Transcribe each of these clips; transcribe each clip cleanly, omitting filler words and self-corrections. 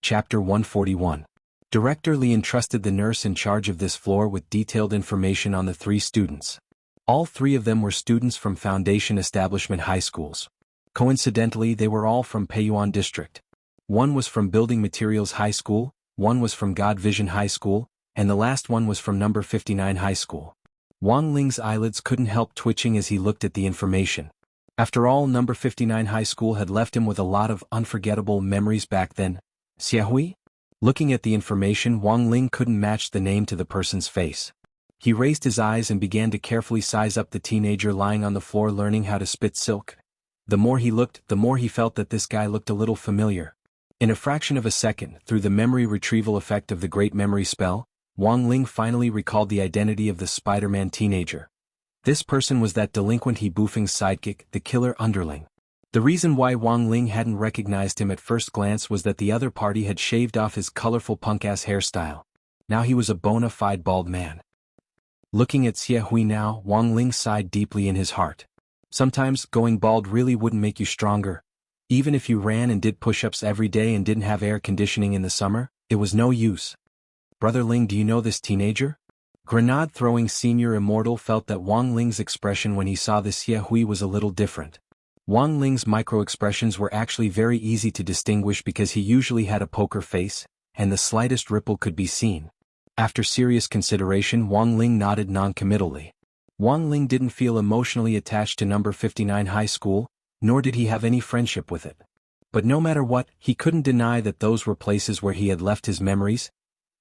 Chapter 141. Director Li entrusted the nurse in charge of this floor with detailed information on the 3 students. All 3 of them were students from Foundation Establishment high schools. Coincidentally, they were all from Peiyuan District. One was from Building Materials High School, one was from God Vision High School, and the last one was from Number 59 High School. Wang Ling's eyelids couldn't help twitching as he looked at the information. After all, Number 59 High School had left him with a lot of unforgettable memories back then. Xiahui? Looking at the information, Wang Ling couldn't match the name to the person's face. He raised his eyes and began to carefully size up the teenager lying on the floor learning how to spit silk. The more he looked, the more he felt that this guy looked a little familiar. In a fraction of a second, through the memory retrieval effect of the Great Memory Spell, Wang Ling finally recalled the identity of the Spider-Man teenager. This person was that delinquent He Bufeng's sidekick, the killer underling. The reason why Wang Ling hadn't recognized him at first glance was that the other party had shaved off his colorful punk-ass hairstyle. Now he was a bona fide bald man. Looking at Xiahui now, Wang Ling sighed deeply in his heart. Sometimes, going bald really wouldn't make you stronger. Even if you ran and did push-ups every day and didn't have air conditioning in the summer, it was no use. Brother Ling, do you know this teenager? Grenade-throwing Senior Immortal felt that Wang Ling's expression when he saw the Xiahui was a little different. Wang Ling's micro-expressions were actually very easy to distinguish because he usually had a poker face, and the slightest ripple could be seen. After serious consideration, Wang Ling nodded non-committally. Wang Ling didn't feel emotionally attached to Number 59 High School, nor did he have any friendship with it. But no matter what, he couldn't deny that those were places where he had left his memories.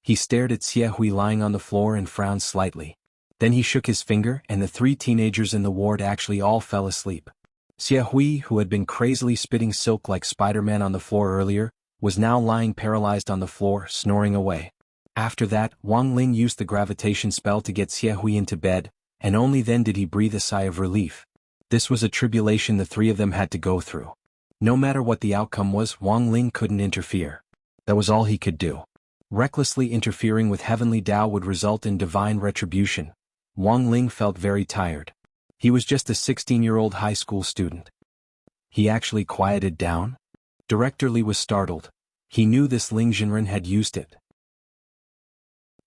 He stared at Xiahui lying on the floor and frowned slightly. Then he shook his finger and the 3 teenagers in the ward actually all fell asleep. Xiahui, who had been crazily spitting silk like Spider-Man on the floor earlier, was now lying paralyzed on the floor, snoring away. After that, Wang Ling used the gravitation spell to get Xiahui into bed, and only then did he breathe a sigh of relief. This was a tribulation the 3 of them had to go through. No matter what the outcome was, Wang Ling couldn't interfere. That was all he could do. Recklessly interfering with heavenly Tao would result in divine retribution. Wang Ling felt very tired. He was just a 16-year-old high school student. He actually quieted down? Director Li was startled. He knew this Ling Jinren had used it.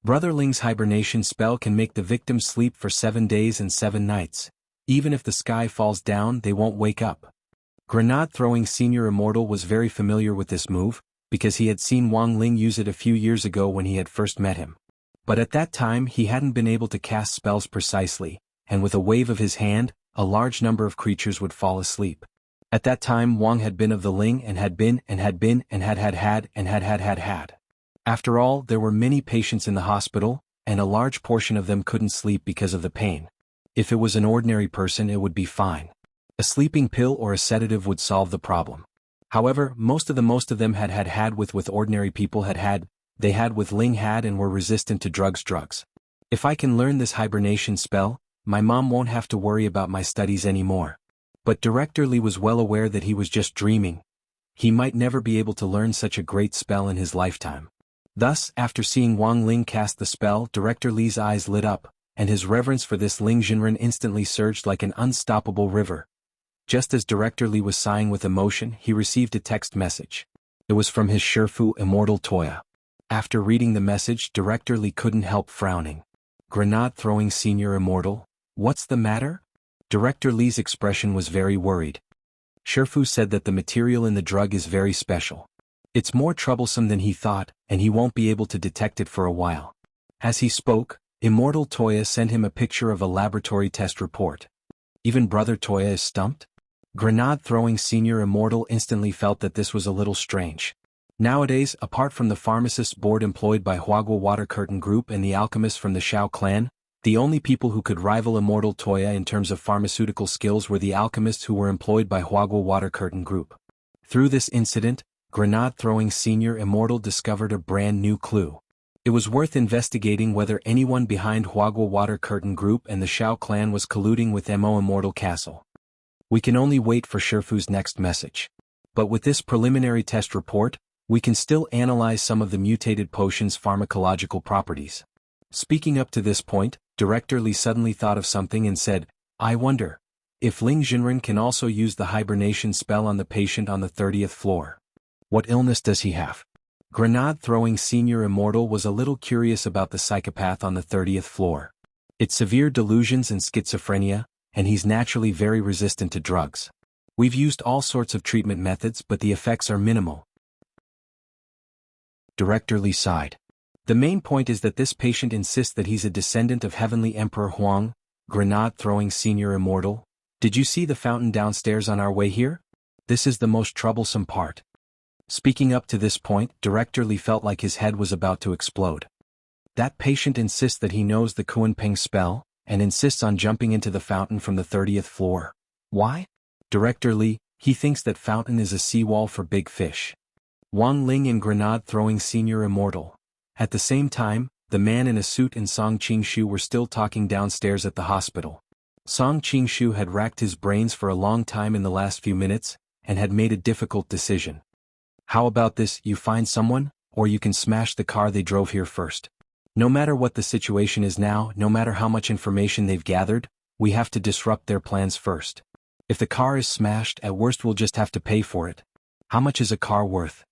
Brother Ling's hibernation spell can make the victim sleep for 7 days and 7 nights. Even if the sky falls down, they won't wake up. Grenade-throwing Senior Immortal was very familiar with this move, because he had seen Wang Ling use it a few years ago when he had first met him. But at that time he hadn't been able to cast spells precisely, and with a wave of his hand, a large number of creatures would fall asleep. At that time Wang had been of the Ling and had been and had been and had. After all, there were many patients in the hospital, and a large portion of them couldn't sleep because of the pain. If it was an ordinary person it would be fine. A sleeping pill or a sedative would solve the problem. However, most of them had with ordinary people they had with Ling had and were resistant to drugs. If I can learn this hibernation spell, my mom won't have to worry about my studies anymore. But Director Li was well aware that he was just dreaming. He might never be able to learn such a great spell in his lifetime. Thus, after seeing Wang Ling cast the spell, Director Li's eyes lit up, and his reverence for this Ling Jinren instantly surged like an unstoppable river. Just as Director Li was sighing with emotion, he received a text message. It was from his Shifu Immortal Toya. After reading the message, Director Li couldn't help frowning. Grenade-throwing Senior Immortal? What's the matter? Director Li's expression was very worried. Shifu said that the material in the drug is very special. It's more troublesome than he thought, and he won't be able to detect it for a while. As he spoke, Immortal Toya sent him a picture of a laboratory test report. Even Brother Toya is stumped? Grenade-throwing Senior Immortal instantly felt that this was a little strange. Nowadays, apart from the pharmacist's board employed by Huagua Water Curtain Group and the alchemists from the Shao clan, the only people who could rival Immortal Toya in terms of pharmaceutical skills were the alchemists who were employed by Huagua Water Curtain Group. Through this incident, Grenade-throwing Senior Immortal discovered a brand new clue. It was worth investigating whether anyone behind Huagua Water Curtain Group and the Shao clan was colluding with Mo Immortal Castle. We can only wait for Shifu's next message. But with this preliminary test report, we can still analyze some of the mutated potion's pharmacological properties. Speaking up to this point, Director Li suddenly thought of something and said, I wonder if Ling Jinren can also use the hibernation spell on the patient on the 30th floor. What illness does he have? Grenade-throwing senior Immortal was a little curious about the psychopath on the 30th floor. It's severe delusions and schizophrenia, and he's naturally very resistant to drugs. We've used all sorts of treatment methods but the effects are minimal. Director Li sighed. The main point is that this patient insists that he's a descendant of Heavenly Emperor Huang, Grenade-throwing senior Immortal. Did you see the fountain downstairs on our way here? This is the most troublesome part. Speaking up to this point, Director Li felt like his head was about to explode. That patient insists that he knows the Kuanping spell, and insists on jumping into the fountain from the 30th floor. Why? Director Li, he thinks that fountain is a seawall for big fish. Wang Ling and Grenade-throwing senior Immortal. At the same time, the man in a suit and Song Qingshu were still talking downstairs at the hospital. Song Qingshu had racked his brains for a long time in the last few minutes, and had made a difficult decision. How about this, you find someone, or you can smash the car they drove here first. No matter what the situation is now, no matter how much information they've gathered, we have to disrupt their plans first. If the car is smashed, at worst we'll just have to pay for it. How much is a car worth?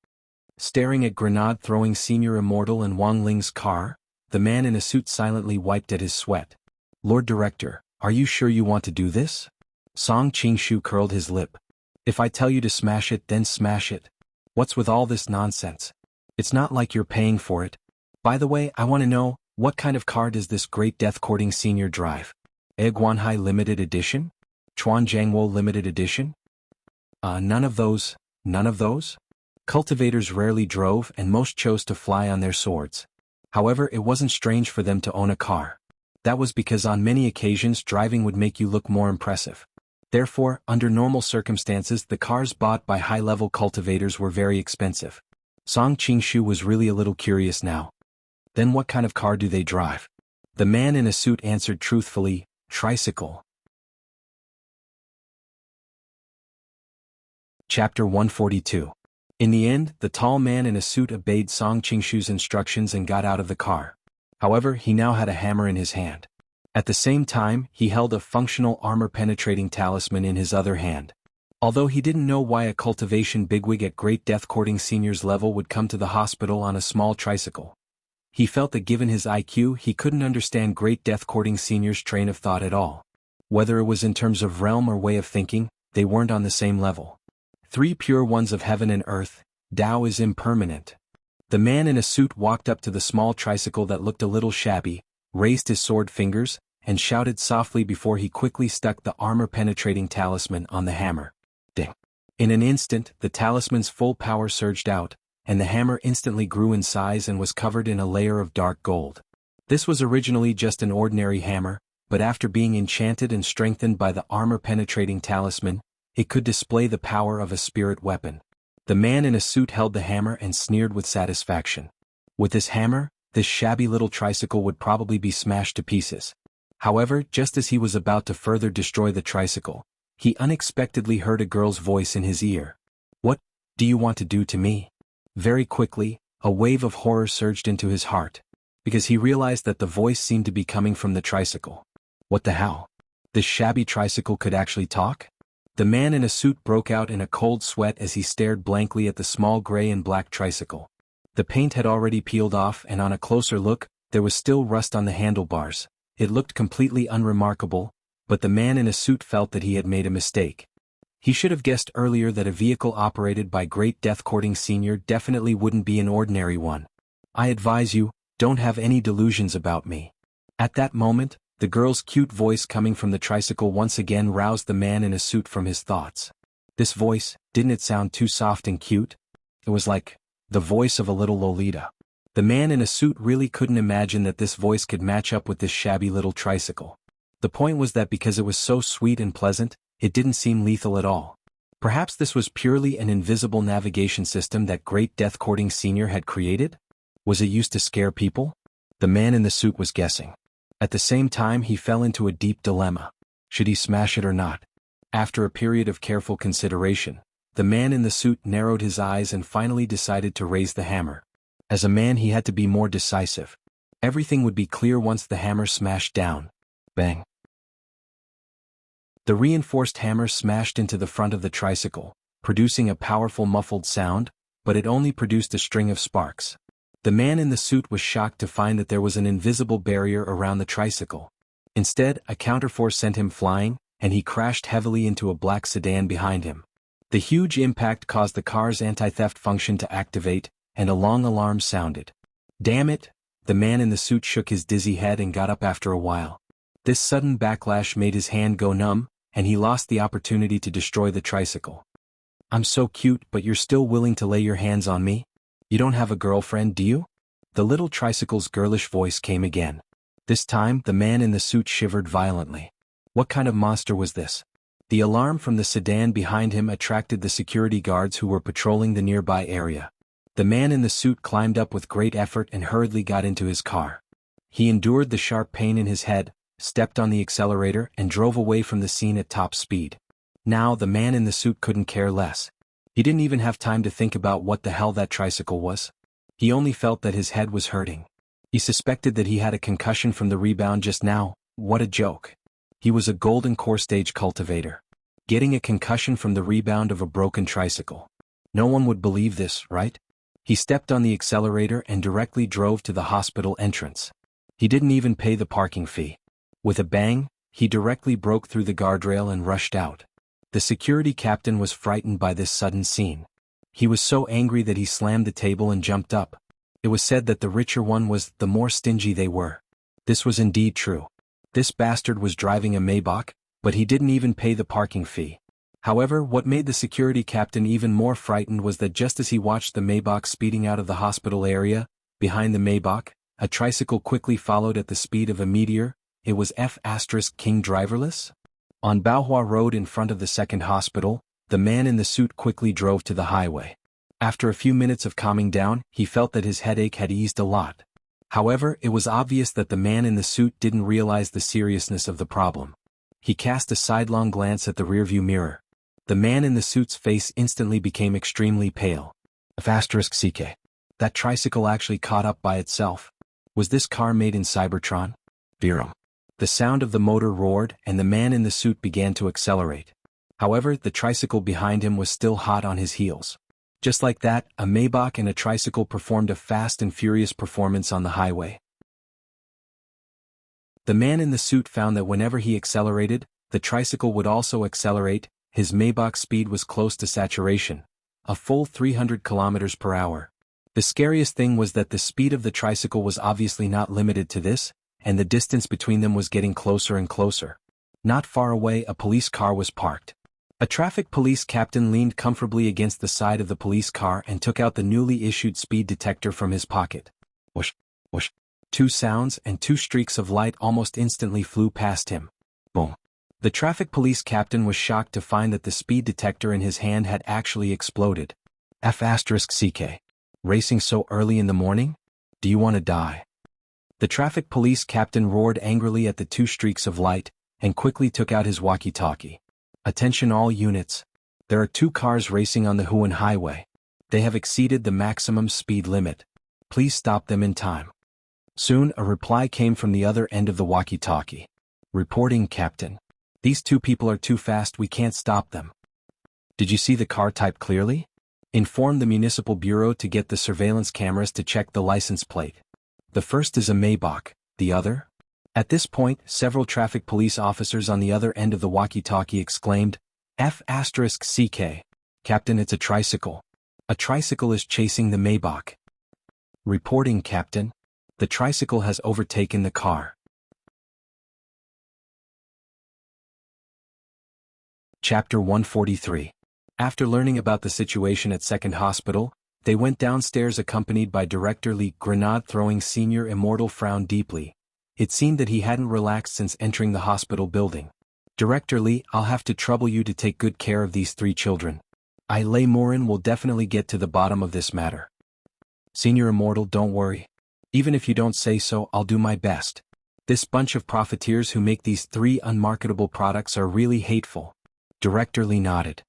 Staring at Grenade-throwing senior Immortal and Wang Ling's car, the man in a suit silently wiped at his sweat. Lord Director, are you sure you want to do this? Song Qingshu curled his lip. If I tell you to smash it, then smash it. What's with all this nonsense? It's not like you're paying for it. By the way, I want to know, what kind of car does this Great Death Courting Senior drive? Guanhai Limited Edition? Chuan Jianghu Limited Edition? None of those. None of those? Cultivators rarely drove and most chose to fly on their swords. However, it wasn't strange for them to own a car. That was because on many occasions driving would make you look more impressive. Therefore, under normal circumstances the cars bought by high-level cultivators were very expensive. Song Qingshu was really a little curious now. Then what kind of car do they drive? The man in a suit answered truthfully, tricycle. Chapter 142. In the end, the tall man in a suit obeyed Song Qingshu's instructions and got out of the car. However, he now had a hammer in his hand. At the same time, he held a functional armor-penetrating talisman in his other hand. Although he didn't know why a cultivation bigwig at Great Death Courting Senior's level would come to the hospital on a small tricycle, he felt that given his IQ he couldn't understand Great Death Courting Senior's train of thought at all. Whether it was in terms of realm or way of thinking, they weren't on the same level. Three pure ones of heaven and earth, Tao is impermanent. The man in a suit walked up to the small tricycle that looked a little shabby, raised his sword fingers, and shouted softly before he quickly stuck the armor-penetrating talisman on the hammer. Ding! In an instant, the talisman's full power surged out, and the hammer instantly grew in size and was covered in a layer of dark gold. This was originally just an ordinary hammer, but after being enchanted and strengthened by the armor-penetrating talisman, it could display the power of a spirit weapon. The man in a suit held the hammer and sneered with satisfaction. With this hammer, this shabby little tricycle would probably be smashed to pieces. However, just as he was about to further destroy the tricycle, he unexpectedly heard a girl's voice in his ear. What do you want to do to me? Very quickly, a wave of horror surged into his heart, because he realized that the voice seemed to be coming from the tricycle. What the hell? This shabby tricycle could actually talk? The man in a suit broke out in a cold sweat as he stared blankly at the small gray and black tricycle. The paint had already peeled off and on a closer look, there was still rust on the handlebars. It looked completely unremarkable, but the man in a suit felt that he had made a mistake. He should have guessed earlier that a vehicle operated by Great Death Courting Senior definitely wouldn't be an ordinary one. I advise you, don't have any delusions about me. At that moment, the girl's cute voice coming from the tricycle once again roused the man in a suit from his thoughts. This voice, didn't it sound too soft and cute? It was like the voice of a little Lolita. The man in a suit really couldn't imagine that this voice could match up with this shabby little tricycle. The point was that because it was so sweet and pleasant, it didn't seem lethal at all. Perhaps this was purely an invisible navigation system that Great Death Courting Senior had created? Was it used to scare people? The man in the suit was guessing. At the same time he fell into a deep dilemma. Should he smash it or not? After a period of careful consideration, the man in the suit narrowed his eyes and finally decided to raise the hammer. As a man he had to be more decisive. Everything would be clear once the hammer smashed down. Bang! The reinforced hammer smashed into the front of the tricycle, producing a powerful muffled sound, but it only produced a string of sparks. The man in the suit was shocked to find that there was an invisible barrier around the tricycle. Instead, a counterforce sent him flying, and he crashed heavily into a black sedan behind him. The huge impact caused the car's anti-theft function to activate, and a long alarm sounded. Damn it! The man in the suit shook his dizzy head and got up after a while. This sudden backlash made his hand go numb, and he lost the opportunity to destroy the tricycle. I'm so cute, but you're still willing to lay your hands on me? You don't have a girlfriend, do you? The little tricycle's girlish voice came again. This time, the man in the suit shivered violently. What kind of monster was this? The alarm from the sedan behind him attracted the security guards who were patrolling the nearby area. The man in the suit climbed up with great effort and hurriedly got into his car. He endured the sharp pain in his head, stepped on the accelerator, and drove away from the scene at top speed. Now the man in the suit couldn't care less. He didn't even have time to think about what the hell that tricycle was. He only felt that his head was hurting. He suspected that he had a concussion from the rebound just now. What a joke. He was a golden core stage cultivator. Getting a concussion from the rebound of a broken tricycle. No one would believe this, right? He stepped on the accelerator and directly drove to the hospital entrance. He didn't even pay the parking fee. With a bang, he directly broke through the guardrail and rushed out. The security captain was frightened by this sudden scene. He was so angry that he slammed the table and jumped up. It was said that the richer one was, the more stingy they were. This was indeed true. This bastard was driving a Maybach, but he didn't even pay the parking fee. However, what made the security captain even more frightened was that just as he watched the Maybach speeding out of the hospital area, behind the Maybach, a tricycle quickly followed at the speed of a meteor. It was F*King driverless? On Baohua Road in front of the second hospital, the man in the suit quickly drove to the highway. After a few minutes of calming down, he felt that his headache had eased a lot. However, it was obvious that the man in the suit didn't realize the seriousness of the problem. He cast a sidelong glance at the rearview mirror. The man in the suit's face instantly became extremely pale. F*CK. That tricycle actually caught up by itself. Was this car made in Cybertron? Virum. The sound of the motor roared, and the man in the suit began to accelerate. However, the tricycle behind him was still hot on his heels. Just like that, a Maybach and a tricycle performed a fast and furious performance on the highway. The man in the suit found that whenever he accelerated, the tricycle would also accelerate. His Maybach's speed was close to saturation, a full 300 kilometers per hour. The scariest thing was that the speed of the tricycle was obviously not limited to this, and the distance between them was getting closer and closer. Not far away, a police car was parked. A traffic police captain leaned comfortably against the side of the police car and took out the newly issued speed detector from his pocket. Whoosh, whoosh. Two sounds and two streaks of light almost instantly flew past him. Boom. The traffic police captain was shocked to find that the speed detector in his hand had actually exploded. F*CK. Racing so early in the morning? Do you want to die? The traffic police captain roared angrily at the two streaks of light, and quickly took out his walkie-talkie. Attention all units. There are two cars racing on the Huan Highway. They have exceeded the maximum speed limit. Please stop them in time. Soon a reply came from the other end of the walkie-talkie. Reporting, Captain. These two people are too fast, we can't stop them. Did you see the car type clearly? Inform the municipal bureau to get the surveillance cameras to check the license plate. The first is a Maybach, the other? At this point, several traffic police officers on the other end of the walkie-talkie exclaimed, F*CK. Captain, it's a tricycle. A tricycle is chasing the Maybach. Reporting, Captain. The tricycle has overtaken the car. Chapter 143. After learning about the situation at Second Hospital, they went downstairs accompanied by Director Li. Grenade-throwing Senior Immortal frowned deeply. It seemed that he hadn't relaxed since entering the hospital building. Director Li, I'll have to trouble you to take good care of these three children. Lei Morin will definitely get to the bottom of this matter. Senior Immortal, don't worry. Even if you don't say so, I'll do my best. This bunch of profiteers who make these three unmarketable products are really hateful. Director Li nodded.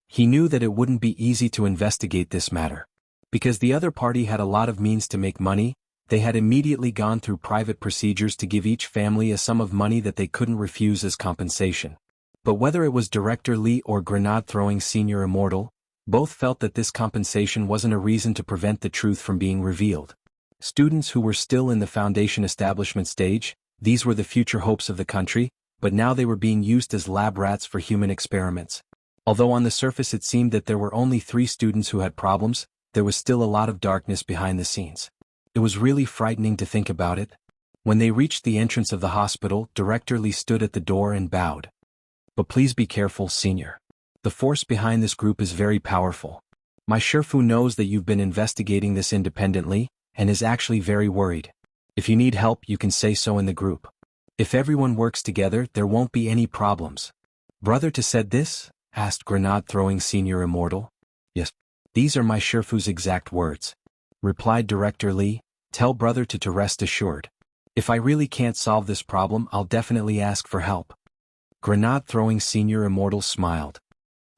He knew that it wouldn't be easy to investigate this matter. Because the other party had a lot of means to make money, they had immediately gone through private procedures to give each family a sum of money that they couldn't refuse as compensation. But whether it was Director Li or Grenade-throwing Senior Immortal, Both felt that this compensation wasn't a reason to prevent the truth from being revealed. Students who were still in the foundation establishment stage, these were the future hopes of the country, but now they were being used as lab rats for human experiments. Although on the surface it seemed that there were only 3 students who had problems, there was still a lot of darkness behind the scenes. It was really frightening to think about it. When they reached the entrance of the hospital, Director Lee stood at the door and bowed. But please be careful, Senior. The force behind this group is very powerful. My Shifu knows that you've been investigating this independently, and is actually very worried. If you need help, you can say so in the group. If everyone works together, there won't be any problems. Brother to said this? Asked grenade-throwing Senior Immortal. Yes. These are my Shifu's exact words. Replied Director Lee. Tell brother to rest assured. If I really can't solve this problem, I'll definitely ask for help. Grenade-throwing Senior Immortal smiled.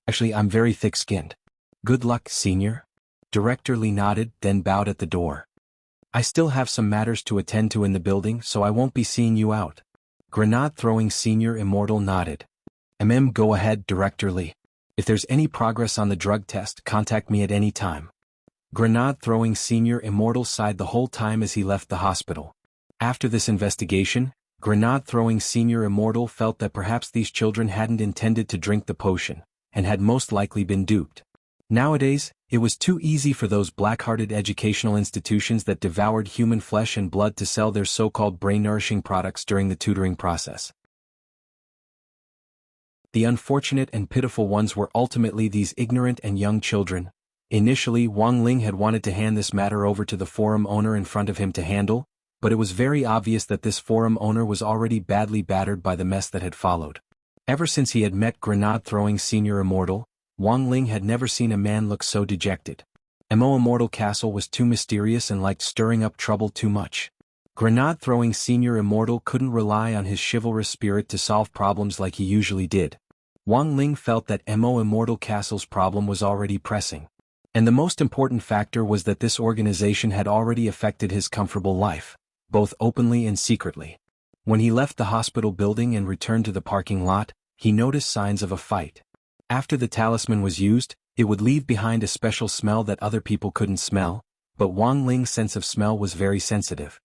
Actually, I'm very thick-skinned. Good luck, Senior. Director Lee nodded, then bowed at the door. I still have some matters to attend to in the building, so I won't be seeing you out. Grenade-throwing Senior Immortal nodded. Go ahead, Director Lee. If there's any progress on the drug test, contact me at any time. Grenade-throwing Senior Immortal sighed the whole time as he left the hospital. After this investigation, Grenade-throwing Senior Immortal felt that perhaps these children hadn't intended to drink the potion, and had most likely been duped. Nowadays, it was too easy for those black-hearted educational institutions that devoured human flesh and blood to sell their so-called brain-nourishing products during the tutoring process. The unfortunate and pitiful ones were ultimately these ignorant and young children. Initially, Wang Ling had wanted to hand this matter over to the forum owner in front of him to handle, but it was very obvious that this forum owner was already badly battered by the mess that had followed. Ever since he had met grenade-throwing Senior Immortal, Wang Ling had never seen a man look so dejected. Immortal Castle was too mysterious and liked stirring up trouble too much. Grenade-throwing Senior Immortal couldn't rely on his chivalrous spirit to solve problems like he usually did. Wang Ling felt that Immortal Castle's problem was already pressing. And the most important factor was that this organization had already affected his comfortable life, both openly and secretly. When he left the hospital building and returned to the parking lot, he noticed signs of a fight. After the talisman was used, it would leave behind a special smell that other people couldn't smell, but Wang Ling's sense of smell was very sensitive.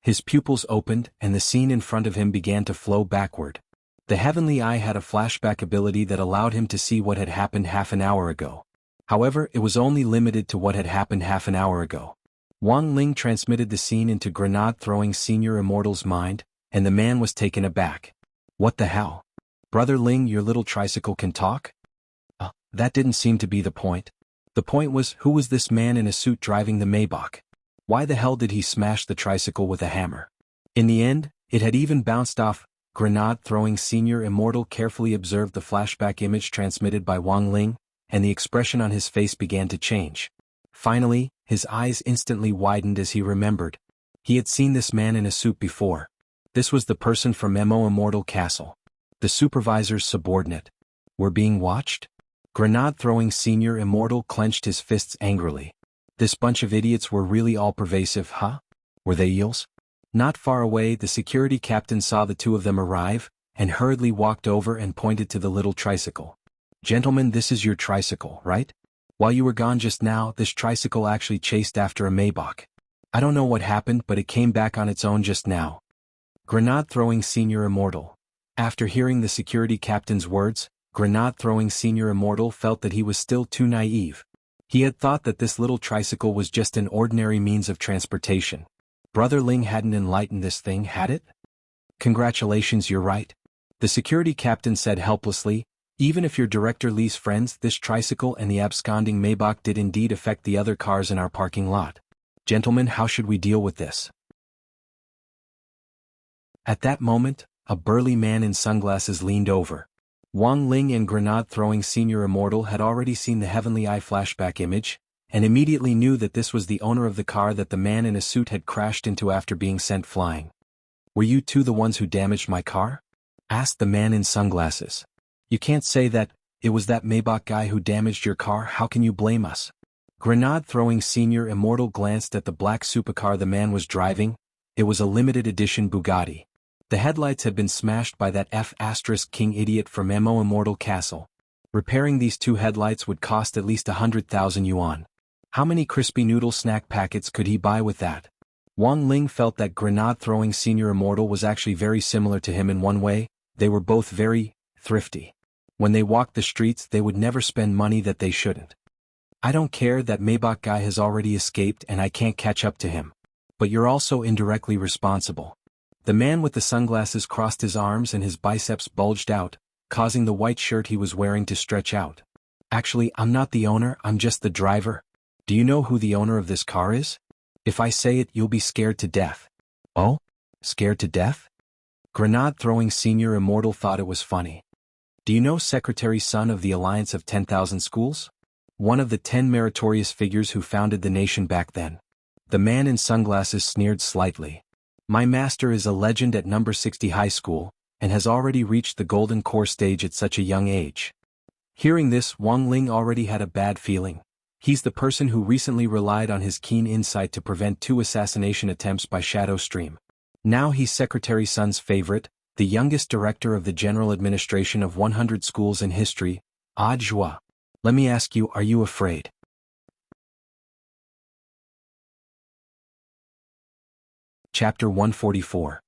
His pupils opened, and the scene in front of him began to flow backward. The Heavenly Eye had a flashback ability that allowed him to see what had happened half an hour ago. However, it was only limited to what had happened half an hour ago. Wang Ling transmitted the scene into grenade-throwing Senior Immortal's mind, and the man was taken aback. What the hell? Brother Ling, your little tricycle can talk? That didn't seem to be the point. The point was, who was this man in a suit driving the Maybach? Why the hell did he smash the tricycle with a hammer? In the end, it had even bounced off. Grenade-throwing Senior Immortal carefully observed the flashback image transmitted by Wang Ling, and the expression on his face began to change. Finally, his eyes instantly widened as he remembered. He had seen this man in a suit before. This was the person from Immortal Castle. The supervisor's subordinate. We're being watched? Grenade-throwing Senior Immortal clenched his fists angrily. This bunch of idiots were really all pervasive, huh? Were they eels? Not far away, the security captain saw the two of them arrive, and hurriedly walked over and pointed to the little tricycle. Gentlemen, this is your tricycle, right? While you were gone just now, this tricycle actually chased after a Maybach. I don't know what happened, but it came back on its own just now. Grenade-throwing Senior Immortal. After hearing the security captain's words, Grenade-throwing Senior Immortal felt that he was still too naive. He had thought that this little tricycle was just an ordinary means of transportation. Brother Ling hadn't enlightened this thing, had it? Congratulations, you're right. The security captain said helplessly. Even if you're Director Lee's friends, this tricycle and the absconding Maybach did indeed affect the other cars in our parking lot. Gentlemen, how should we deal with this? At that moment, a burly man in sunglasses leaned over. Wang Ling and Grenade-throwing Senior Immortal had already seen the Heavenly Eye flashback image, and immediately knew that this was the owner of the car that the man in a suit had crashed into after being sent flying. Were you two the ones who damaged my car? Asked the man in sunglasses. You can't say that. It was that Maybach guy who damaged your car. How can you blame us? Grenade-throwing Senior Immortal glanced at the black supercar the man was driving. It was a limited edition Bugatti. The headlights had been smashed by that F*** King idiot from Immortal Castle. Repairing these two headlights would cost at least 100,000 yuan. How many crispy noodle snack packets could he buy with that? Wang Ling felt that grenade-throwing Senior Immortal was actually very similar to him in one way. They were both very thrifty. When they walked the streets, they would never spend money that they shouldn't. I don't care that Maybach guy has already escaped and I can't catch up to him. But you're also indirectly responsible. The man with the sunglasses crossed his arms and his biceps bulged out, causing the white shirt he was wearing to stretch out. Actually, I'm not the owner, I'm just the driver. Do you know who the owner of this car is? If I say it, you'll be scared to death. Oh? Scared to death? Grenade-throwing Senior Immortal thought it was funny. Do you know Secretary Sun of the Alliance of 10,000 Schools? One of the 10 meritorious figures who founded the nation back then. The man in sunglasses sneered slightly. My master is a legend at number 60 high school, and has already reached the golden core stage at such a young age. Hearing this, Wang Ling already had a bad feeling. He's the person who recently relied on his keen insight to prevent 2 assassination attempts by Shadow Stream. Now he's Secretary Sun's favorite, the youngest director of the general administration of 100 schools in history, Audiobook. Let me ask you, are you afraid? Chapter 144.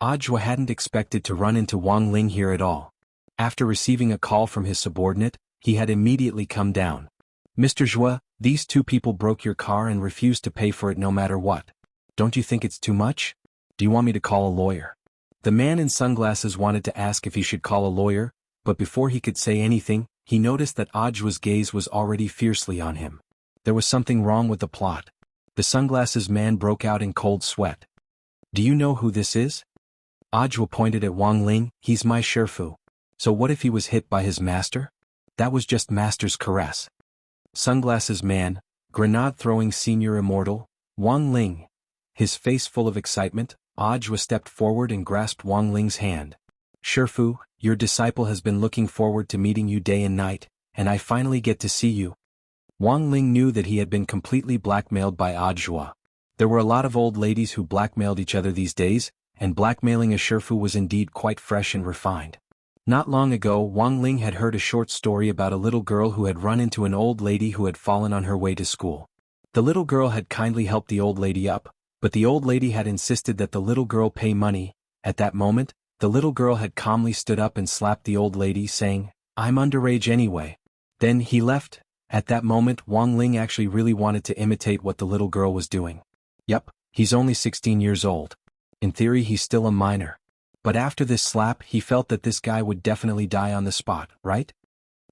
Audiobook hadn't expected to run into Wang Ling here at all. After receiving a call from his subordinate, he had immediately come down. Mr. Zhua, these 2 people broke your car and refused to pay for it no matter what. Don't you think it's too much? Do you want me to call a lawyer? The man in sunglasses wanted to ask if he should call a lawyer, but before he could say anything, he noticed that Audiobook's gaze was already fiercely on him. There was something wrong with the plot. The sunglasses man broke out in cold sweat. Do you know who this is? Audiobook pointed at Wang Ling. He's my Shifu. So what if he was hit by his master? That was just master's caress. Sunglasses man, grenade-throwing Senior Immortal, Wang Ling. His face full of excitement, Audiobook stepped forward and grasped Wang Ling's hand. Shifu, your disciple has been looking forward to meeting you day and night, and I finally get to see you. Wang Ling knew that he had been completely blackmailed by Audiobook. There were a lot of old ladies who blackmailed each other these days, and blackmailing a Shifu was indeed quite fresh and refined. Not long ago, Wang Ling had heard a short story about a little girl who had run into an old lady who had fallen on her way to school. The little girl had kindly helped the old lady up, but the old lady had insisted that the little girl pay money. At that moment, the little girl had calmly stood up and slapped the old lady, saying, "I'm underage anyway." Then he left. At that moment, Wang Ling actually really wanted to imitate what the little girl was doing. Yup, he's only 16 years old. In theory, he's still a minor. But after this slap, he felt that this guy would definitely die on the spot, right?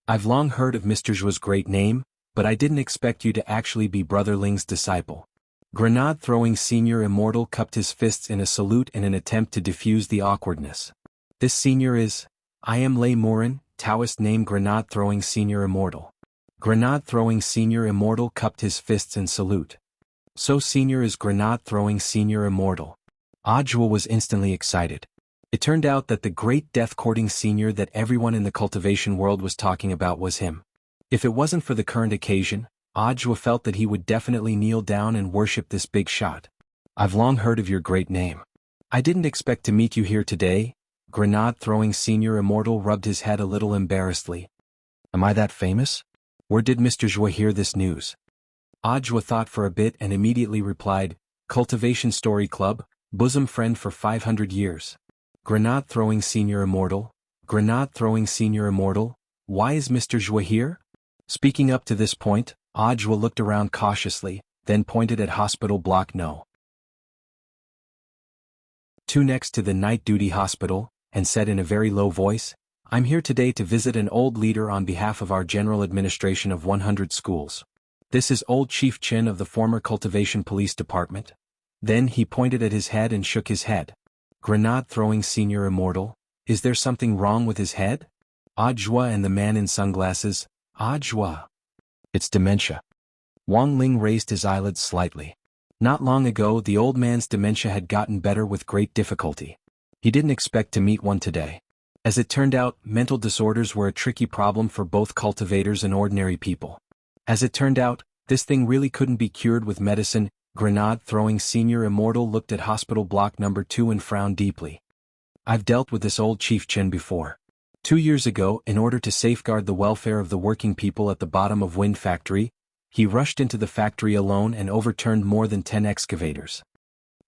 I've long heard of Mr. Zhua's great name, but I didn't expect you to actually be Brother Ling's disciple. Grenade-throwing Senior Immortal cupped his fists in a salute in an attempt to diffuse the awkwardness. This senior is, I am Lei Morin, Taoist name Grenade-throwing Senior Immortal. Grenade-throwing Senior Immortal cupped his fists in salute. So senior is Grenade-throwing Senior Immortal. Audiobook was instantly excited. It turned out that the great death-courting senior that everyone in the cultivation world was talking about was him. If it wasn't for the current occasion, Audiobook felt that he would definitely kneel down and worship this big shot. I've long heard of your great name. I didn't expect to meet you here today. Grenade-throwing Senior Immortal rubbed his head a little embarrassedly. Am I that famous? Where did Mr. Zhua hear this news? Audiobook thought for a bit and immediately replied, Cultivation Story Club, bosom friend for 500 years. Grenade-throwing Senior Immortal, Grenade-throwing Senior Immortal, why is Mr. Zhua here? Speaking up to this point, Audiobook looked around cautiously, then pointed at Hospital Block No. 2 next to the night duty hospital, and said in a very low voice, I'm here today to visit an old leader on behalf of our general administration of 100 schools. This is old Chief Chin of the former Cultivation Police Department. Then he pointed at his head and shook his head. Grenade-throwing Senior Immortal, is there something wrong with his head? Audiobook and the man in sunglasses, Audiobook. It's dementia. Wang Ling raised his eyelids slightly. Not long ago, the old man's dementia had gotten better with great difficulty. He didn't expect to meet one today. As it turned out, mental disorders were a tricky problem for both cultivators and ordinary people. As it turned out, this thing really couldn't be cured with medicine. Grenade-throwing Senior Immortal looked at Hospital Block No. 2 and frowned deeply. I've dealt with this old Chief Chin before. 2 years ago, in order to safeguard the welfare of the working people at the bottom of Wind Factory, he rushed into the factory alone and overturned more than 10 excavators.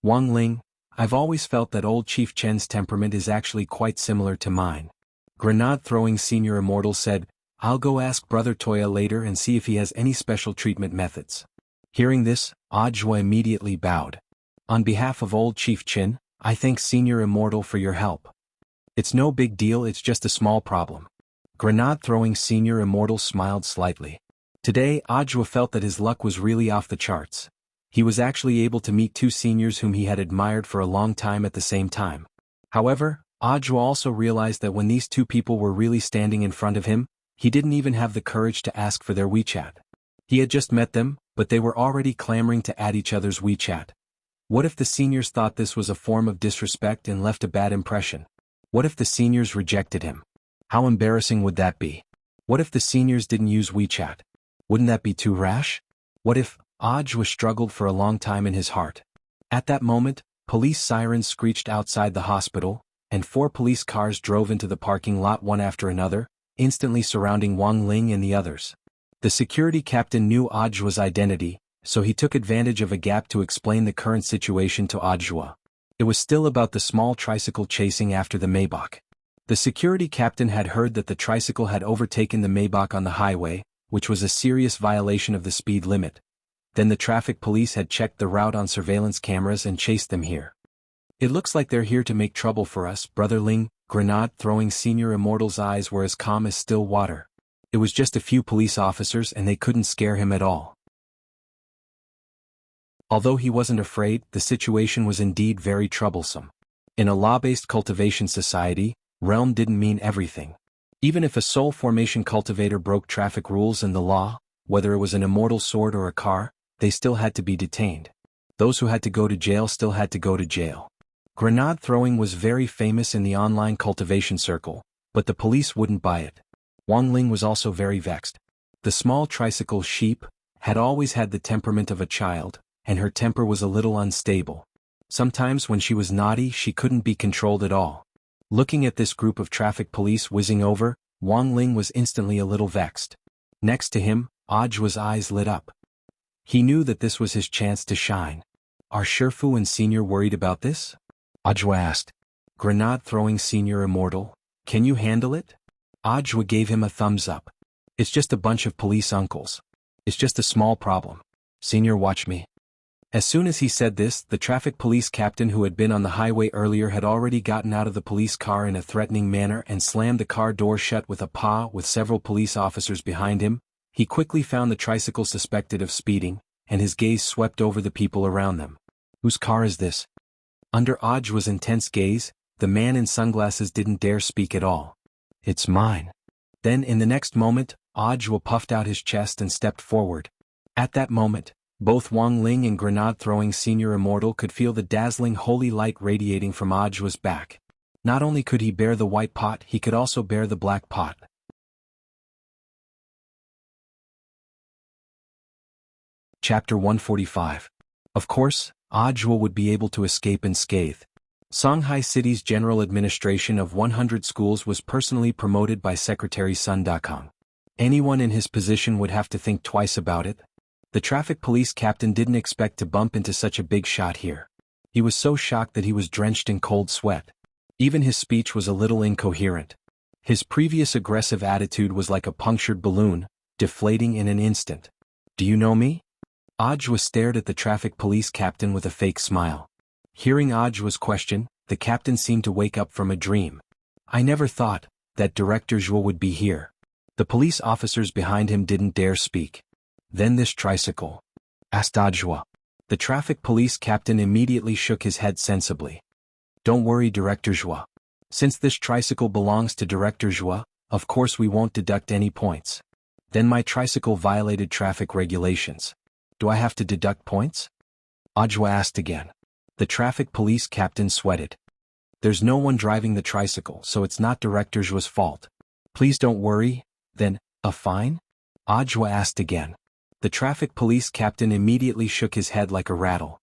Wang Ling, I've always felt that old Chief Chen's temperament is actually quite similar to mine. Grenade-throwing Senior Immortal said, I'll go ask Brother Toya later and see if he has any special treatment methods. Hearing this, Ajwa immediately bowed. On behalf of old Chief Chen, I thank Senior Immortal for your help. It's no big deal, it's just a small problem. Grenade-throwing Senior Immortal smiled slightly. Today, Ajwa felt that his luck was really off the charts. He was actually able to meet two seniors whom he had admired for a long time at the same time. However, Ajwa also realized that when these two people were really standing in front of him, he didn't even have the courage to ask for their WeChat. He had just met them, but they were already clamoring to add each other's WeChat. What if the seniors thought this was a form of disrespect and left a bad impression? What if the seniors rejected him? How embarrassing would that be? What if the seniors didn't use WeChat? Wouldn't that be too rash? What if Ajwa struggled for a long time in his heart? At that moment, police sirens screeched outside the hospital, and 4 police cars drove into the parking lot one after another, instantly surrounding Wang Ling and the others. The security captain knew Ajwa's identity, so he took advantage of a gap to explain the current situation to Ajwa. It was still about the small tricycle chasing after the Maybach. The security captain had heard that the tricycle had overtaken the Maybach on the highway, which was a serious violation of the speed limit. Then the traffic police had checked the route on surveillance cameras and chased them here. It looks like they're here to make trouble for us, Brother Ling. Grenade-throwing Senior Immortal's eyes were as calm as still water. It was just a few police officers and they couldn't scare him at all. Although he wasn't afraid, the situation was indeed very troublesome. In a law-based cultivation society, realm didn't mean everything. Even if a soul formation cultivator broke traffic rules and the law, whether it was an immortal sword or a car, they still had to be detained. Those who had to go to jail still had to go to jail. Grenade throwing was very famous in the online cultivation circle, but the police wouldn't buy it. Wang Ling was also very vexed. The small tricycle sheep had always had the temperament of a child, and her temper was a little unstable. Sometimes when she was naughty she couldn't be controlled at all. Looking at this group of traffic police whizzing over, Wang Ling was instantly a little vexed. Next to him, Ajwa's eyes lit up. He knew that this was his chance to shine. Are Shifu and Senior worried about this? Ajwa asked. Grenade-throwing Senior Immortal, can you handle it? Ajwa gave him a thumbs up. It's just a bunch of police uncles. It's just a small problem. Senior, watch me. As soon as he said this, the traffic police captain who had been on the highway earlier had already gotten out of the police car in a threatening manner and slammed the car door shut with a paw. With several police officers behind him, he quickly found the tricycle suspected of speeding, and his gaze swept over the people around them. Whose car is this? Under Ajwa's intense gaze, the man in sunglasses didn't dare speak at all. It's mine. Then in the next moment, Ajwa puffed out his chest and stepped forward. At that moment, both Wang Ling and Grenade-throwing Senior Immortal could feel the dazzling holy light radiating from Ajwa's back. Not only could he bear the white pot, he could also bear the black pot. Chapter 145. Of course, Ajwa would be able to escape unscathed. Songhai City's general administration of 100 schools was personally promoted by Secretary Sun Dakong. Anyone in his position would have to think twice about it. The traffic police captain didn't expect to bump into such a big shot here. He was so shocked that he was drenched in cold sweat. Even his speech was a little incoherent. His previous aggressive attitude was like a punctured balloon, deflating in an instant. Do you know me? Ajwa stared at the traffic police captain with a fake smile. Hearing Ajwa's question, the captain seemed to wake up from a dream. I never thought that Director Zhuo would be here. The police officers behind him didn't dare speak. Then this tricycle? Asked Ajwa. The traffic police captain immediately shook his head sensibly. Don't worry, Director Zhuo. Since this tricycle belongs to Director Zhuo, of course we won't deduct any points. Then my tricycle violated traffic regulations. Do I have to deduct points? Ajwa asked again. The traffic police captain sweated. There's no one driving the tricycle, so it's not Director Zhuo's fault. Please don't worry. Then, a fine? Ajwa asked again. The traffic police captain immediately shook his head like a rattle.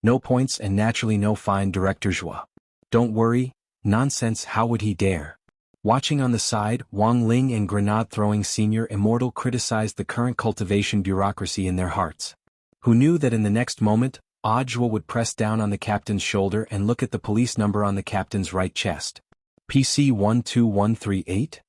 No points and naturally no fine, Director Zhuo. Don't worry. Nonsense, how would he dare? Watching on the side, Wang Ling and grenade-throwing senior Immortal criticized the current cultivation bureaucracy in their hearts. Who knew that in the next moment, Audiobook would press down on the captain's shoulder and look at the police number on the captain's right chest. PC 12138?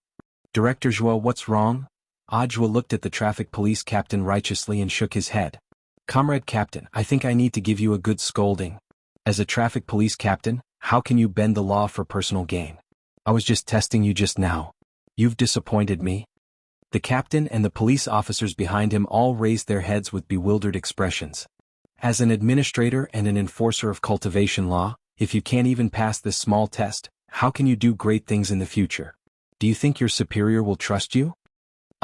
Director Zhuo, what's wrong? Audiobook looked at the traffic police captain righteously and shook his head. Comrade Captain, I think I need to give you a good scolding. As a traffic police captain, how can you bend the law for personal gain? I was just testing you just now. You've disappointed me. The captain and the police officers behind him all raised their heads with bewildered expressions. As an administrator and an enforcer of cultivation law, if you can't even pass this small test, how can you do great things in the future? Do you think your superior will trust you?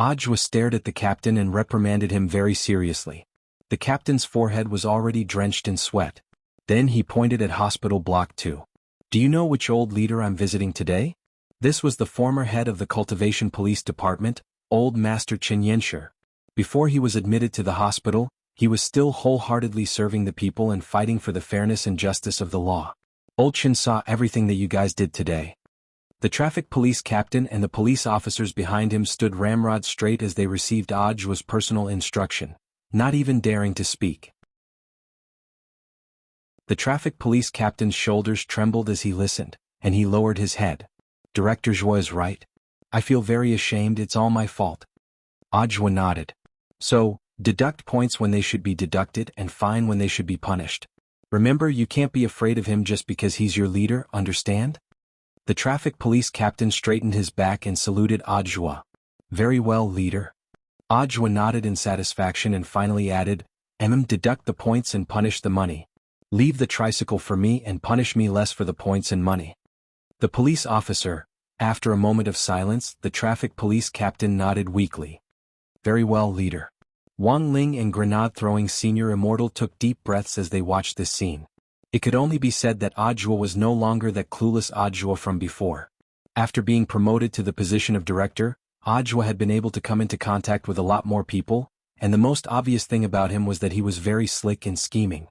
Audiobook stared at the captain and reprimanded him very seriously. The captain's forehead was already drenched in sweat. Then he pointed at Hospital Block 2. Do you know which old leader I'm visiting today? This was the former head of the Cultivation Police Department, Old Master Chen Yanshi. Before he was admitted to the hospital, he was still wholeheartedly serving the people and fighting for the fairness and justice of the law. Old Chen saw everything that you guys did today. The traffic police captain and the police officers behind him stood ramrod straight as they received Audiobook's personal instruction, not even daring to speak. The traffic police captain's shoulders trembled as he listened, and he lowered his head. Director Zhuo is right. I feel very ashamed, it's all my fault. Audiobook nodded. So, deduct points when they should be deducted and fine when they should be punished. Remember, you can't be afraid of him just because he's your leader, understand? The traffic police captain straightened his back and saluted Audiobook. Very well, leader. Audiobook nodded in satisfaction and finally added, deduct the points and punish the money. Leave the tricycle for me and punish me less for the points and money. The police officer, after a moment of silence, the traffic police captain nodded weakly. Very well, leader. Wang Ling and grenade-throwing senior Immortal took deep breaths as they watched this scene. It could only be said that Audiobook was no longer that clueless Audiobook from before. After being promoted to the position of director, Audiobook had been able to come into contact with a lot more people, and the most obvious thing about him was that he was very slick and scheming.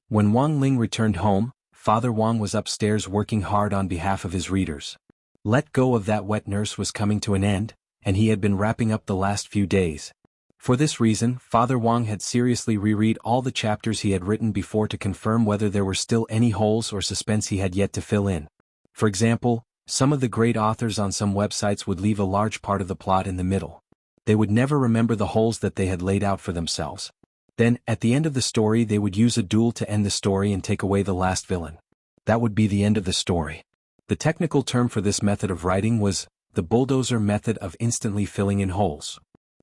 When Wang Ling returned home, Father Wang was upstairs working hard on behalf of his readers. Let Go of That Wet Nurse was coming to an end, and he had been wrapping up the last few days. For this reason, Father Wang had seriously reread all the chapters he had written before to confirm whether there were still any holes or suspense he had yet to fill in. For example, some of the great authors on some websites would leave a large part of the plot in the middle. They would never remember the holes that they had laid out for themselves. Then, at the end of the story, they would use a duel to end the story and take away the last villain. That would be the end of the story. The technical term for this method of writing was the bulldozer method of instantly filling in holes.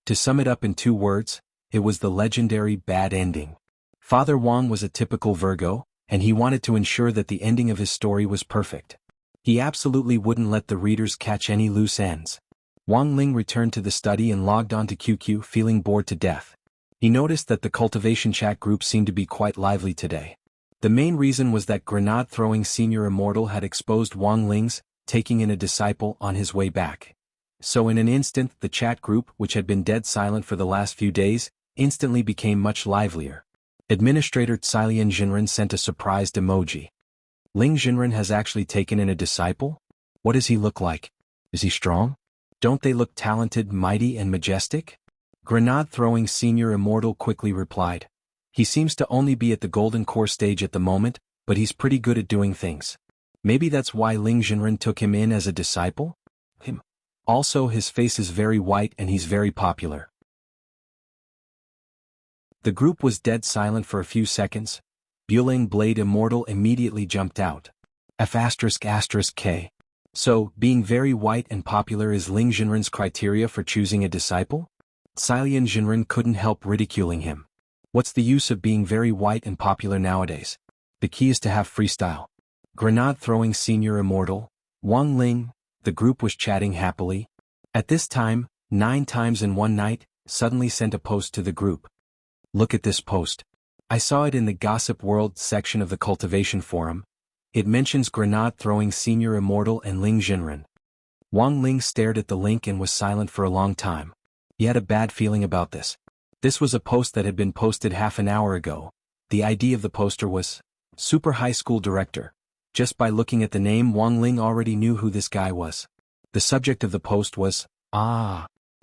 To sum it up in 2 words, it was the legendary bad ending. Father Wang was a typical Virgo, and he wanted to ensure that the ending of his story was perfect. He absolutely wouldn't let the readers catch any loose ends. Wang Ling returned to the study and logged on to QQ feeling bored to death. He noticed that the cultivation chat group seemed to be quite lively today. The main reason was that grenade-throwing senior Immortal had exposed Wang Ling's taking in a disciple on his way back. So in an instant, the chat group, which had been dead silent for the last few days, instantly became much livelier. Administrator Tsilian Jinren sent a surprised emoji. Ling Jinren has actually taken in a disciple? What does he look like? Is he strong? Don't they look talented, mighty, and majestic? Grenade-throwing senior Immortal quickly replied. He seems to only be at the golden core stage at the moment, but he's pretty good at doing things. Maybe that's why Ling Jinren took him in as a disciple? Also, his face is very white and he's very popular. The group was dead silent for a few seconds. Bueling Blade Immortal immediately jumped out. F***K. So, being very white and popular is Ling Jinren's criteria for choosing a disciple? Tsilian Jinren couldn't help ridiculing him. What's the use of being very white and popular nowadays? The key is to have freestyle. Grenade-throwing senior Immortal, Wang Ling, the group was chatting happily. At this time, 9 times in one night, suddenly sent a post to the group. Look at this post. I saw it in the Gossip World section of the Cultivation Forum. It mentions grenade-throwing senior Immortal and Ling Jinren. Wang Ling stared at the link and was silent for a long time. He had a bad feeling about this. This was a post that had been posted half an hour ago. The ID of the poster was Super High School Director. Just by looking at the name, Wang Ling already knew who this guy was. The subject of the post was,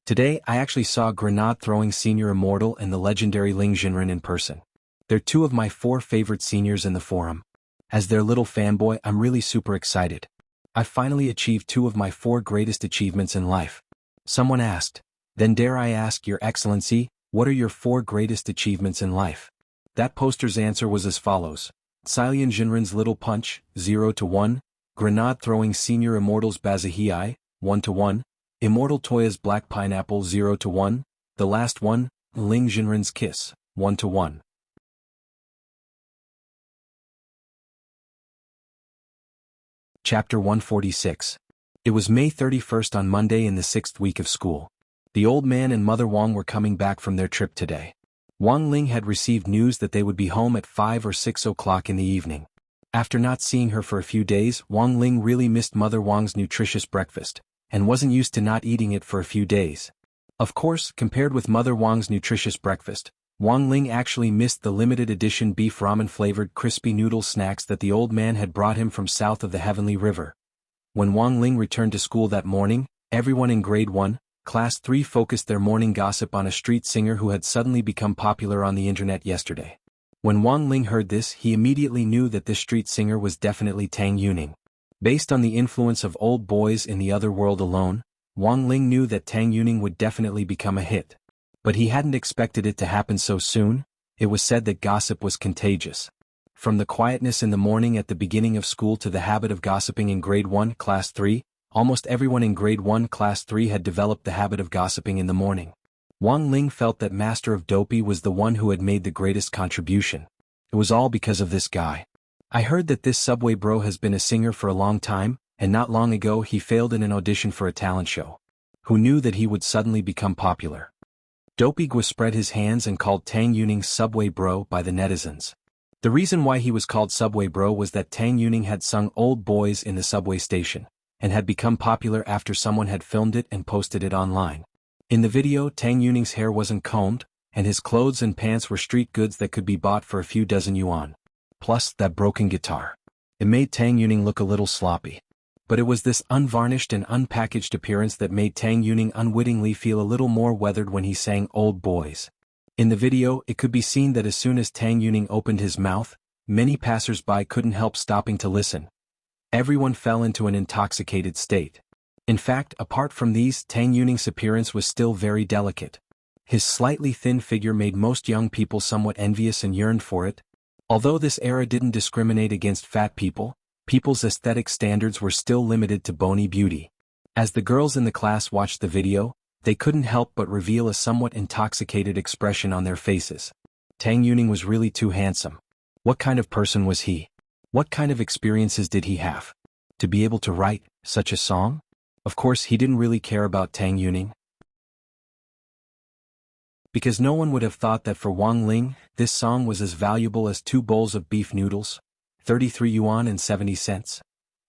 Today I actually saw grenade-throwing senior Immortal and the legendary Ling Jinren in person. They're two of my 4 favorite seniors in the forum. As their little fanboy, I'm really super excited. I finally achieved 2 of my 4 greatest achievements in life. Someone asked, then dare I ask Your Excellency, what are your 4 greatest achievements in life? That poster's answer was as follows. Silian Jinren's Little Punch, 0-1, Grenade-throwing senior Immortal's Bazahii, 1-1, Immortal Toya's Black Pineapple 0-1, the last one, Ling Jinren's Kiss, 1-1. Chapter 146. It was May 31st on Monday in the 6th week of school. The old man and Mother Wang were coming back from their trip today. Wang Ling had received news that they would be home at 5 or 6 o'clock in the evening. After not seeing her for a few days, Wang Ling really missed Mother Wang's nutritious breakfast, and wasn't used to not eating it for a few days. Of course, compared with Mother Wang's nutritious breakfast, Wang Ling actually missed the limited edition beef ramen-flavored crispy noodle snacks that the old man had brought him from south of the Heavenly River. When Wang Ling returned to school that morning, everyone in Grade 1, Class 3 focused their morning gossip on a street singer who had suddenly become popular on the internet yesterday. When Wang Ling heard this, he immediately knew that this street singer was definitely Tang Yuning. Based on the influence of Old Boys in the Other World alone, Wang Ling knew that Tang Yuning would definitely become a hit. But he hadn't expected it to happen so soon. It was said that gossip was contagious. From the quietness in the morning at the beginning of school to the habit of gossiping in Grade 1, Class 3, almost everyone in Grade 1, Class 3 had developed the habit of gossiping in the morning. Wang Ling felt that Master of Dopey was the one who had made the greatest contribution. It was all because of this guy. I heard that this subway bro has been a singer for a long time, and not long ago he failed in an audition for a talent show. Who knew that he would suddenly become popular? Dopey Gua spread his hands and called Tang Yuning Subway Bro by the netizens. The reason why he was called Subway Bro was that Tang Yuning had sung Old Boys in the subway station, and had become popular after someone had filmed it and posted it online. In the video, Tang Yuning's hair wasn't combed, and his clothes and pants were street goods that could be bought for a few dozen yuan. Plus, that broken guitar. It made Tang Yuning look a little sloppy. But it was this unvarnished and unpackaged appearance that made Tang Yuning unwittingly feel a little more weathered when he sang Old Boys. In the video, it could be seen that as soon as Tang Yuning opened his mouth, many passers-by couldn't help stopping to listen. Everyone fell into an intoxicated state. In fact, apart from these, Tang Yuning's appearance was still very delicate. His slightly thin figure made most young people somewhat envious and yearned for it. Although this era didn't discriminate against fat people, people's aesthetic standards were still limited to bony beauty. As the girls in the class watched the video, they couldn't help but reveal a somewhat intoxicated expression on their faces. Tang Yuning was really too handsome. What kind of person was he? What kind of experiences did he have? To be able to write such a song? Of course, he didn't really care about Tang Yuning. Because no one would have thought that for Wang Ling, this song was as valuable as 2 bowls of beef noodles, 33 yuan and 70 cents.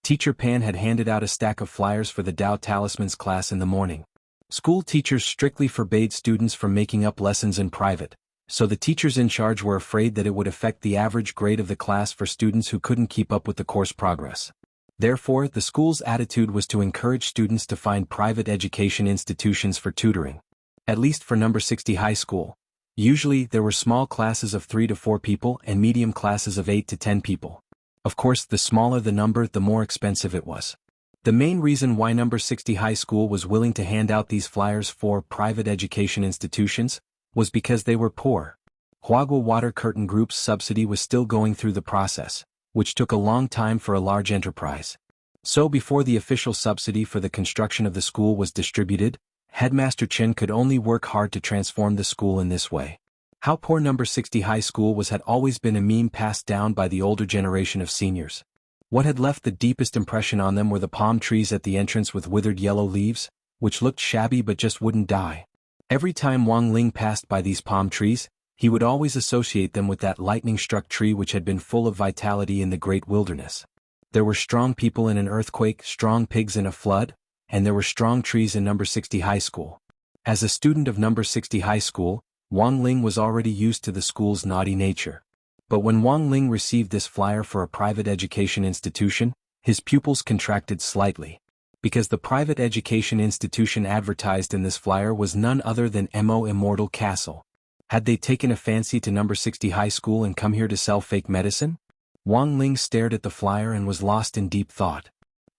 Teacher Pan had handed out a stack of flyers for the Dao Talismans class in the morning. School teachers strictly forbade students from making up lessons in private, so the teachers in charge were afraid that it would affect the average grade of the class for students who couldn't keep up with the course progress. Therefore, the school's attitude was to encourage students to find private education institutions for tutoring. At least for number 60 high school. Usually, there were small classes of 3 to 4 people and medium classes of 8 to 10 people. Of course, the smaller the number, the more expensive it was. The main reason why number 60 high school was willing to hand out these flyers for private education institutions was because they were poor. Huagua Water Curtain Group's subsidy was still going through the process, which took a long time for a large enterprise. So before the official subsidy for the construction of the school was distributed, Headmaster Chen could only work hard to transform the school in this way. How poor number 60 high school was had always been a meme passed down by the older generation of seniors. What had left the deepest impression on them were the palm trees at the entrance with withered yellow leaves, which looked shabby but just wouldn't die. Every time Wang Ling passed by these palm trees, he would always associate them with that lightning-struck tree which had been full of vitality in the great wilderness. There were strong people in an earthquake, strong pigs in a flood, and there were strong trees in number 60 high school. As a student of number 60 high school, Wang Ling was already used to the school's naughty nature. But when Wang Ling received this flyer for a private education institution, his pupils contracted slightly. because the private education institution advertised in this flyer was none other than Immortal Castle. Had they taken a fancy to number 60 high school and come here to sell fake medicine? Wang Ling stared at the flyer and was lost in deep thought.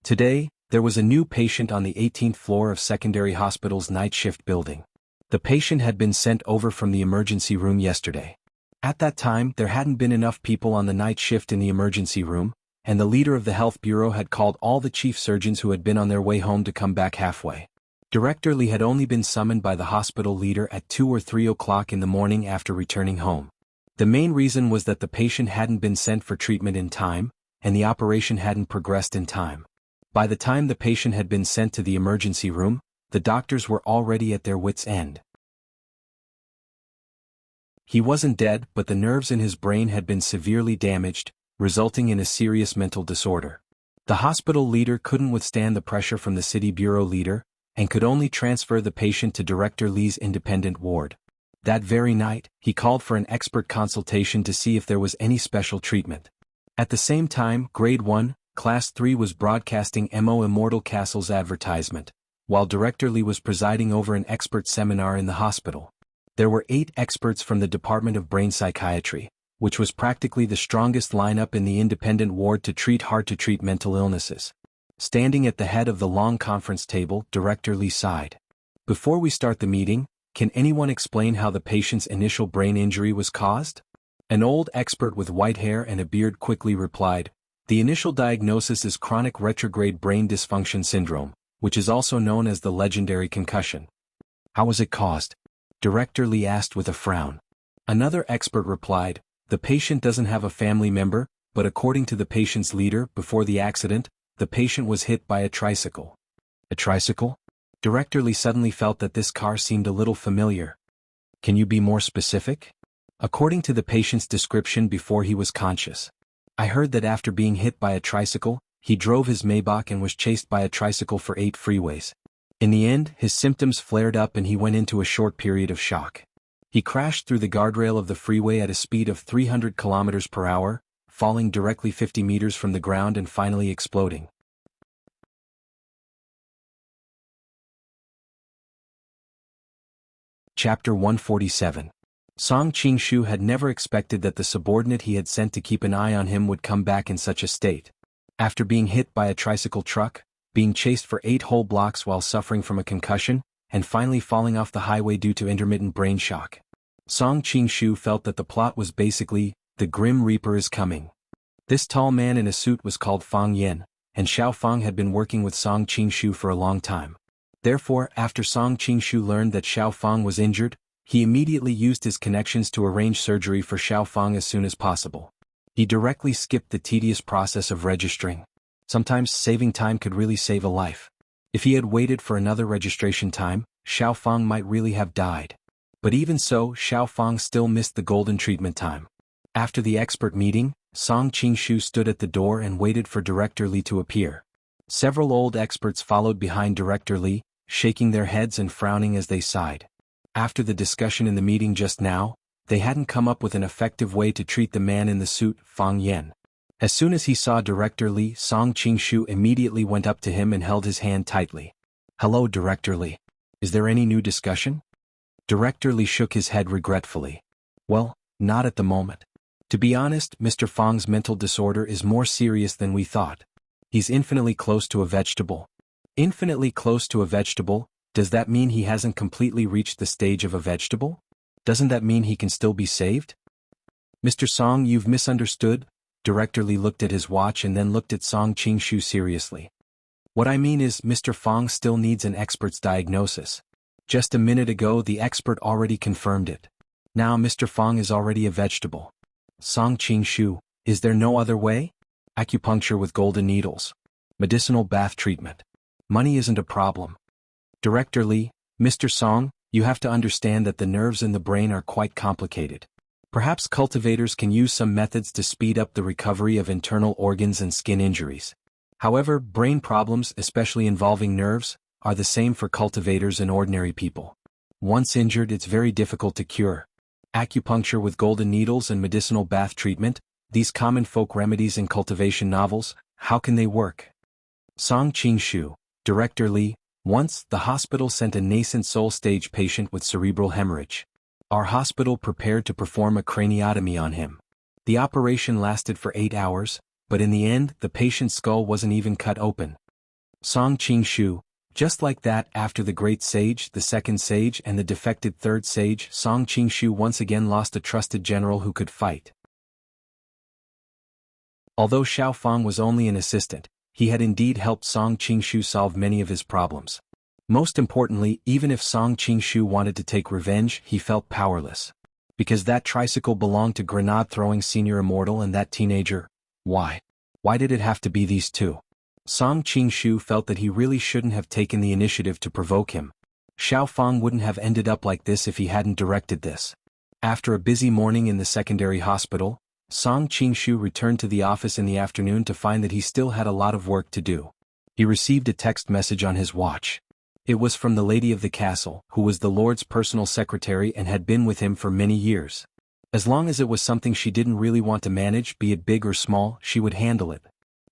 Today, there was a new patient on the 18th floor of secondary hospital's night shift building. The patient had been sent over from the emergency room yesterday. At that time, there hadn't been enough people on the night shift in the emergency room, and the leader of the health bureau had called all the chief surgeons who had been on their way home to come back halfway. Director Li had only been summoned by the hospital leader at 2 or 3 o'clock in the morning after returning home. The main reason was that the patient hadn't been sent for treatment in time, and the operation hadn't progressed in time. By the time the patient had been sent to the emergency room, the doctors were already at their wits' end. He wasn't dead, but the nerves in his brain had been severely damaged, resulting in a serious mental disorder. The hospital leader couldn't withstand the pressure from the city bureau leader, and could only transfer the patient to Director Li's independent ward. That very night, he called for an expert consultation to see if there was any special treatment. At the same time, Grade 1, Class 3 was broadcasting Immortal Castle's advertisement, while Director Li was presiding over an expert seminar in the hospital. There were 8 experts from the Department of Brain Psychiatry, which was practically the strongest lineup in the independent ward to treat hard-to-treat mental illnesses. Standing at the head of the long conference table, Director Li sighed. Before we start the meeting, can anyone explain how the patient's initial brain injury was caused? An old expert with white hair and a beard quickly replied, the initial diagnosis is chronic retrograde brain dysfunction syndrome, which is also known as the legendary concussion. How was it caused? Director Li asked with a frown. Another expert replied, the patient doesn't have a family member, but according to the patient's leader, before the accident, the patient was hit by a tricycle. A tricycle? Director Li suddenly felt that this car seemed a little familiar. Can you be more specific? According to the patient's description before he was conscious. I heard that after being hit by a tricycle, he drove his Maybach and was chased by a tricycle for 8 freeways. In the end, his symptoms flared up and he went into a short period of shock. He crashed through the guardrail of the freeway at a speed of 300 kilometers per hour, falling directly 50 meters from the ground and finally exploding. Chapter 147. Song Qingshu had never expected that the subordinate he had sent to keep an eye on him would come back in such a state. After being hit by a tricycle truck, being chased for 8 whole blocks while suffering from a concussion, and finally falling off the highway due to intermittent brain shock. Song Qingshu felt that the plot was basically, the Grim Reaper is coming. This tall man in a suit was called Fang Yan, and Xiao Fang had been working with Song Qingshu for a long time. Therefore, after Song Qingshu learned that Xiao Fang was injured, he immediately used his connections to arrange surgery for Xiao Fang as soon as possible. He directly skipped the tedious process of registering. Sometimes saving time could really save a life. If he had waited for another registration time, Xiao Fang might really have died. But even so, Xiao Fang still missed the golden treatment time. After the expert meeting, Song Qingshu stood at the door and waited for Director Li to appear. Several old experts followed behind Director Li, shaking their heads and frowning as they sighed. After the discussion in the meeting just now, they hadn't come up with an effective way to treat the man in the suit, Fang Yan. As soon as he saw Director Li, Song Qingshu immediately went up to him and held his hand tightly. Hello, Director Li. Is there any new discussion? Director Li shook his head regretfully. Well, not at the moment. To be honest, Mr. Fang's mental disorder is more serious than we thought. He's infinitely close to a vegetable. Infinitely close to a vegetable? Does that mean he hasn't completely reached the stage of a vegetable? Doesn't that mean he can still be saved? Mr. Song, you've misunderstood. Director Li looked at his watch and then looked at Song Qingshu seriously. What I mean is, Mr. Fang still needs an expert's diagnosis. Just a minute ago the expert already confirmed it. Now Mr. Fang is already a vegetable. Song Qingshu, is there no other way? Acupuncture with golden needles. Medicinal bath treatment. Money isn't a problem. Director Li, Mr. Song, you have to understand that the nerves in the brain are quite complicated. Perhaps cultivators can use some methods to speed up the recovery of internal organs and skin injuries. However, brain problems, especially involving nerves, are the same for cultivators and ordinary people. Once injured, it's very difficult to cure. Acupuncture with golden needles and medicinal bath treatment, these common folk remedies in cultivation novels, how can they work? Song Qingshu, Director Lee, once, the hospital sent a nascent soul-stage patient with cerebral hemorrhage. Our hospital prepared to perform a craniotomy on him. The operation lasted for 8 hours, but in the end, the patient's skull wasn't even cut open. Song Qing-shu, just like that, after the great sage, the second sage, and the defected third sage, Song Qing-shu once again lost a trusted general who could fight. Although Xiao Fang was only an assistant, he had indeed helped Song Qing-shu solve many of his problems. Most importantly, even if Song Qing-shu wanted to take revenge, he felt powerless. Because that tricycle belonged to grenade-throwing senior immortal and that teenager. Why? Why did it have to be these two? Song Qing-shu felt that he really shouldn't have taken the initiative to provoke him. Xiao Fang wouldn't have ended up like this if he hadn't directed this. After a busy morning in the secondary hospital, Song Qing-shu returned to the office in the afternoon to find that he still had a lot of work to do. He received a text message on his watch. It was from the lady of the castle, who was the Lord's personal secretary and had been with him for many years. As long as it was something she didn't really want to manage, be it big or small, she would handle it.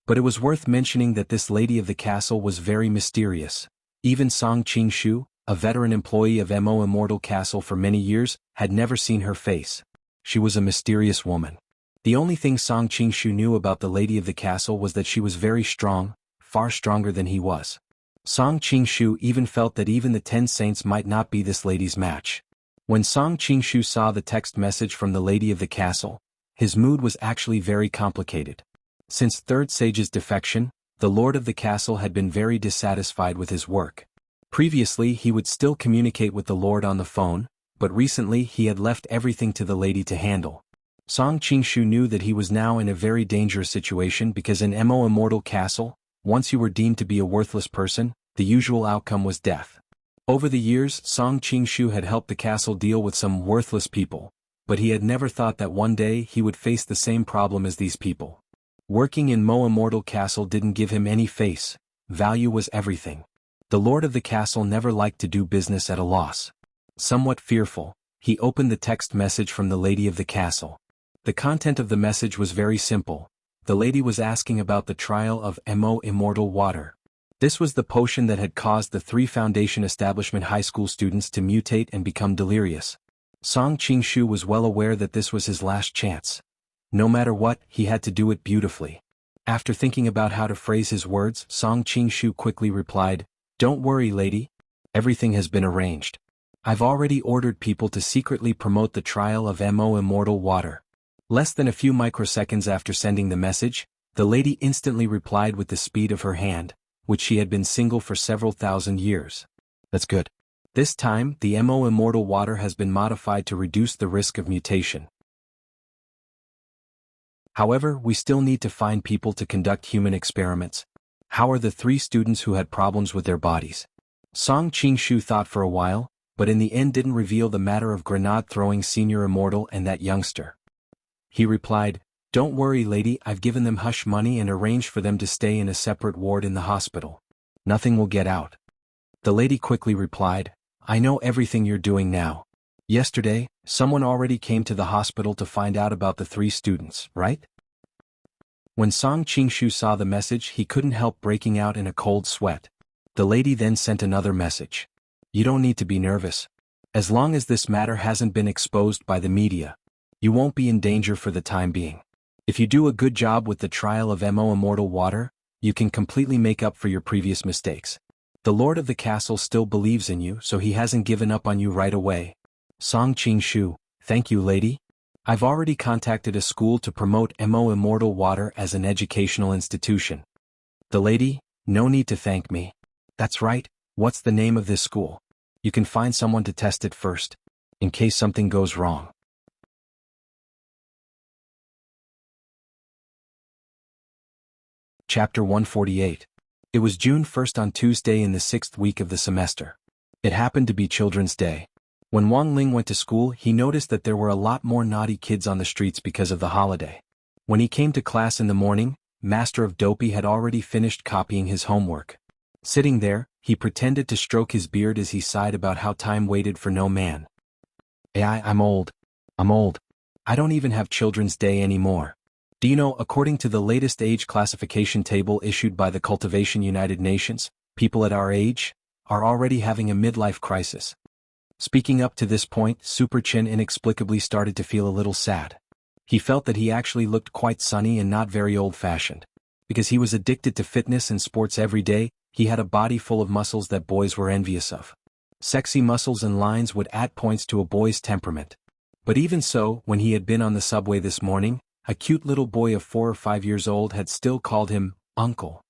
But it was worth mentioning that this lady of the castle was very mysterious. Even Song Qing-shu, a veteran employee of Immortal Castle for many years, had never seen her face. She was a mysterious woman. The only thing Song Qing-shu knew about the lady of the castle was that she was very strong, far stronger than he was. Song Qing-shu even felt that even the 10 saints might not be this lady's match. When Song Qing-shu saw the text message from the lady of the castle, his mood was actually very complicated. Since Third Sage's defection, the lord of the castle had been very dissatisfied with his work. Previously he would still communicate with the lord on the phone, but recently he had left everything to the lady to handle. Song Qing-shu knew that he was now in a very dangerous situation because in Immortal Castle, once you were deemed to be a worthless person, the usual outcome was death. Over the years, Song Qing-shu had helped the castle deal with some worthless people, but he had never thought that one day he would face the same problem as these people. Working in Immortal Castle didn't give him any face, value was everything. The lord of the castle never liked to do business at a loss. Somewhat fearful, he opened the text message from the lady of the castle. The content of the message was very simple. The lady was asking about the trial of Immortal water. This was the potion that had caused the 3 Foundation Establishment high school students to mutate and become delirious. Song Qing-shu was well aware that this was his last chance. No matter what, he had to do it beautifully. After thinking about how to phrase his words, Song Qing-shu quickly replied, "Don't worry, lady. Everything has been arranged. I've already ordered people to secretly promote the trial of Immortal water." Less than a few microseconds after sending the message, the lady instantly replied with the speed of her hand, which she had been single for several thousand years. "That's good. This time, the Immortal water has been modified to reduce the risk of mutation. However, we still need to find people to conduct human experiments. How are the 3 students who had problems with their bodies?" Song Qing-shu thought for a while, but in the end didn't reveal the matter of grenade-throwing senior immortal and that youngster. He replied, "Don't worry, lady, I've given them hush money and arranged for them to stay in a separate ward in the hospital. Nothing will get out." The lady quickly replied, "I know everything you're doing now. Yesterday, someone already came to the hospital to find out about the 3 students, right?" When Song Qing-shu saw the message, he couldn't help breaking out in a cold sweat. The lady then sent another message. "You don't need to be nervous. As long as this matter hasn't been exposed by the media, you won't be in danger for the time being. If you do a good job with the trial of Immortal water, you can completely make up for your previous mistakes. The lord of the castle still believes in you, so he hasn't given up on you right away." Song Qing-shu, "Thank you, lady. I've already contacted a school to promote Immortal water as an educational institution." The lady, "No need to thank me. That's right, what's the name of this school? You can find someone to test it first, in case something goes wrong." Chapter 148. It was June 1st on Tuesday in the 6th week of the semester. It happened to be Children's Day. When Wang Ling went to school, he noticed that there were a lot more naughty kids on the streets because of the holiday. When he came to class in the morning, Master of Dopey had already finished copying his homework. Sitting there, he pretended to stroke his beard as he sighed about how time waited for no man. I'm old. I'm old. I don't even have Children's Day anymore. Do you know, according to the latest age classification table issued by the Cultivation United Nations, people at our age, are already having a midlife crisis. Speaking up to this point, Super Chin inexplicably started to feel a little sad. He felt that he actually looked quite sunny and not very old-fashioned. Because he was addicted to fitness and sports every day, he had a body full of muscles that boys were envious of. Sexy muscles and lines would add points to a boy's temperament. But even so, when he had been on the subway this morning, a cute little boy of 4 or 5 years old had still called him Uncle.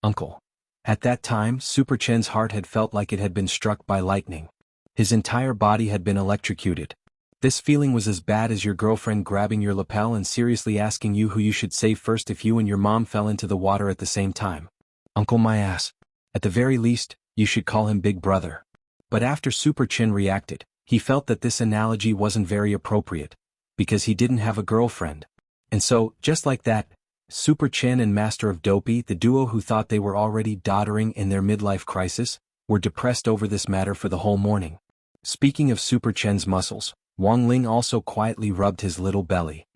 Uncle. At that time, Super Chen's heart had felt like it had been struck by lightning. His entire body had been electrocuted. This feeling was as bad as your girlfriend grabbing your lapel and seriously asking you who you should save first if you and your mom fell into the water at the same time. Uncle my ass. At the very least, you should call him Big Brother. But after Super Chin reacted, he felt that this analogy wasn't very appropriate, because he didn't have a girlfriend. And so, just like that, Super Chin and Master of Dopey, the duo who thought they were already doddering in their midlife crisis, were depressed over this matter for the whole morning. Speaking of Super Chen's muscles, Wang Ling also quietly rubbed his little belly.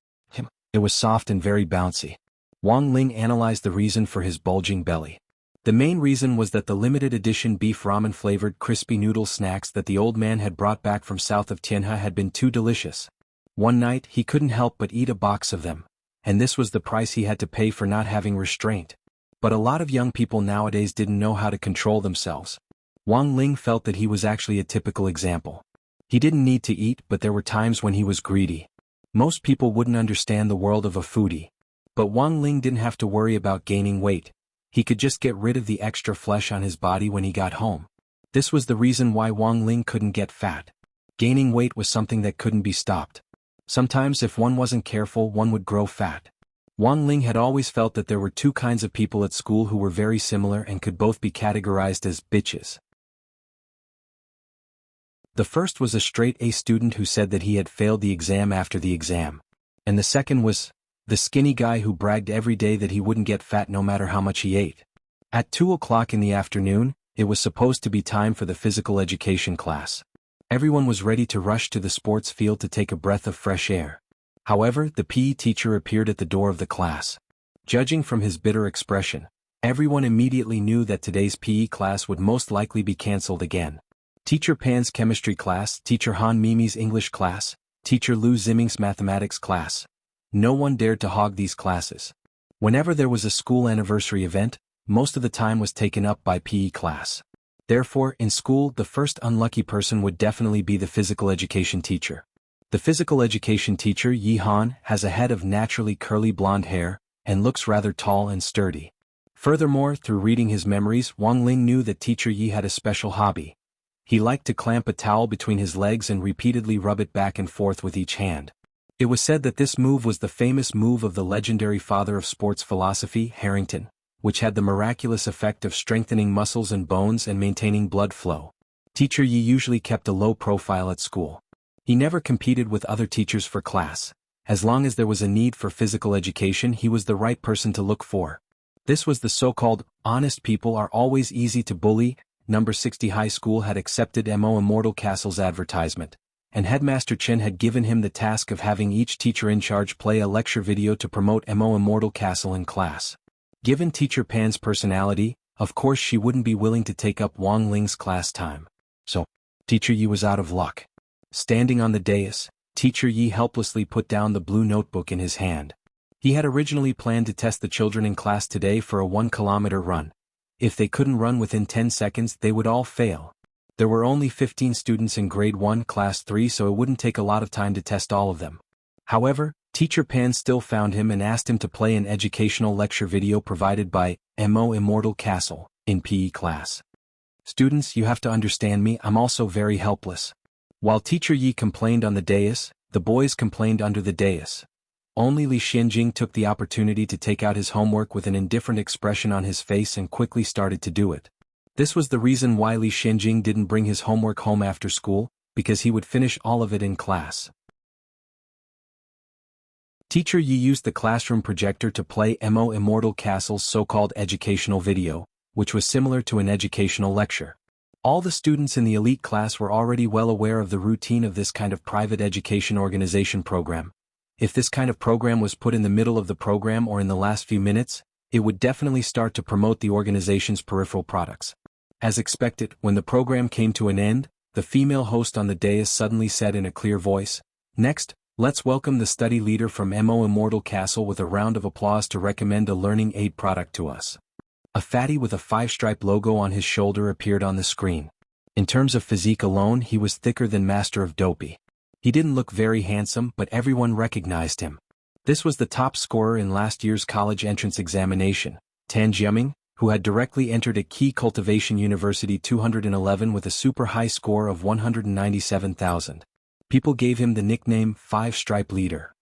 It was soft and very bouncy. Wang Ling analyzed the reason for his bulging belly. The main reason was that the limited edition beef ramen-flavored crispy noodle snacks that the old man had brought back from south of Tianhe had been too delicious. One night he couldn't help but eat a box of them, and this was the price he had to pay for not having restraint. But a lot of young people nowadays didn't know how to control themselves. Wang Ling felt that he was actually a typical example. He didn't need to eat, but there were times when he was greedy. Most people wouldn't understand the world of a foodie. But Wang Ling didn't have to worry about gaining weight. He could just get rid of the extra flesh on his body when he got home. This was the reason why Wang Ling couldn't get fat. Gaining weight was something that couldn't be stopped. Sometimes if one wasn't careful, one would grow fat. Wang Ling had always felt that there were two kinds of people at school who were very similar and could both be categorized as bitches. The first was a straight-A student who said that he had failed the exam after the exam. And the second was the skinny guy who bragged every day that he wouldn't get fat no matter how much he ate. At 2 o'clock in the afternoon, it was supposed to be time for the physical education class. Everyone was ready to rush to the sports field to take a breath of fresh air. However, the PE teacher appeared at the door of the class. Judging from his bitter expression, everyone immediately knew that today's PE class would most likely be cancelled again. Teacher Pan's chemistry class, Teacher Han Mimi's English class, Teacher Lu Ziming's mathematics class. No one dared to hog these classes. Whenever there was a school anniversary event, most of the time was taken up by PE class. Therefore, in school, the first unlucky person would definitely be the physical education teacher. The physical education teacher, Yi Han, has a head of naturally curly blonde hair, and looks rather tall and sturdy. Furthermore, through reading his memories, Wang Ling knew that Teacher Yi had a special hobby. He liked to clamp a towel between his legs and repeatedly rub it back and forth with each hand. It was said that this move was the famous move of the legendary father of sports philosophy, Harrington, which had the miraculous effect of strengthening muscles and bones and maintaining blood flow. Teacher Yi usually kept a low profile at school. He never competed with other teachers for class. As long as there was a need for physical education, he was the right person to look for. This was the so-called honest people are always easy to bully. Number 60 High School had accepted Mo Immortal Castle's advertisement, and Headmaster Chen had given him the task of having each teacher in charge play a lecture video to promote Mo Immortal Castle in class. Given Teacher Pan's personality, of course she wouldn't be willing to take up Wang Ling's class time. So, Teacher Yi was out of luck. Standing on the dais, Teacher Yi helplessly put down the blue notebook in his hand. He had originally planned to test the children in class today for a 1-kilometer run. If they couldn't run within 10 seconds, they would all fail. There were only 15 students in Grade 1, Class 3, so it wouldn't take a lot of time to test all of them. However, Teacher Pan still found him and asked him to play an educational lecture video provided by Mo Immortal Castle in PE class. Students, you have to understand me, I'm also very helpless. While Teacher Yi complained on the dais, the boys complained under the dais. Only Li Xianjing took the opportunity to take out his homework with an indifferent expression on his face and quickly started to do it. This was the reason why Li Xianjing didn't bring his homework home after school, because he would finish all of it in class. Teacher Yi used the classroom projector to play Mo Immortal Castle's so-called educational video, which was similar to an educational lecture. All the students in the elite class were already well aware of the routine of this kind of private education organization program. If this kind of program was put in the middle of the program or in the last few minutes, it would definitely start to promote the organization's peripheral products. As expected, when the program came to an end, the female host on the dais suddenly said in a clear voice, "Next, let's welcome the study leader from Immortal Castle with a round of applause to recommend a learning aid product to us." A fatty with a 5-stripe logo on his shoulder appeared on the screen. In terms of physique alone, he was thicker than Master of Dopey. He didn't look very handsome, but everyone recognized him. This was the top scorer in last year's college entrance examination, Tan Jiaming, who had directly entered at Key Cultivation University 211 with a super high score of 197,000. People gave him the nickname 5-Stripe Leader.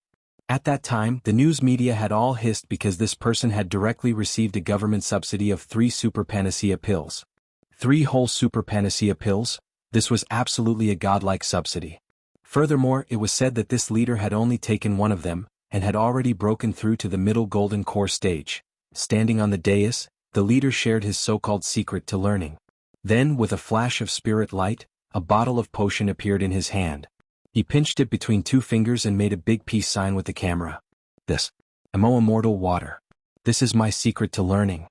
At that time, the news media had all hissed because this person had directly received a government subsidy of 3 super panacea pills. 3 whole super panacea pills? This was absolutely a godlike subsidy. Furthermore, it was said that this leader had only taken one of them, and had already broken through to the middle golden core stage. Standing on the dais, the leader shared his so-called secret to learning. Then, with a flash of spirit light, a bottle of potion appeared in his hand. He pinched it between 2 fingers and made a big peace sign with the camera. "This. Immortal water. This is my secret to learning."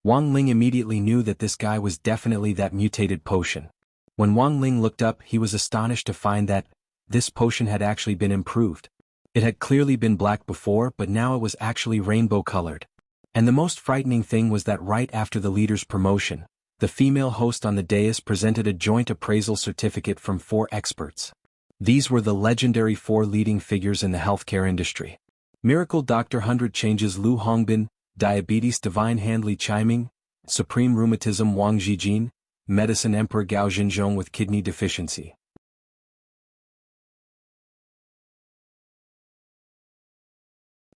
Wang Ling immediately knew that this guy was definitely that mutated potion. When Wang Ling looked up, he was astonished to find that this potion had actually been improved. It had clearly been black before, but now it was actually rainbow-colored. And the most frightening thing was that right after the leader's promotion, the female host on the dais presented a joint appraisal certificate from 4 experts. These were the legendary 4 leading figures in the healthcare industry. Miracle Dr. 100 Changes Lu Hongbin, Diabetes Divine Hand Li Chiming, Supreme Rheumatism Wang Zhijin, Medicine Emperor Gao Xinzhong with kidney deficiency.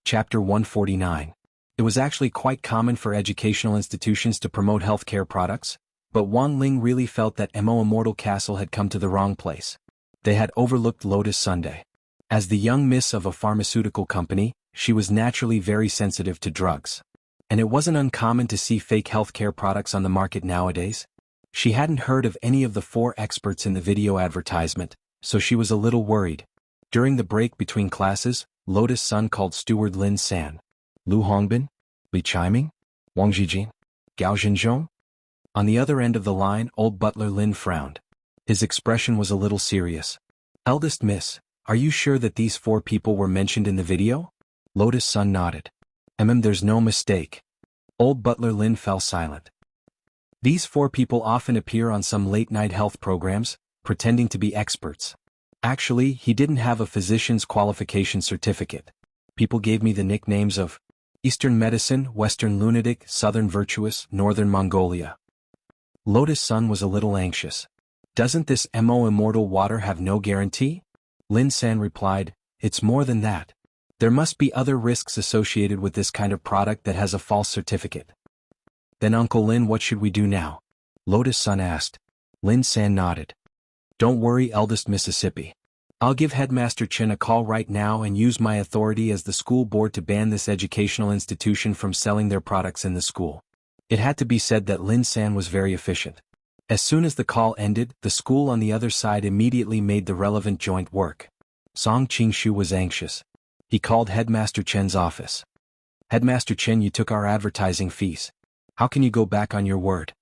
Chapter 149. It was actually quite common for educational institutions to promote healthcare products, but Wang Ling really felt that Immortal Castle had come to the wrong place. They had overlooked Lotus Sunday. As the young miss of a pharmaceutical company, she was naturally very sensitive to drugs. And it wasn't uncommon to see fake healthcare products on the market nowadays. She hadn't heard of any of the 4 experts in the video advertisement, so she was a little worried. During the break between classes, Lotus Sun called steward Lin San. "Lu Hongbin? Li Chiming? Wang Zhijin? Gao Xinzhong?" On the other end of the line, old butler Lin frowned. His expression was a little serious. "Eldest miss, are you sure that these 4 people were mentioned in the video?" Lotus Sun nodded. There's no mistake." Old butler Lin fell silent. These 4 people often appear on some late-night health programs, pretending to be experts. Actually, he didn't have a physician's qualification certificate. People gave me the nicknames of Eastern Medicine, Western Lunatic, Southern Virtuous, Northern Mongolia. Lotus Sun was a little anxious. "Doesn't this Immortal water have no guarantee?" Lin San replied, "It's more than that. There must be other risks associated with this kind of product that has a false certificate." "Then Uncle Lin, what should we do now?" Lotus Sun asked. Lin San nodded. "Don't worry, eldest Mississippi. I'll give Headmaster Chen a call right now and use my authority as the school board to ban this educational institution from selling their products in the school." It had to be said that Lin San was very efficient. As soon as the call ended, the school on the other side immediately made the relevant joint work. Song Qingshu was anxious. He called Headmaster Chen's office. "Headmaster Chen, you took our advertising fees. How can you go back on your word?"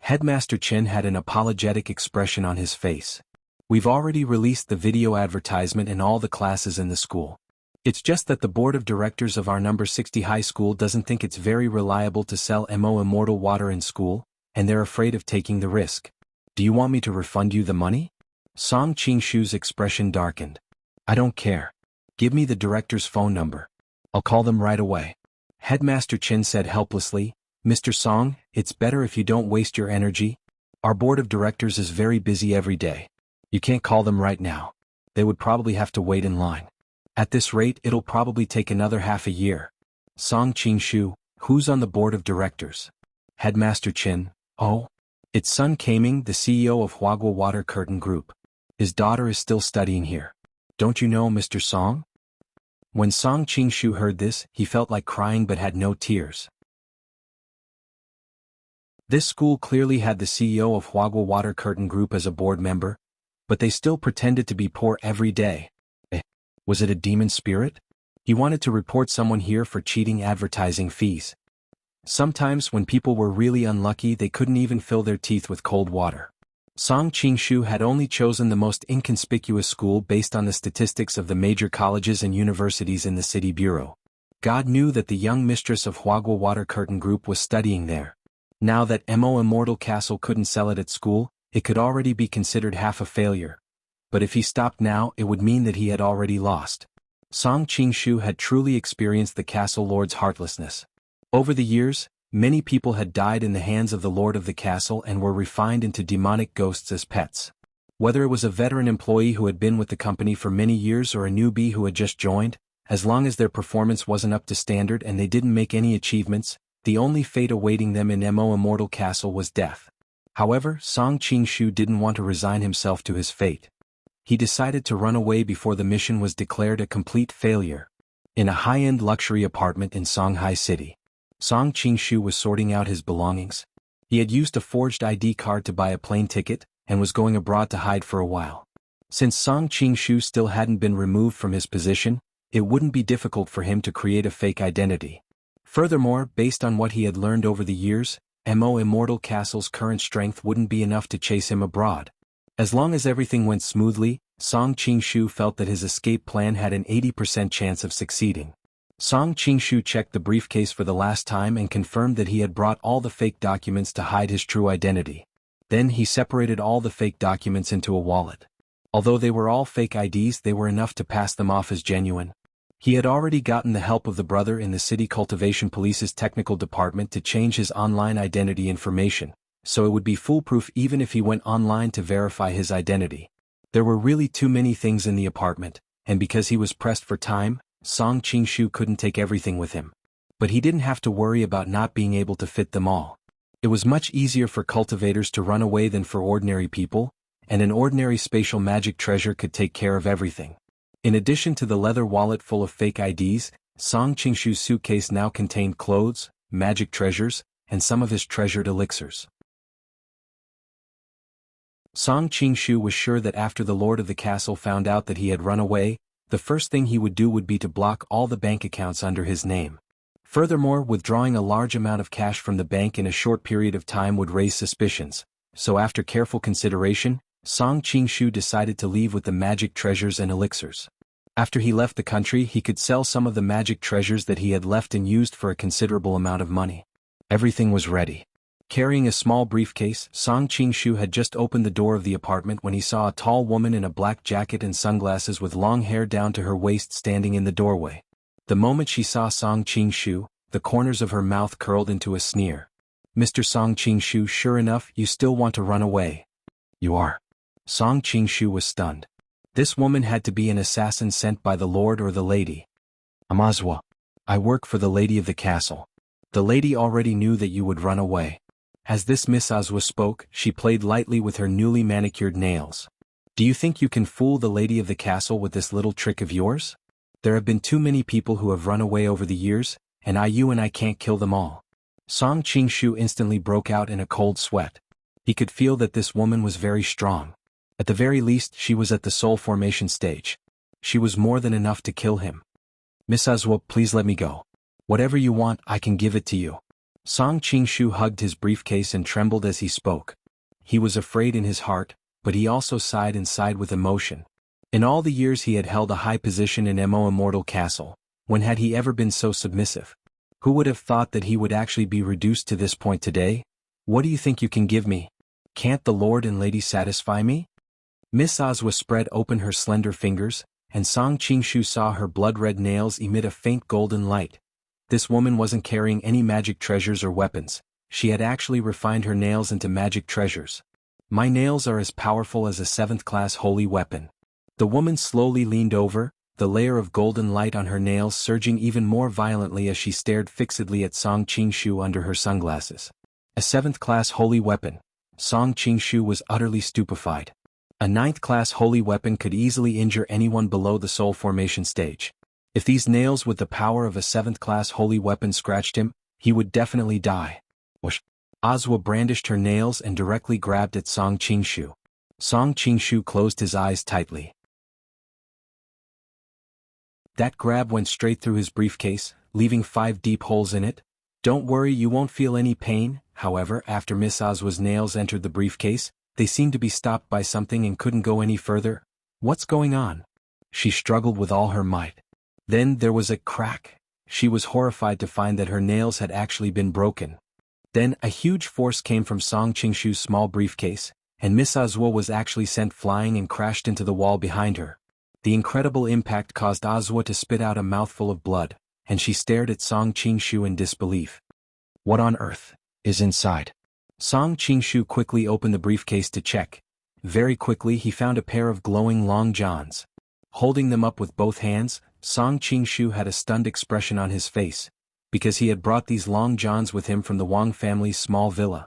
Headmaster Chen had an apologetic expression on his face. "We've already released the video advertisement in all the classes in the school. It's just that the board of directors of our number 60 high school doesn't think it's very reliable to sell Immortal water in school, and they're afraid of taking the risk. Do you want me to refund you the money?" Song Qingshu's expression darkened. "I don't care. Give me the director's phone number. I'll call them right away." Headmaster Chen said helplessly, "Mr. Song, it's better if you don't waste your energy. Our board of directors is very busy every day. You can't call them right now. They would probably have to wait in line. At this rate, it'll probably take another half a year." Song Qingshu, "Who's on the board of directors?" Headmaster Chen, "Oh, it's Sun Kaming, the CEO of Huagua Water Curtain Group. His daughter is still studying here. Don't you know Mr. Song?" When Song Qingshu heard this, he felt like crying but had no tears. This school clearly had the CEO of Huagua Water Curtain Group as a board member, but they still pretended to be poor every day. Was it a demon spirit? He wanted to report someone here for cheating advertising fees. Sometimes when people were really unlucky they couldn't even fill their teeth with cold water. Song Qingshu had only chosen the most inconspicuous school based on the statistics of the major colleges and universities in the city bureau. God knew that the young mistress of Huagua Water Curtain Group was studying there. Now that Immortal Castle couldn't sell it at school, it could already be considered half a failure. But if he stopped now it would mean that he had already lost. Song Qingshu had truly experienced the castle lord's heartlessness. Over the years, many people had died in the hands of the lord of the castle and were refined into demonic ghosts as pets. Whether it was a veteran employee who had been with the company for many years or a newbie who had just joined, as long as their performance wasn't up to standard and they didn't make any achievements, the only fate awaiting them in Immortal Castle was death. However, Song Qingshu didn't want to resign himself to his fate. He decided to run away before the mission was declared a complete failure. In a high-end luxury apartment in Songhai City, Song Qingshu was sorting out his belongings. He had used a forged ID card to buy a plane ticket, and was going abroad to hide for a while. Since Song Qingshu still hadn't been removed from his position, it wouldn't be difficult for him to create a fake identity. Furthermore, based on what he had learned over the years, Immortal Castle's current strength wouldn't be enough to chase him abroad. As long as everything went smoothly, Song Qingshu felt that his escape plan had an 80% chance of succeeding. Song Qingshu checked the briefcase for the last time and confirmed that he had brought all the fake documents to hide his true identity. Then he separated all the fake documents into a wallet. Although they were all fake IDs, they were enough to pass them off as genuine. He had already gotten the help of the brother in the city Cultivation Police's technical department to change his online identity information, so it would be foolproof even if he went online to verify his identity. There were really too many things in the apartment, and because he was pressed for time, Song Qingshu couldn't take everything with him. But he didn't have to worry about not being able to fit them all. It was much easier for cultivators to run away than for ordinary people, and an ordinary spatial magic treasure could take care of everything. In addition to the leather wallet full of fake IDs, Song Qingshu's suitcase now contained clothes, magic treasures, and some of his treasured elixirs. Song Qingshu was sure that after the lord of the castle found out that he had run away, the first thing he would do would be to block all the bank accounts under his name. Furthermore, withdrawing a large amount of cash from the bank in a short period of time would raise suspicions, so after careful consideration, Song Qingshu decided to leave with the magic treasures and elixirs. After he left the country, he could sell some of the magic treasures that he had left and used for a considerable amount of money. Everything was ready. Carrying a small briefcase, Song Qingshu had just opened the door of the apartment when he saw a tall woman in a black jacket and sunglasses with long hair down to her waist standing in the doorway. The moment she saw Song Qingshu, the corners of her mouth curled into a sneer. "Mr. Song Qingshu, sure enough, you still want to run away." "You are." Song Qingshu was stunned. This woman had to be an assassin sent by the lord or the lady. "Amazwa. I work for the lady of the castle. The lady already knew that you would run away." As this Miss Azwa spoke, she played lightly with her newly manicured nails. "Do you think you can fool the lady of the castle with this little trick of yours? There have been too many people who have run away over the years, and I can't kill them all." Song Qingshu instantly broke out in a cold sweat. He could feel that this woman was very strong. At the very least, she was at the soul formation stage. She was more than enough to kill him. "Miss Azwa, please let me go. Whatever you want, I can give it to you." Song Qingshu hugged his briefcase and trembled as he spoke. He was afraid in his heart, but he also sighed and sighed with emotion. In all the years he had held a high position in Immortal Castle, when had he ever been so submissive? Who would have thought that he would actually be reduced to this point today? "What do you think you can give me? Can't the lord and lady satisfy me?" Miss Azwa spread open her slender fingers, and Song Qingshu saw her blood-red nails emit a faint golden light. This woman wasn't carrying any magic treasures or weapons. She had actually refined her nails into magic treasures. "My nails are as powerful as a 7th class holy weapon." The woman slowly leaned over, the layer of golden light on her nails surging even more violently as she stared fixedly at Song Qingshu under her sunglasses. A 7th class holy weapon. Song Qingshu was utterly stupefied. A 9th class holy weapon could easily injure anyone below the soul formation stage. If these nails with the power of a 7th class holy weapon scratched him, he would definitely die. Whoosh! Azwa brandished her nails and directly grabbed at Song Qingshu. Song Qingshu closed his eyes tightly. That grab went straight through his briefcase, leaving 5 deep holes in it. Don't worry, you won't feel any pain. However, after Miss Ozwa's nails entered the briefcase, they seemed to be stopped by something and couldn't go any further. What's going on? She struggled with all her might. Then there was a crack. She was horrified to find that her nails had actually been broken. Then a huge force came from Song Qingshu's small briefcase, and Miss Ozwa was actually sent flying and crashed into the wall behind her. The incredible impact caused Ozwa to spit out a mouthful of blood, and she stared at Song Qingshu in disbelief. What on earth is inside? Song Qingshu quickly opened the briefcase to check. Very quickly he found a pair of glowing long johns. Holding them up with both hands, Song Qingshu had a stunned expression on his face, because he had brought these long johns with him from the Wang family's small villa.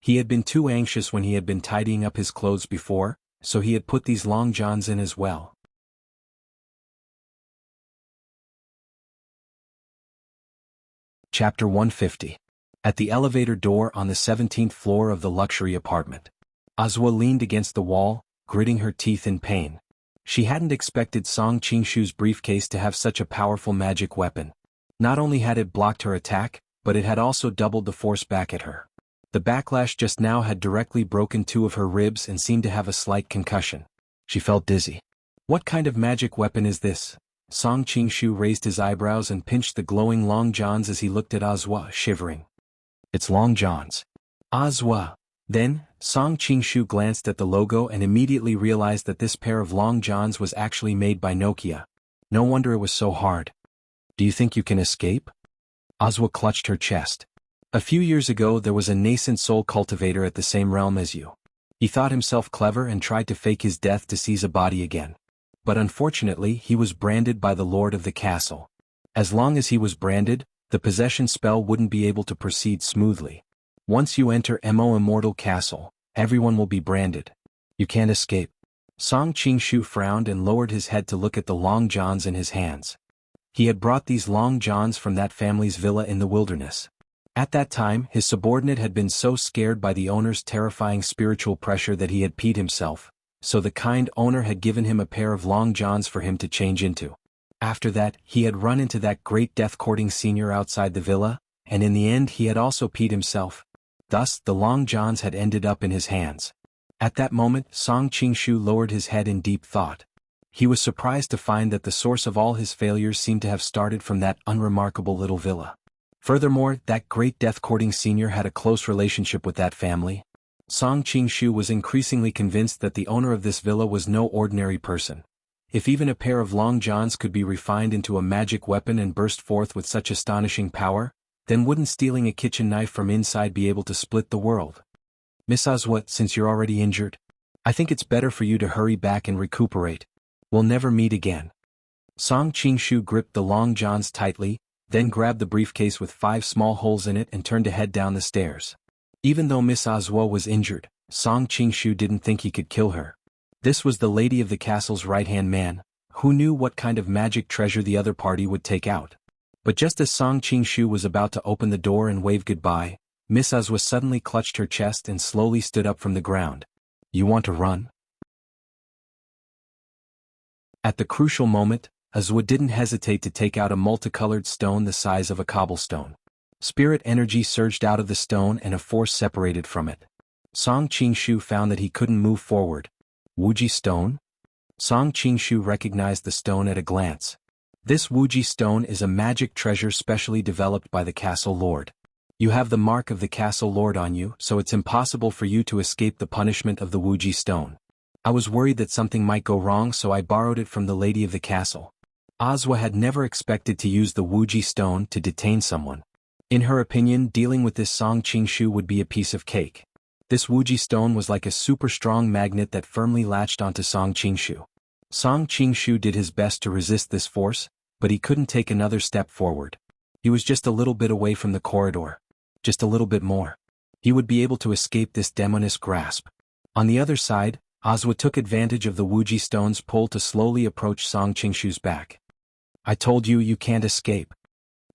He had been too anxious when he had been tidying up his clothes before, so he had put these long johns in as well. Chapter 150. At the elevator door on the 17th floor of the luxury apartment, Ozwa leaned against the wall, gritting her teeth in pain. She hadn't expected Song Qingshu's briefcase to have such a powerful magic weapon. Not only had it blocked her attack, but it had also doubled the force back at her. The backlash just now had directly broken two of her ribs and seemed to have a slight concussion. She felt dizzy. What kind of magic weapon is this? Song Qingshu raised his eyebrows and pinched the glowing long johns as he looked at Ozwa, shivering. It's long johns. Ozwa. Then, Song Qingshu glanced at the logo and immediately realized that this pair of long johns was actually made by Nokia. No wonder it was so hard. Do you think you can escape? Ozwa clutched her chest. A few years ago there was a nascent soul cultivator at the same realm as you. He thought himself clever and tried to fake his death to seize a body again. But unfortunately he was branded by the lord of the castle. As long as he was branded, the possession spell wouldn't be able to proceed smoothly. Once you enter Immortal Castle, everyone will be branded. You can't escape. Song Qingshu frowned and lowered his head to look at the long johns in his hands. He had brought these long johns from that family's villa in the wilderness. At that time, his subordinate had been so scared by the owner's terrifying spiritual pressure that he had peed himself, so the kind owner had given him a pair of long johns for him to change into. After that, he had run into that great death-courting senior outside the villa, and in the end he had also peed himself. Thus, the long johns had ended up in his hands. At that moment, Song Qingshu lowered his head in deep thought. He was surprised to find that the source of all his failures seemed to have started from that unremarkable little villa. Furthermore, that great death-courting senior had a close relationship with that family. Song Qingshu was increasingly convinced that the owner of this villa was no ordinary person. If even a pair of long johns could be refined into a magic weapon and burst forth with such astonishing power, then wouldn't stealing a kitchen knife from inside be able to split the world? Miss Ozwa, since you're already injured, I think it's better for you to hurry back and recuperate. We'll never meet again. Song Qingshu gripped the long johns tightly, then grabbed the briefcase with 5 small holes in it and turned to head down the stairs. Even though Miss Ozwa was injured, Song Qingshu didn't think he could kill her. This was the lady of the castle's right-hand man, who knew what kind of magic treasure the other party would take out. But just as Song Qingshu was about to open the door and wave goodbye, Miss Ozwa suddenly clutched her chest and slowly stood up from the ground. You want to run? At the crucial moment, Ozwa didn't hesitate to take out a multicolored stone the size of a cobblestone. Spirit energy surged out of the stone and a force separated from it. Song Qingshu found that he couldn't move forward. Wuji stone? Song Qingshu recognized the stone at a glance. This Wuji stone is a magic treasure specially developed by the castle lord. You have the mark of the castle lord on you, so it's impossible for you to escape the punishment of the Wuji stone. I was worried that something might go wrong, so I borrowed it from the lady of the castle. Ozwa had never expected to use the Wuji stone to detain someone. In her opinion, dealing with this Song Qingshu would be a piece of cake. This Wuji stone was like a super strong magnet that firmly latched onto Song Qingshu. Song Qingshu did his best to resist this force, but he couldn't take another step forward. He was just a little bit away from the corridor. Just a little bit more. He would be able to escape this demoness grasp. On the other side, Ozwa took advantage of the Wuji stone's pull to slowly approach Song Qingshu's back. I told you, you can't escape.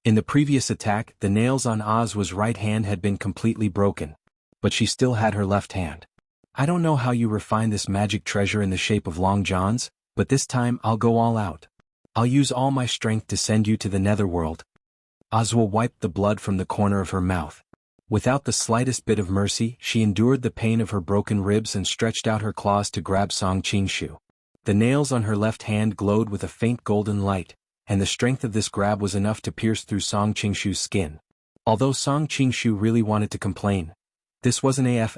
In the previous attack, the nails on Ozwa's right hand had been completely broken, but she still had her left hand. I don't know how you refine this magic treasure in the shape of long johns, but this time I'll go all out. I'll use all my strength to send you to the netherworld. Ozwa wiped the blood from the corner of her mouth. Without the slightest bit of mercy, she endured the pain of her broken ribs and stretched out her claws to grab Song Qingshu. The nails on her left hand glowed with a faint golden light, and the strength of this grab was enough to pierce through Song Qingshu's skin. Although Song Qingshu really wanted to complain, this wasn't a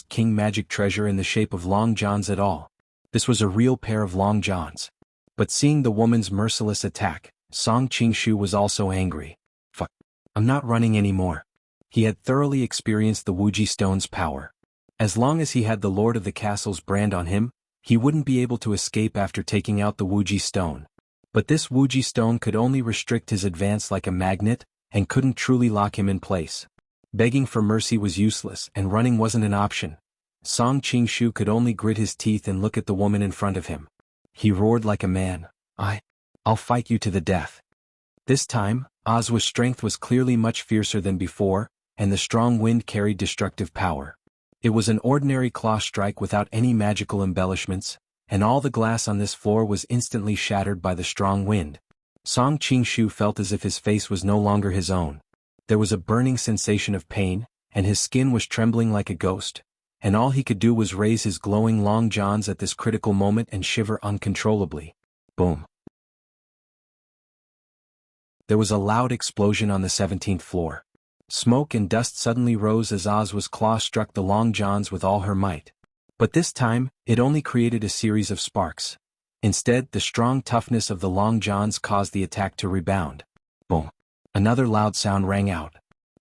king magic treasure in the shape of long johns at all. This was a real pair of long johns. But seeing the woman's merciless attack, Song Qingshu was also angry. Fuck. I'm not running anymore. He had thoroughly experienced the Wuji stone's power. As long as he had the Lord of the Castle's brand on him, he wouldn't be able to escape after taking out the Wuji stone. But this Wuji stone could only restrict his advance like a magnet, and couldn't truly lock him in place. Begging for mercy was useless, and running wasn't an option. Song Qingshu could only grit his teeth and look at the woman in front of him. He roared like a man. I'll fight you to the death. This time, Ozwa's strength was clearly much fiercer than before, and the strong wind carried destructive power. It was an ordinary claw strike without any magical embellishments, and all the glass on this floor was instantly shattered by the strong wind. Song Qingshu felt as if his face was no longer his own. There was a burning sensation of pain, and his skin was trembling like a ghost, and all he could do was raise his glowing long johns at this critical moment and shiver uncontrollably. Boom. There was a loud explosion on the 17th floor. Smoke and dust suddenly rose as Ozwa's claw struck the long johns with all her might. But this time, it only created a series of sparks. Instead, the strong toughness of the long johns caused the attack to rebound. Boom. Another loud sound rang out.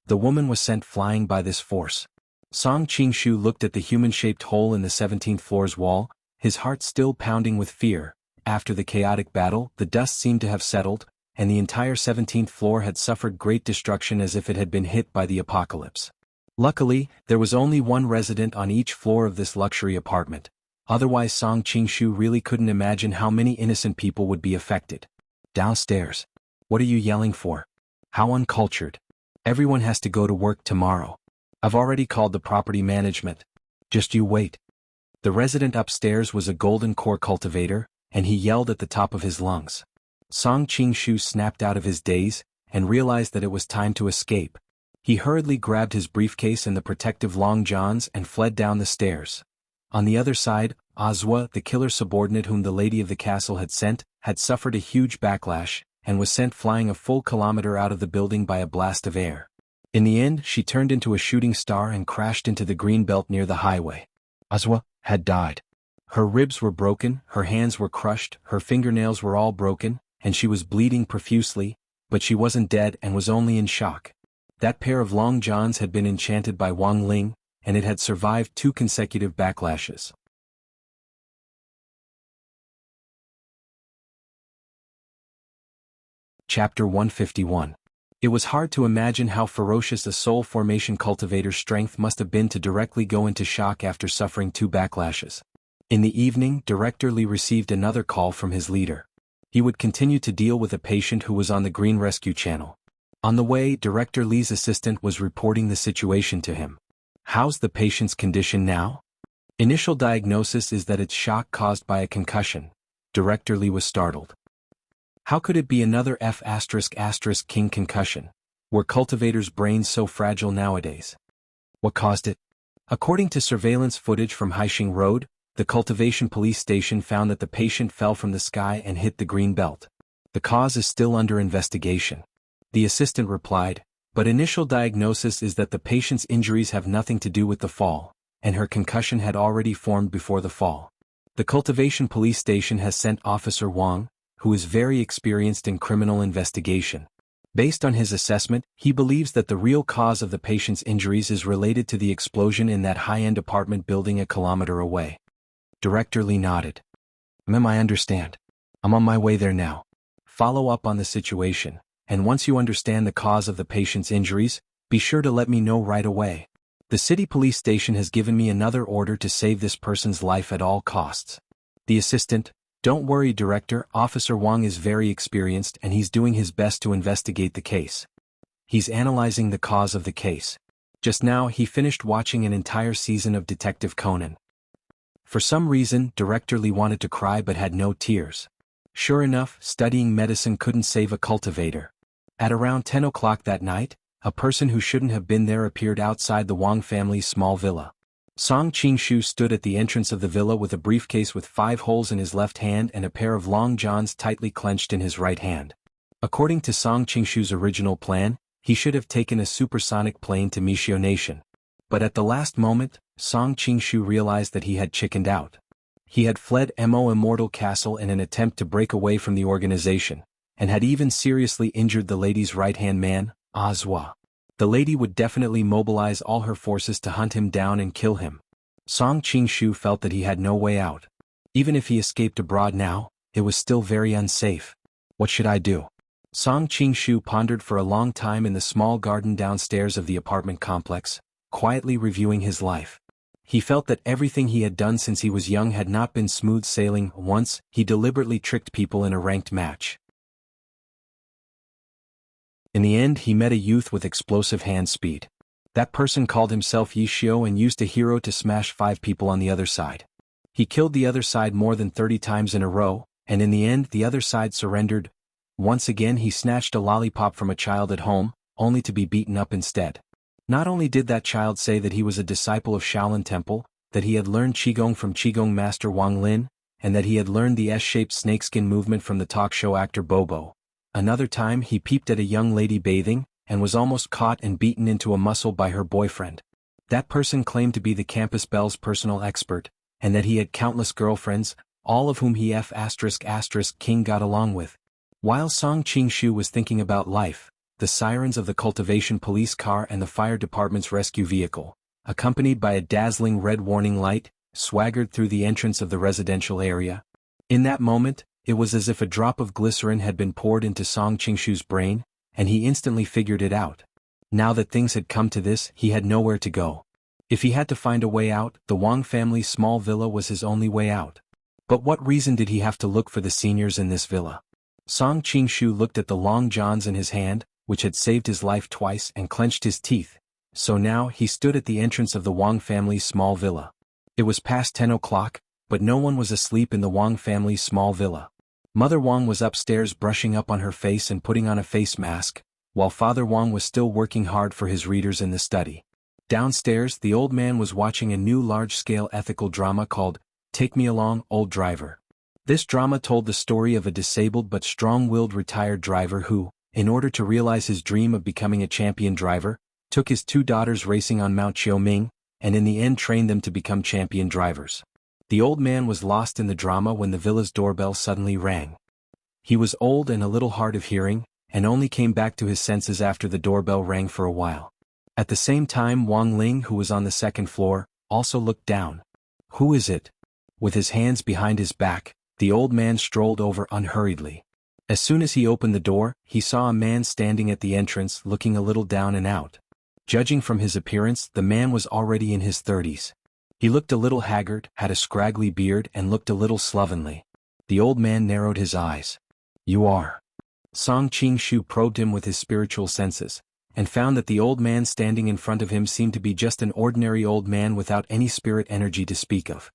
The woman was sent flying by this force. Song Qingshu looked at the human-shaped hole in the 17th floor's wall, his heart still pounding with fear. After the chaotic battle, the dust seemed to have settled, and the entire 17th floor had suffered great destruction as if it had been hit by the apocalypse. Luckily, there was only one resident on each floor of this luxury apartment. Otherwise Song Qingshu really couldn't imagine how many innocent people would be affected. Downstairs. What are you yelling for? How uncultured. Everyone has to go to work tomorrow. I've already called the property management. Just you wait. The resident upstairs was a golden core cultivator, and he yelled at the top of his lungs. Song Qingshu snapped out of his daze, and realized that it was time to escape. He hurriedly grabbed his briefcase and the protective long johns and fled down the stairs. On the other side, Ozwa, the killer subordinate whom the lady of the castle had sent, had suffered a huge backlash, and was sent flying a full kilometer out of the building by a blast of air. In the end, she turned into a shooting star and crashed into the green belt near the highway. Ozwa had died. Her ribs were broken, her hands were crushed, her fingernails were all broken, and she was bleeding profusely, but she wasn't dead and was only in shock. That pair of long johns had been enchanted by Wang Ling, and it had survived 2 consecutive backlashes. Chapter 151. It was hard to imagine how ferocious a soul formation cultivator's strength must have been to directly go into shock after suffering 2 backlashes. In the evening, Director Li received another call from his leader. He would continue to deal with a patient who was on the Green Rescue Channel. On the way, Director Li's assistant was reporting the situation to him. How's the patient's condition now? Initial diagnosis is that it's shock caused by a concussion. Director Li was startled. How could it be another king concussion? Were cultivators' brains so fragile nowadays? What caused it? According to surveillance footage from Haixing Road, the Cultivation police station found that the patient fell from the sky and hit the green belt. The cause is still under investigation. The assistant replied, but initial diagnosis is that the patient's injuries have nothing to do with the fall, and her concussion had already formed before the fall. The Cultivation police station has sent Officer Wang, who is very experienced in criminal investigation. Based on his assessment, he believes that the real cause of the patient's injuries is related to the explosion in that high-end apartment building a kilometer away. Director Li nodded. I understand. I'm on my way there now. Follow up on the situation, and once you understand the cause of the patient's injuries, be sure to let me know right away. The city police station has given me another order to save this person's life at all costs. The assistant, don't worry Director, Officer Wang is very experienced and he's doing his best to investigate the case. He's analyzing the cause of the case. Just now he finished watching an entire season of Detective Conan. For some reason, Director Li wanted to cry but had no tears. Sure enough, studying medicine couldn't save a cultivator. At around 10 o'clock that night, a person who shouldn't have been there appeared outside the Wang family's small villa. Song Qingshu stood at the entrance of the villa with a briefcase with 5 holes in his left hand and a pair of long johns tightly clenched in his right hand. According to Song Qingshu's original plan, he should have taken a supersonic plane to Mishio Nation. But at the last moment, Song Qingshu realized that he had chickened out. He had fled Immortal Castle in an attempt to break away from the organization, and had even seriously injured the lady's right-hand man, Azwa. The lady would definitely mobilize all her forces to hunt him down and kill him. Song Qingshu felt that he had no way out. Even if he escaped abroad now, it was still very unsafe. What should I do? Song Qingshu pondered for a long time in the small garden downstairs of the apartment complex, quietly reviewing his life. He felt that everything he had done since he was young had not been smooth sailing. Once, he deliberately tricked people in a ranked match. In the end, he met a youth with explosive hand speed. That person called himself Yishio and used a hero to smash 5 people on the other side. He killed the other side more than 30 times in a row, and in the end the other side surrendered. Once again he snatched a lollipop from a child at home, only to be beaten up instead. Not only did that child say that he was a disciple of Shaolin Temple, that he had learned Qigong from Qigong master Wang Lin, and that he had learned the S-shaped snakeskin movement from the talk show actor Bobo. Another time he peeped at a young lady bathing, and was almost caught and beaten into a muscle by her boyfriend. That person claimed to be the campus belle's personal expert, and that he had countless girlfriends, all of whom he King got along with. While Song Qingshu was thinking about life, the sirens of the Cultivation police car and the fire department's rescue vehicle, accompanied by a dazzling red warning light, swaggered through the entrance of the residential area. In that moment, it was as if a drop of glycerin had been poured into Song Qingshu's brain, and he instantly figured it out. Now that things had come to this, he had nowhere to go. If he had to find a way out, the Wang family's small villa was his only way out. But what reason did he have to look for the seniors in this villa? Song Qingshu looked at the long johns in his hand, which had saved his life twice, and clenched his teeth. So now he stood at the entrance of the Wang family's small villa. It was past 10 o'clock, but no one was asleep in the Wang family's small villa. Mother Wang was upstairs brushing up on her face and putting on a face mask, while Father Wang was still working hard for his readers in the study. Downstairs, the old man was watching a new large-scale ethical drama called Take Me Along, Old Driver. This drama told the story of a disabled but strong-willed retired driver who, in order to realize his dream of becoming a champion driver, took his 2 daughters racing on Mount Xiaoming, and in the end trained them to become champion drivers. The old man was lost in the drama when the villa's doorbell suddenly rang. He was old and a little hard of hearing, and only came back to his senses after the doorbell rang for a while. At the same time, Wang Ling, who was on the 2nd floor, also looked down. "Who is it?" With his hands behind his back, the old man strolled over unhurriedly. As soon as he opened the door, he saw a man standing at the entrance looking a little down and out. Judging from his appearance, the man was already in his 30s. He looked a little haggard, had a scraggly beard, and looked a little slovenly. The old man narrowed his eyes. "You are?" Song Qingshu probed him with his spiritual senses, and found that the old man standing in front of him seemed to be just an ordinary old man without any spirit energy to speak of.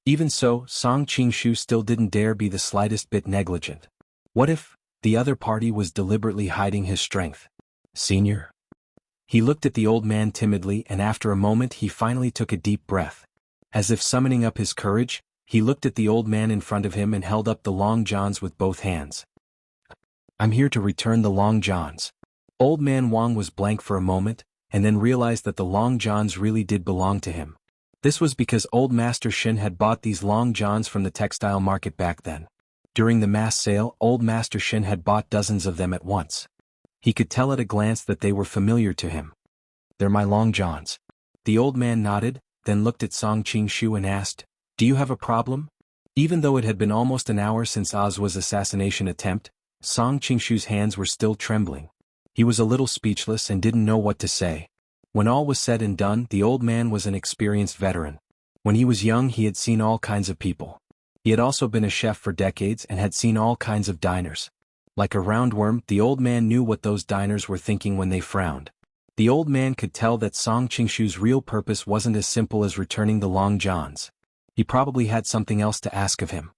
Even so, Song Qingshu still didn't dare be the slightest bit negligent. What if the other party was deliberately hiding his strength? "Senior?" He looked at the old man timidly, and after a moment he finally took a deep breath. As if summoning up his courage, he looked at the old man in front of him and held up the long johns with both hands. "I'm here to return the long johns." Old man Wang was blank for a moment, and then realized that the long johns really did belong to him. This was because old Master Shin had bought these long johns from the textile market back then. During the mass sale, old Master Shin had bought dozens of them at once. He could tell at a glance that they were familiar to him. "They're my long johns." The old man nodded, then looked at Song Qingshu and asked, "Do you have a problem?" Even though it had been almost an hour since Ozwa's assassination attempt, Song Qingshu's hands were still trembling. He was a little speechless and didn't know what to say. When all was said and done, the old man was an experienced veteran. When he was young, he had seen all kinds of people. He had also been a chef for decades and had seen all kinds of diners. Like a roundworm, the old man knew what those diners were thinking when they frowned. The old man could tell that Song Qingshu's real purpose wasn't as simple as returning the long johns. He probably had something else to ask of him.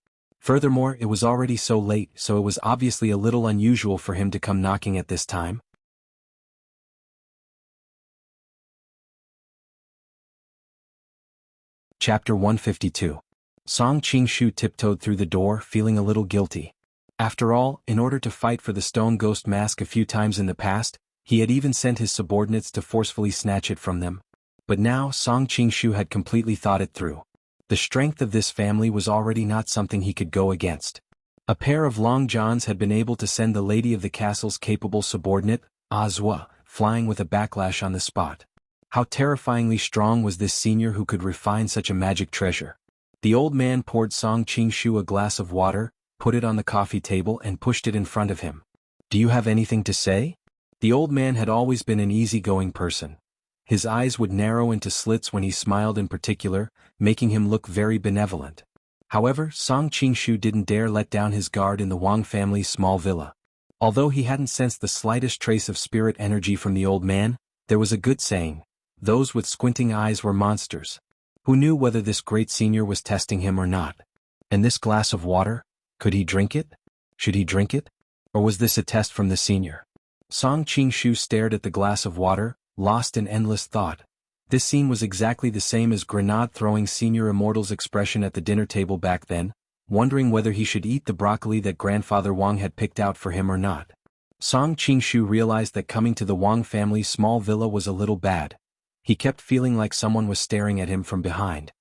Furthermore, it was already so late, so it was obviously a little unusual for him to come knocking at this time. Chapter 152. Song Qingshu tiptoed through the door, feeling a little guilty. After all, in order to fight for the stone ghost mask a few times in the past, he had even sent his subordinates to forcefully snatch it from them. But now Song Qingshu had completely thought it through. The strength of this family was already not something he could go against. A pair of long johns had been able to send the lady of the castle's capable subordinate, Azwa, flying with a backlash on the spot. How terrifyingly strong was this senior who could refine such a magic treasure? The old man poured Song Qingshu a glass of water, put it on the coffee table and pushed it in front of him. "Do you have anything to say?" The old man had always been an easygoing person. His eyes would narrow into slits when he smiled in particular, making him look very benevolent. However, Song Qingshu didn't dare let down his guard in the Wang family's small villa. Although he hadn't sensed the slightest trace of spirit energy from the old man, there was a good saying: those with squinting eyes were monsters. Who knew whether this great senior was testing him or not? And this glass of water? Could he drink it? Should he drink it? Or was this a test from the senior? Song Qingshu stared at the glass of water, lost in endless thought. This scene was exactly the same as grenade-throwing Senior Immortal's expression at the dinner table back then, wondering whether he should eat the broccoli that Grandfather Wang had picked out for him or not. Song Qingshu realized that coming to the Wang family's small villa was a little bad. He kept feeling like someone was staring at him from behind.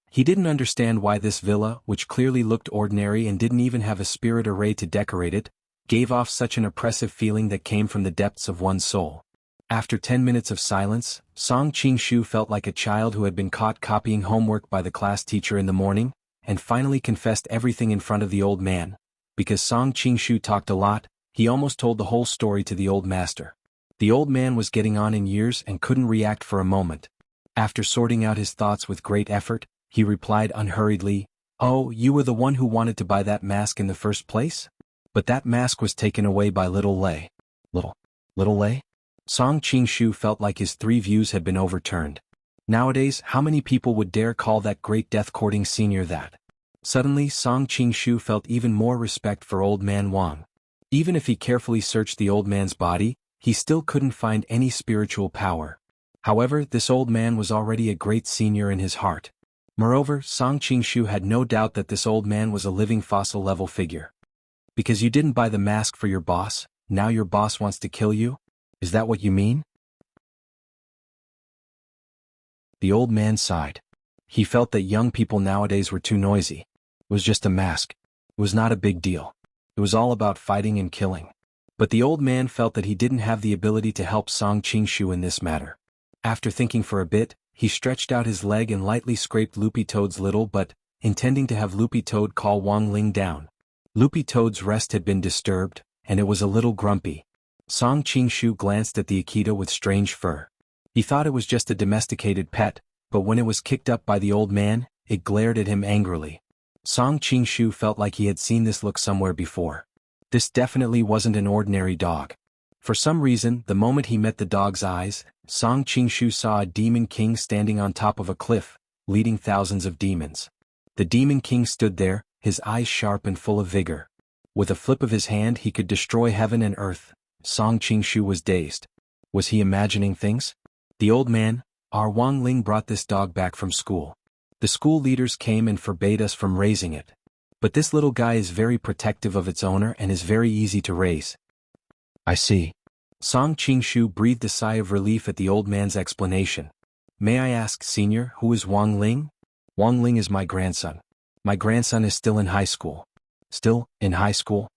He didn't understand why this villa, which clearly looked ordinary and didn't even have a spirit array to decorate it, gave off such an oppressive feeling that came from the depths of one's soul. After 10 minutes of silence, Song Qingshu felt like a child who had been caught copying homework by the class teacher in the morning, and finally confessed everything in front of the old man. Because Song Qingshu talked a lot, he almost told the whole story to the old master. The old man was getting on in years and couldn't react for a moment. After sorting out his thoughts with great effort, he replied unhurriedly, "Oh, you were the one who wanted to buy that mask in the first place? But that mask was taken away by Little Lei." Little Lei? Song Qingshu felt like his 3 views had been overturned. Nowadays, how many people would dare call that great death-courting senior that? Suddenly, Song Qingshu felt even more respect for old man Wang. Even if he carefully searched the old man's body, he still couldn't find any spiritual power. However, this old man was already a great senior in his heart. Moreover, Song Qingshu had no doubt that this old man was a living fossil-level figure. Because you didn't buy the mask for your boss, now your boss wants to kill you? Is that what you mean? The old man sighed. He felt that young people nowadays were too noisy. It was just a mask. It was not a big deal. It was all about fighting and killing. But the old man felt that he didn't have the ability to help Song Qingshu in this matter. After thinking for a bit, he stretched out his leg and lightly scraped Loopy Toad's little butt, intending to have Loopy Toad call Wang Ling down. Loopy Toad's rest had been disturbed, and it was a little grumpy. Song Qingshu glanced at the Akita with strange fur. He thought it was just a domesticated pet, but when it was kicked up by the old man, it glared at him angrily. Song Qingshu felt like he had seen this look somewhere before. This definitely wasn't an ordinary dog. For some reason, the moment he met the dog's eyes, Song Qingshu saw a demon king standing on top of a cliff, leading thousands of demons. The demon king stood there, his eyes sharp and full of vigor. With a flip of his hand he could destroy heaven and earth. Song Qingshu was dazed. Was he imagining things? The old man, our Wang Ling, brought this dog back from school. The school leaders came and forbade us from raising it. But this little guy is very protective of its owner and is very easy to raise. I see. Song Qingshu breathed a sigh of relief at the old man's explanation. May I ask, Senior, who is Wang Ling? Wang Ling is my grandson. My grandson is still in high school. Still in high school?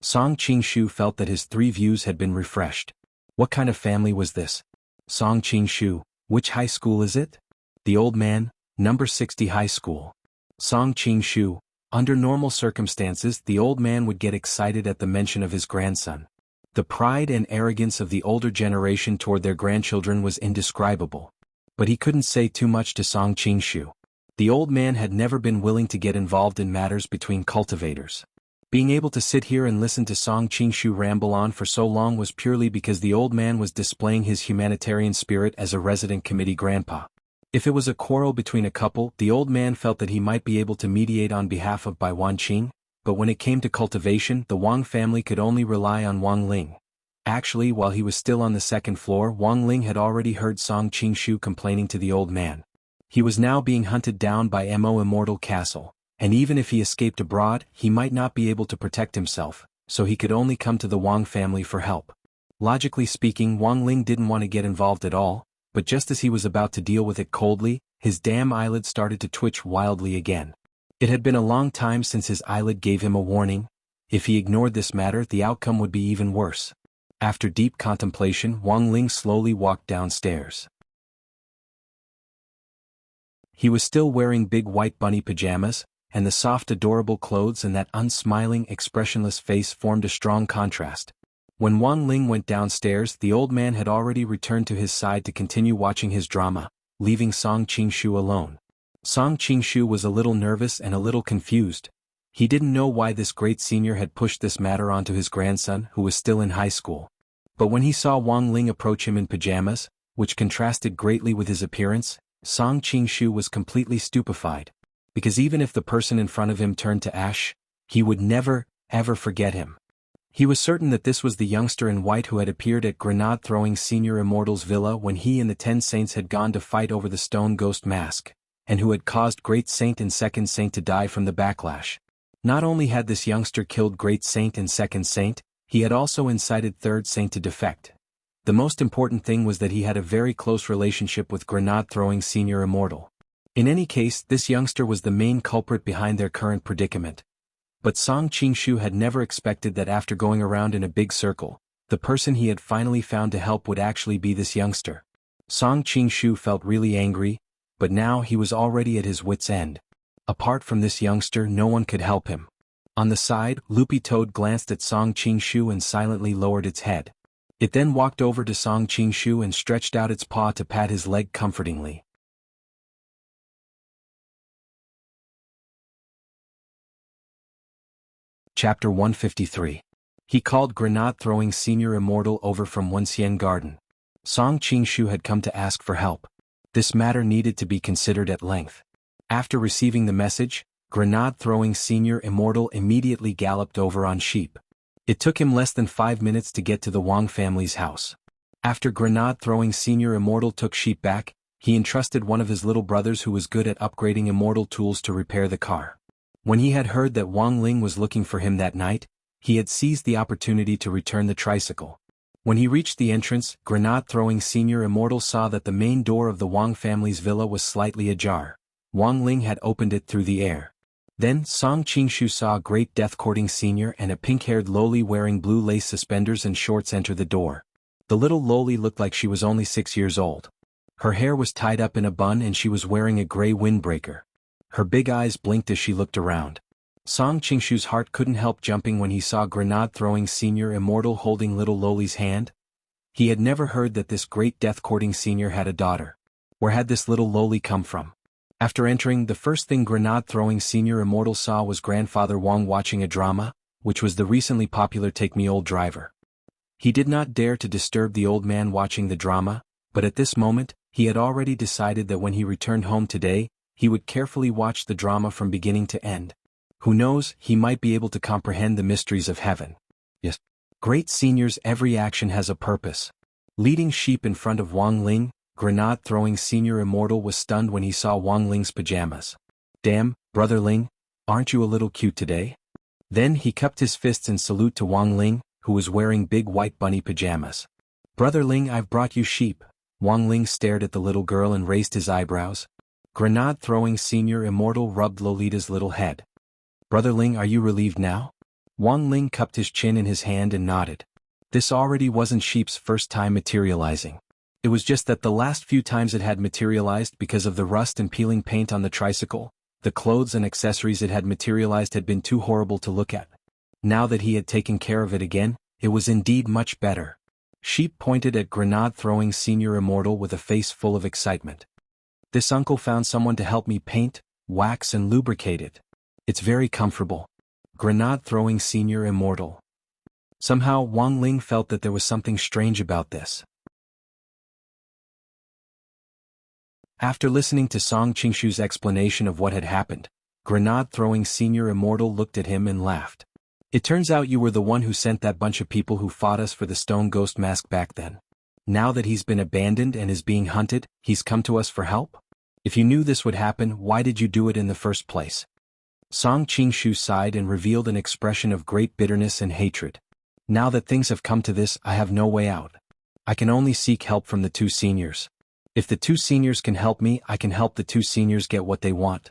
Song Qingshu felt that his 3 views had been refreshed. What kind of family was this? Song Qingshu, which high school is it? The old man, number 60 high school. Song Qingshu, under normal circumstances the old man would get excited at the mention of his grandson. The pride and arrogance of the older generation toward their grandchildren was indescribable. But he couldn't say too much to Song Qingshu. The old man had never been willing to get involved in matters between cultivators. Being able to sit here and listen to Song Qingshu ramble on for so long was purely because the old man was displaying his humanitarian spirit as a resident committee grandpa. If it was a quarrel between a couple, the old man felt that he might be able to mediate on behalf of Bai Wanqing. but when it came to cultivation, the Wang family could only rely on Wang Ling. Actually, while he was still on the second floor, Wang Ling had already heard Song Qingshu complaining to the old man. He was now being hunted down by Immortal Castle, and even if he escaped abroad, he might not be able to protect himself, so he could only come to the Wang family for help. Logically speaking, Wang Ling didn't want to get involved at all, but just as he was about to deal with it coldly, his damn eyelid started to twitch wildly again. It had been a long time since his eyelid gave him a warning. If he ignored this matter, the outcome would be even worse. After deep contemplation, Wang Ling slowly walked downstairs. He was still wearing big white bunny pajamas, and the soft adorable clothes and that unsmiling, expressionless face formed a strong contrast. When Wang Ling went downstairs, the old man had already returned to his side to continue watching his drama, leaving Song Qingshu alone. Song Qingshu was a little nervous and a little confused. He didn't know why this great senior had pushed this matter onto his grandson, who was still in high school. But when he saw Wang Ling approach him in pajamas, which contrasted greatly with his appearance, Song Qingshu was completely stupefied. Because even if the person in front of him turned to ash, he would never, ever forget him. He was certain that this was the youngster in white who had appeared at grenade-throwing Senior Immortal's villa when he and the 10 saints had gone to fight over the stone ghost mask, and who had caused Great Saint and Second Saint to die from the backlash. Not only had this youngster killed Great Saint and Second Saint, he had also incited Third Saint to defect. The most important thing was that he had a very close relationship with grenade-throwing Senior Immortal. In any case, this youngster was the main culprit behind their current predicament. But Song Qingshu had never expected that after going around in a big circle, the person he had finally found to help would actually be this youngster. Song Qingshu felt really angry, but now he was already at his wit's end. Apart from this youngster, no one could help him. On the side, Loopy Toad glanced at Song Qingshu and silently lowered its head. It then walked over to Song Qingshu and stretched out its paw to pat his leg comfortingly. Chapter 153. He called grenade-throwing Senior Immortal over from Wuxia Garden. Song Qingshu had come to ask for help. This matter needed to be considered at length. After receiving the message, grenade-throwing Senior Immortal immediately galloped over on sheep. It took him less than 5 minutes to get to the Wang family's house. After grenade-throwing Senior Immortal took sheep back, he entrusted one of his little brothers who was good at upgrading Immortal tools to repair the car. When he had heard that Wang Ling was looking for him that night, he had seized the opportunity to return the tricycle. When he reached the entrance, grenade-throwing Senior Immortal saw that the main door of the Wang family's villa was slightly ajar. Wang Ling had opened it through the air. Then Song Qingshu saw a great death-courting senior and a pink-haired loli wearing blue lace suspenders and shorts enter the door. The little loli looked like she was only 6 years old. Her hair was tied up in a bun and she was wearing a gray windbreaker. Her big eyes blinked as she looked around. Song Qingshu's heart couldn't help jumping when he saw grenade-throwing Senior Immortal holding little Loli's hand. He had never heard that this great death-courting senior had a daughter. Where had this little loli come from? After entering, the first thing grenade-throwing Senior Immortal saw was Grandfather Wang watching a drama, which was the recently popular Take Me Old Driver. He did not dare to disturb the old man watching the drama, but at this moment, he had already decided that when he returned home today, he would carefully watch the drama from beginning to end. Who knows, he might be able to comprehend the mysteries of heaven. Yes. Great seniors, every action has a purpose. Leading sheep in front of Wang Ling, grenade-throwing Senior Immortal was stunned when he saw Wang Ling's pajamas. Damn, Brother Ling, aren't you a little cute today? Then he cupped his fists in salute to Wang Ling, who was wearing big white bunny pajamas. Brother Ling, I've brought you sheep. Wang Ling stared at the little girl and raised his eyebrows. Grenade-throwing Senior Immortal rubbed Lolita's little head. Brother Ling, are you relieved now? Wang Ling cupped his chin in his hand and nodded. This already wasn't sheep's first time materializing. It was just that the last few times it had materialized because of the rust and peeling paint on the tricycle, the clothes and accessories it had materialized had been too horrible to look at. Now that he had taken care of it again, it was indeed much better. Sheep pointed at grenade-throwing Senior Immortal with a face full of excitement. This uncle found someone to help me paint, wax and lubricate it. It's very comfortable. Grenade-throwing Senior Immortal. Somehow Wang Ling felt that there was something strange about this. After listening to Song Qingshu's explanation of what had happened, Grenade-throwing Senior Immortal looked at him and laughed. It turns out you were the one who sent that bunch of people who fought us for the stone ghost mask back then. Now that he's been abandoned and is being hunted, he's come to us for help? If you knew this would happen, why did you do it in the first place? Song Qingshu sighed and revealed an expression of great bitterness and hatred. Now that things have come to this, I have no way out. I can only seek help from the two seniors. If the two seniors can help me, I can help the two seniors get what they want.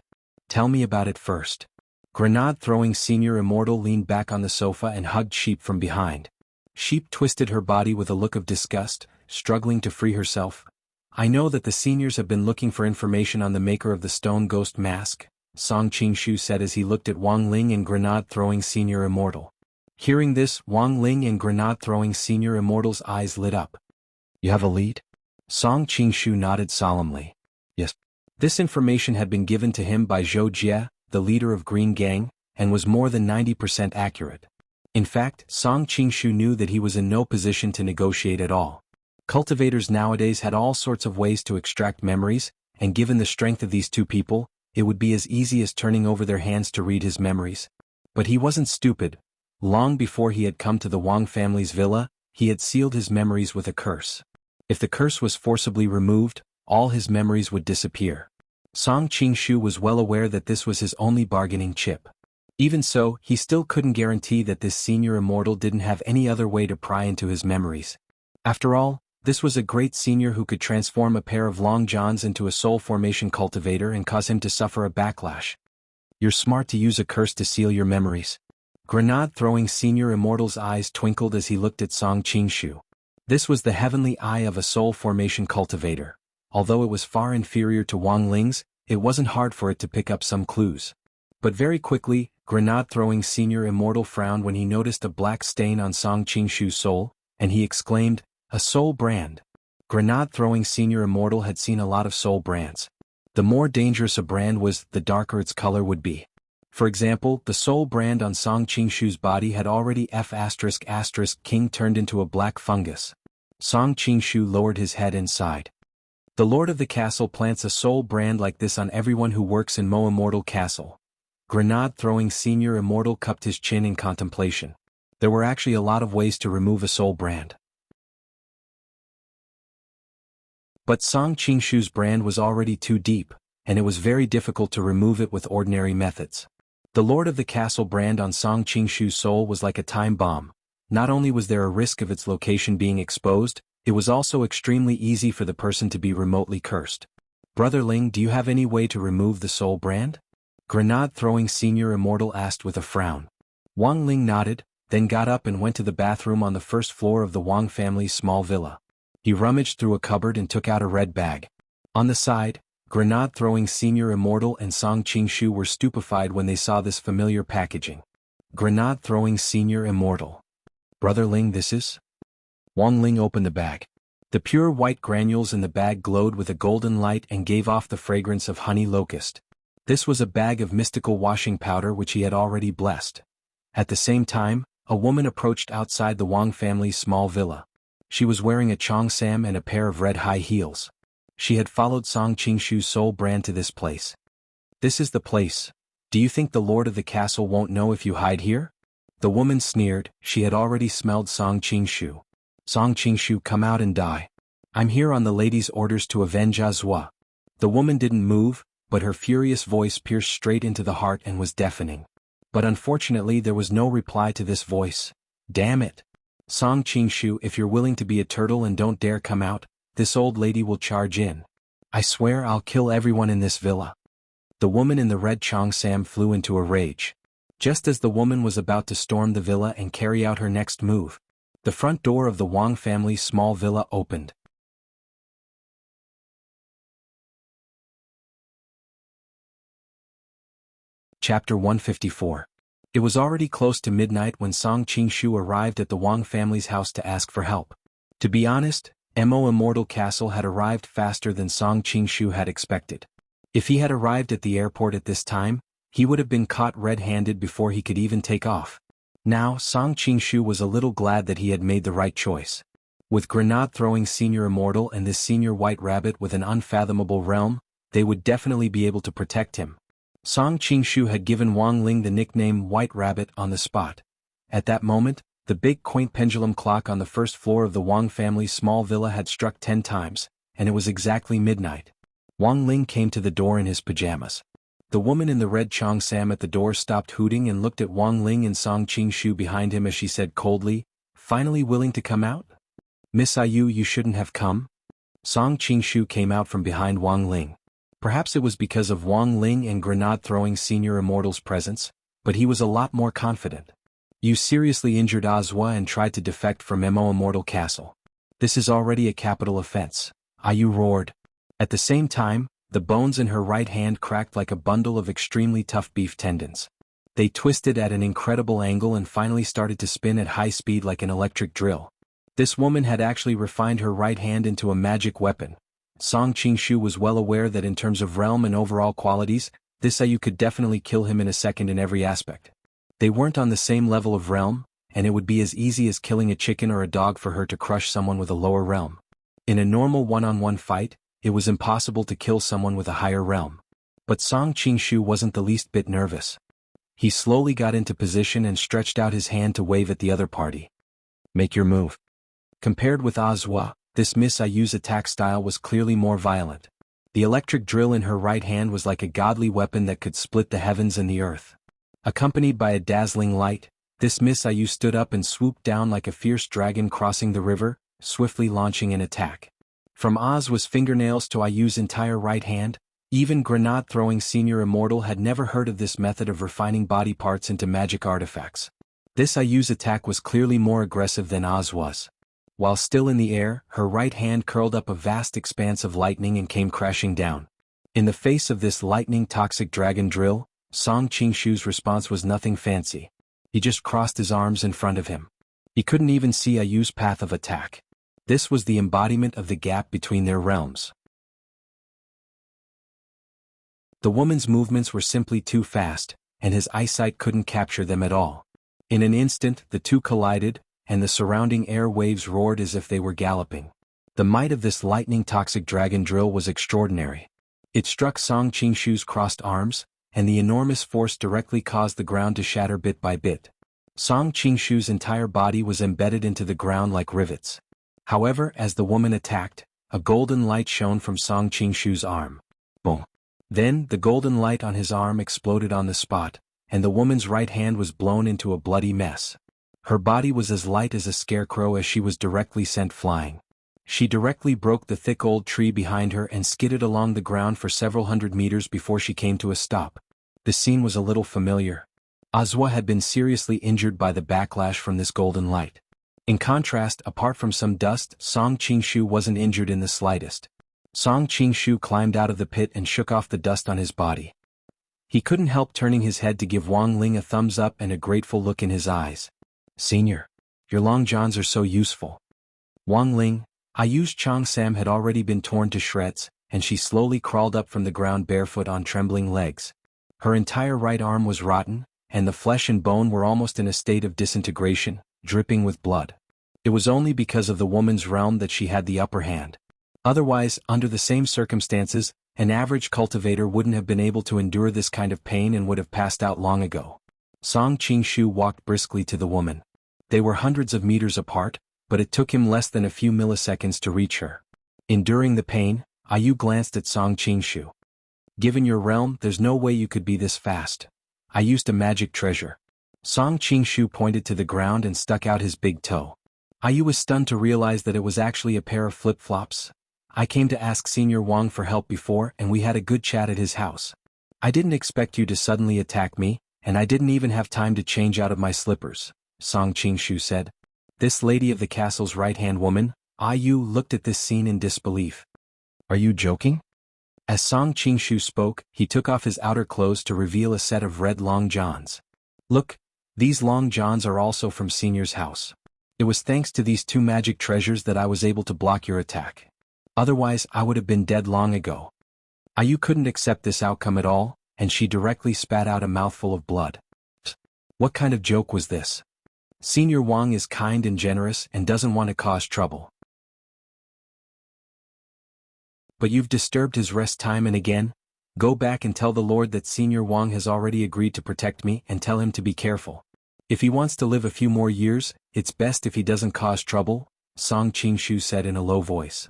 Tell me about it first. Grenade-throwing Senior Immortal leaned back on the sofa and hugged Sheep from behind. Sheep twisted her body with a look of disgust, struggling to free herself. I know that the seniors have been looking for information on the maker of the stone ghost mask, Song Qingshu said as he looked at Wang Ling and Grenade-throwing Senior Immortal. Hearing this, Wang Ling and Grenade-throwing Senior Immortal's eyes lit up. You have a lead? Song Qingshu nodded solemnly. Yes. This information had been given to him by Zhou Jie, the leader of Green Gang, and was more than 90% accurate. In fact, Song Qingshu knew that he was in no position to negotiate at all. Cultivators nowadays had all sorts of ways to extract memories, and given the strength of these two people, it would be as easy as turning over their hands to read his memories. But he wasn't stupid. Long before he had come to the Wang family's villa, he had sealed his memories with a curse. If the curse was forcibly removed, all his memories would disappear. Song Qingshu was well aware that this was his only bargaining chip. Even so, he still couldn't guarantee that this Senior Immortal didn't have any other way to pry into his memories. After all, this was a great senior who could transform a pair of long johns into a soul formation cultivator and cause him to suffer a backlash. You're smart to use a curse to seal your memories. Grenade-throwing Senior Immortal's eyes twinkled as he looked at Song Qingshu. This was the heavenly eye of a soul formation cultivator. Although it was far inferior to Wang Ling's, it wasn't hard for it to pick up some clues. But very quickly, Grenade-throwing Senior Immortal frowned when he noticed a black stain on Song Qingshu's soul, and he exclaimed, "A soul brand." Grenade-throwing Senior Immortal had seen a lot of soul brands. The more dangerous a brand was, the darker its color would be. For example, the soul brand on Song Qingshu's body had already F***King turned into a black fungus. Song Qingshu lowered his head and sighed. The Lord of the Castle plants a soul brand like this on everyone who works in Immortal Castle. Grenade-throwing Senior Immortal cupped his chin in contemplation. There were actually a lot of ways to remove a soul brand. But Song Qingshu's brand was already too deep, and it was very difficult to remove it with ordinary methods. The Lord of the Castle brand on Song Qingshu's soul was like a time bomb. Not only was there a risk of its location being exposed, it was also extremely easy for the person to be remotely cursed. Brother Ling, do you have any way to remove the soul brand? Grenade-throwing Senior Immortal asked with a frown. Wang Ling nodded, then got up and went to the bathroom on the first floor of the Wang family's small villa. He rummaged through a cupboard and took out a red bag. On the side, Grenade-throwing Senior Immortal and Song Qingshu were stupefied when they saw this familiar packaging. Grenade-throwing Senior Immortal. Brother Ling, this is? Wang Ling opened the bag. The pure white granules in the bag glowed with a golden light and gave off the fragrance of honey locust. This was a bag of mystical washing powder which he had already blessed. At the same time, a woman approached outside the Wang family's small villa. She was wearing a cheongsam and a pair of red high heels. She had followed Song Qingshu's soul brand to this place. This is the place. Do you think the Lord of the Castle won't know if you hide here? The woman sneered. She had already smelled Song Qingshu. Song Qingshu, come out and die. I'm here on the lady's orders to avenge Azua. The woman didn't move, but her furious voice pierced straight into the heart and was deafening. But unfortunately there was no reply to this voice. Damn it. Song Qingshu, if you're willing to be a turtle and don't dare come out, this old lady will charge in. I swear I'll kill everyone in this villa. The woman in the red cheongsam flew into a rage. Just as the woman was about to storm the villa and carry out her next move, the front door of the Wang family's small villa opened. Chapter 154. It was already close to midnight when Song Qingshu arrived at the Wang family's house to ask for help. To be honest, Immortal Castle had arrived faster than Song Qingshu had expected. If he had arrived at the airport at this time, he would have been caught red-handed before he could even take off. Now, Song Qingshu was a little glad that he had made the right choice. With Grenade-throwing Senior Immortal and this Senior White Rabbit with an unfathomable realm, they would definitely be able to protect him. Song Qingshu had given Wang Ling the nickname White Rabbit on the spot. At that moment, the big quaint pendulum clock on the first floor of the Wang family's small villa had struck 10 times, and it was exactly midnight. Wang Ling came to the door in his pajamas. The woman in the red cheongsam at the door stopped hooting and looked at Wang Ling and Song Qingshu behind him as she said coldly, "Finally willing to come out? Miss Ayu, you shouldn't have come." Song Qingshu came out from behind Wang Ling. Perhaps it was because of Wang Ling and grenade-throwing Senior Immortal's presence, but he was a lot more confident. "You seriously injured Azwa and tried to defect from Immortal Castle. This is already a capital offense," Ayu roared. At the same time, the bones in her right hand cracked like a bundle of extremely tough beef tendons. They twisted at an incredible angle and finally started to spin at high speed like an electric drill. This woman had actually refined her right hand into a magic weapon. Song Qingshu was well aware that in terms of realm and overall qualities, this Ayu could definitely kill him in a second in every aspect. They weren't on the same level of realm, and it would be as easy as killing a chicken or a dog for her to crush someone with a lower realm. In a normal one-on-one fight, it was impossible to kill someone with a higher realm. But Song Qingshu wasn't the least bit nervous. He slowly got into position and stretched out his hand to wave at the other party. "Make your move." Compared with Azwa, this Miss Ayu's attack style was clearly more violent. The electric drill in her right hand was like a godly weapon that could split the heavens and the earth. Accompanied by a dazzling light, this Miss Ayu stood up and swooped down like a fierce dragon crossing the river, swiftly launching an attack. From Azwa's fingernails to Ayu's entire right hand, even grenade-throwing Senior Immortal had never heard of this method of refining body parts into magic artifacts. This Ayu's attack was clearly more aggressive than Azwa's. While still in the air, her right hand curled up a vast expanse of lightning and came crashing down. In the face of this lightning-toxic dragon drill, Song Qingshu's response was nothing fancy. He just crossed his arms in front of him. He couldn't even see Ayu's path of attack. This was the embodiment of the gap between their realms. The woman's movements were simply too fast, and his eyesight couldn't capture them at all. In an instant, the two collided, and the surrounding air waves roared as if they were galloping. The might of this lightning-toxic dragon drill was extraordinary. It struck Song Qingshu's crossed arms, and the enormous force directly caused the ground to shatter bit by bit. Song Qingshu's entire body was embedded into the ground like rivets. However, as the woman attacked, a golden light shone from Song Qingshu's arm. Boom! Then, the golden light on his arm exploded on the spot, and the woman's right hand was blown into a bloody mess. Her body was as light as a scarecrow as she was directly sent flying. She directly broke the thick old tree behind her and skidded along the ground for several hundred meters before she came to a stop. The scene was a little familiar. Azwa had been seriously injured by the backlash from this golden light. In contrast, apart from some dust, Song Qingshu wasn't injured in the slightest. Song Qingshu climbed out of the pit and shook off the dust on his body. He couldn't help turning his head to give Wang Ling a thumbs up and a grateful look in his eyes. "Senior, your long johns are so useful." Wang Ling, Ayu's cheongsam had already been torn to shreds, and she slowly crawled up from the ground barefoot on trembling legs. Her entire right arm was rotten, and the flesh and bone were almost in a state of disintegration, dripping with blood. It was only because of the woman's realm that she had the upper hand. Otherwise, under the same circumstances, an average cultivator wouldn't have been able to endure this kind of pain and would have passed out long ago. Song Qingshu walked briskly to the woman. They were hundreds of meters apart, but it took him less than a few milliseconds to reach her. Enduring the pain, Ayu glanced at Song Qingshu. "Given your realm, there's no way you could be this fast. I used a magic treasure." Song Qingshu pointed to the ground and stuck out his big toe. Ayu was stunned to realize that it was actually a pair of flip-flops. "I came to ask Senior Wang for help before and we had a good chat at his house. I didn't expect you to suddenly attack me, and I didn't even have time to change out of my slippers," Song Qingshu said. This lady of the castle's right-hand woman, Ayu, looked at this scene in disbelief. "Are you joking?" As Song Qingshu spoke, he took off his outer clothes to reveal a set of red long johns. "Look, these long johns are also from Senior's house. It was thanks to these two magic treasures that I was able to block your attack. Otherwise, I would have been dead long ago." Ayu couldn't accept this outcome at all, and she directly spat out a mouthful of blood. What kind of joke was this? Senior Wang is kind and generous and doesn't want to cause trouble. But you've disturbed his rest time and again? Go back and tell the Lord that Senior Wang has already agreed to protect me and tell him to be careful. If he wants to live a few more years, it's best if he doesn't cause trouble, Song Qingshu said in a low voice.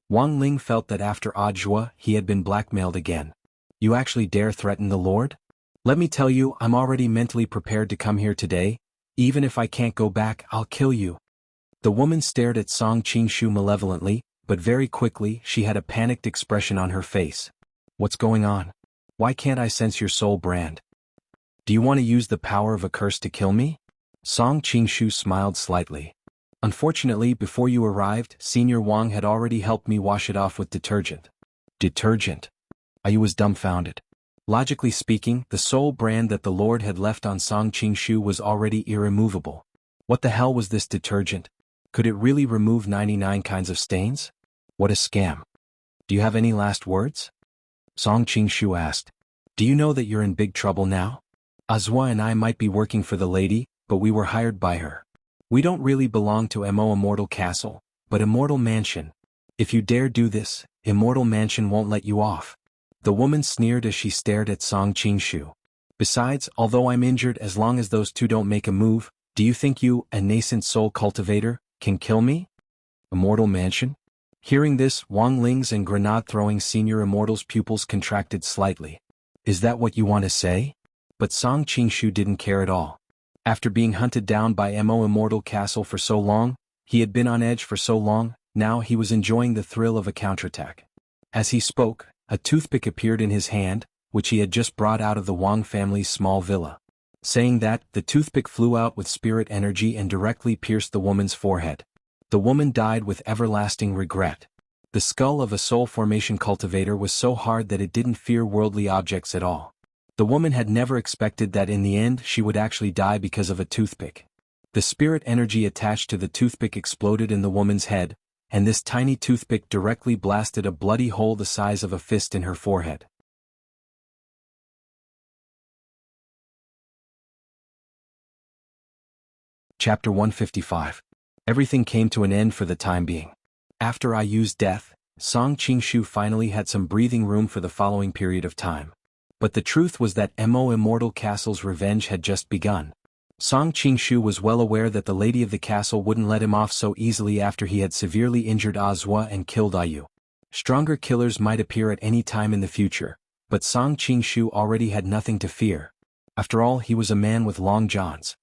Wang Ling felt that after Audiobook he had been blackmailed again. You actually dare threaten the Lord? Let me tell you, I'm already mentally prepared to come here today. Even if I can't go back, I'll kill you. The woman stared at Song Qingshu malevolently, but very quickly she had a panicked expression on her face. What's going on? Why can't I sense your soul brand? Do you want to use the power of a curse to kill me? Song Qingshu smiled slightly. Unfortunately, before you arrived, Senior Wang had already helped me wash it off with detergent. Detergent? I was dumbfounded. Logically speaking, the soul brand that the Lord had left on Song Qingshu was already irremovable. What the hell was this detergent? Could it really remove 99 kinds of stains? What a scam. Do you have any last words? Song Qingshu asked. Do you know that you're in big trouble now? Azwa and I might be working for the lady, but we were hired by her. We don't really belong to Immortal Castle, but Immortal Mansion. If you dare do this, Immortal Mansion won't let you off. The woman sneered as she stared at Song Qingshu. Besides, although I'm injured, as long as those two don't make a move, do you think you, a nascent soul cultivator, can kill me? Immortal Mansion? Hearing this, Wang Ling's and grenade-throwing Senior Immortal's pupils contracted slightly. Is that what you want to say? But Song Qingshu didn't care at all. After being hunted down by Immortal Castle for so long, he had been on edge for so long, now he was enjoying the thrill of a counterattack. As he spoke, a toothpick appeared in his hand, which he had just brought out of the Wang family's small villa. Saying that, the toothpick flew out with spirit energy and directly pierced the woman's forehead. The woman died with everlasting regret. The skull of a soul formation cultivator was so hard that it didn't fear worldly objects at all. The woman had never expected that in the end she would actually die because of a toothpick. The spirit energy attached to the toothpick exploded in the woman's head, and this tiny toothpick directly blasted a bloody hole the size of a fist in her forehead. Chapter 155. Everything came to an end for the time being. After I used death, Song Qingshu finally had some breathing room for the following period of time. But the truth was that Immortal Castle's revenge had just begun. Song Qingshu was well aware that the lady of the castle wouldn't let him off so easily after he had severely injured Azwa and killed Ayu. Stronger killers might appear at any time in the future, but Song Qingshu already had nothing to fear. After all, he was a man with long johns.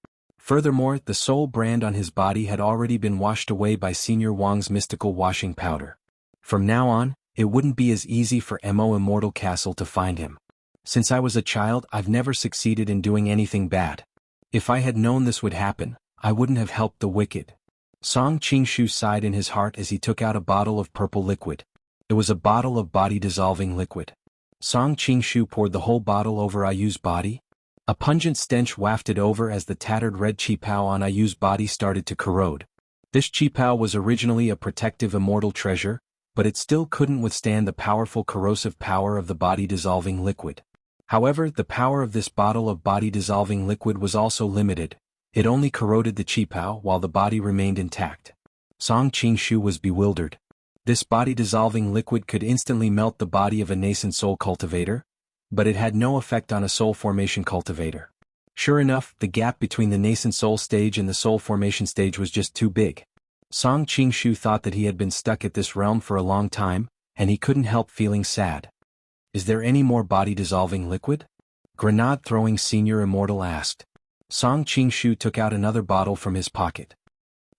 Furthermore, the soul brand on his body had already been washed away by Senior Wang's mystical washing powder. From now on, it wouldn't be as easy for Immortal Castle to find him. Since I was a child, I've never succeeded in doing anything bad. If I had known this would happen, I wouldn't have helped the wicked. Song Qingshu sighed in his heart as he took out a bottle of purple liquid. It was a bottle of body-dissolving liquid. Song Qingshu poured the whole bottle over Ayu's body. A pungent stench wafted over as the tattered red qipao on Ayu's body started to corrode. This qipao was originally a protective immortal treasure, but it still couldn't withstand the powerful corrosive power of the body-dissolving liquid. However, the power of this bottle of body-dissolving liquid was also limited. It only corroded the qipao while the body remained intact. Song Qingshu was bewildered. This body-dissolving liquid could instantly melt the body of a nascent soul cultivator, but it had no effect on a soul formation cultivator. Sure enough, the gap between the nascent soul stage and the soul formation stage was just too big. Song Qingshu thought that he had been stuck at this realm for a long time, and he couldn't help feeling sad. Is there any more body-dissolving liquid? Grenade-throwing Senior Immortal asked. Song Qingshu took out another bottle from his pocket.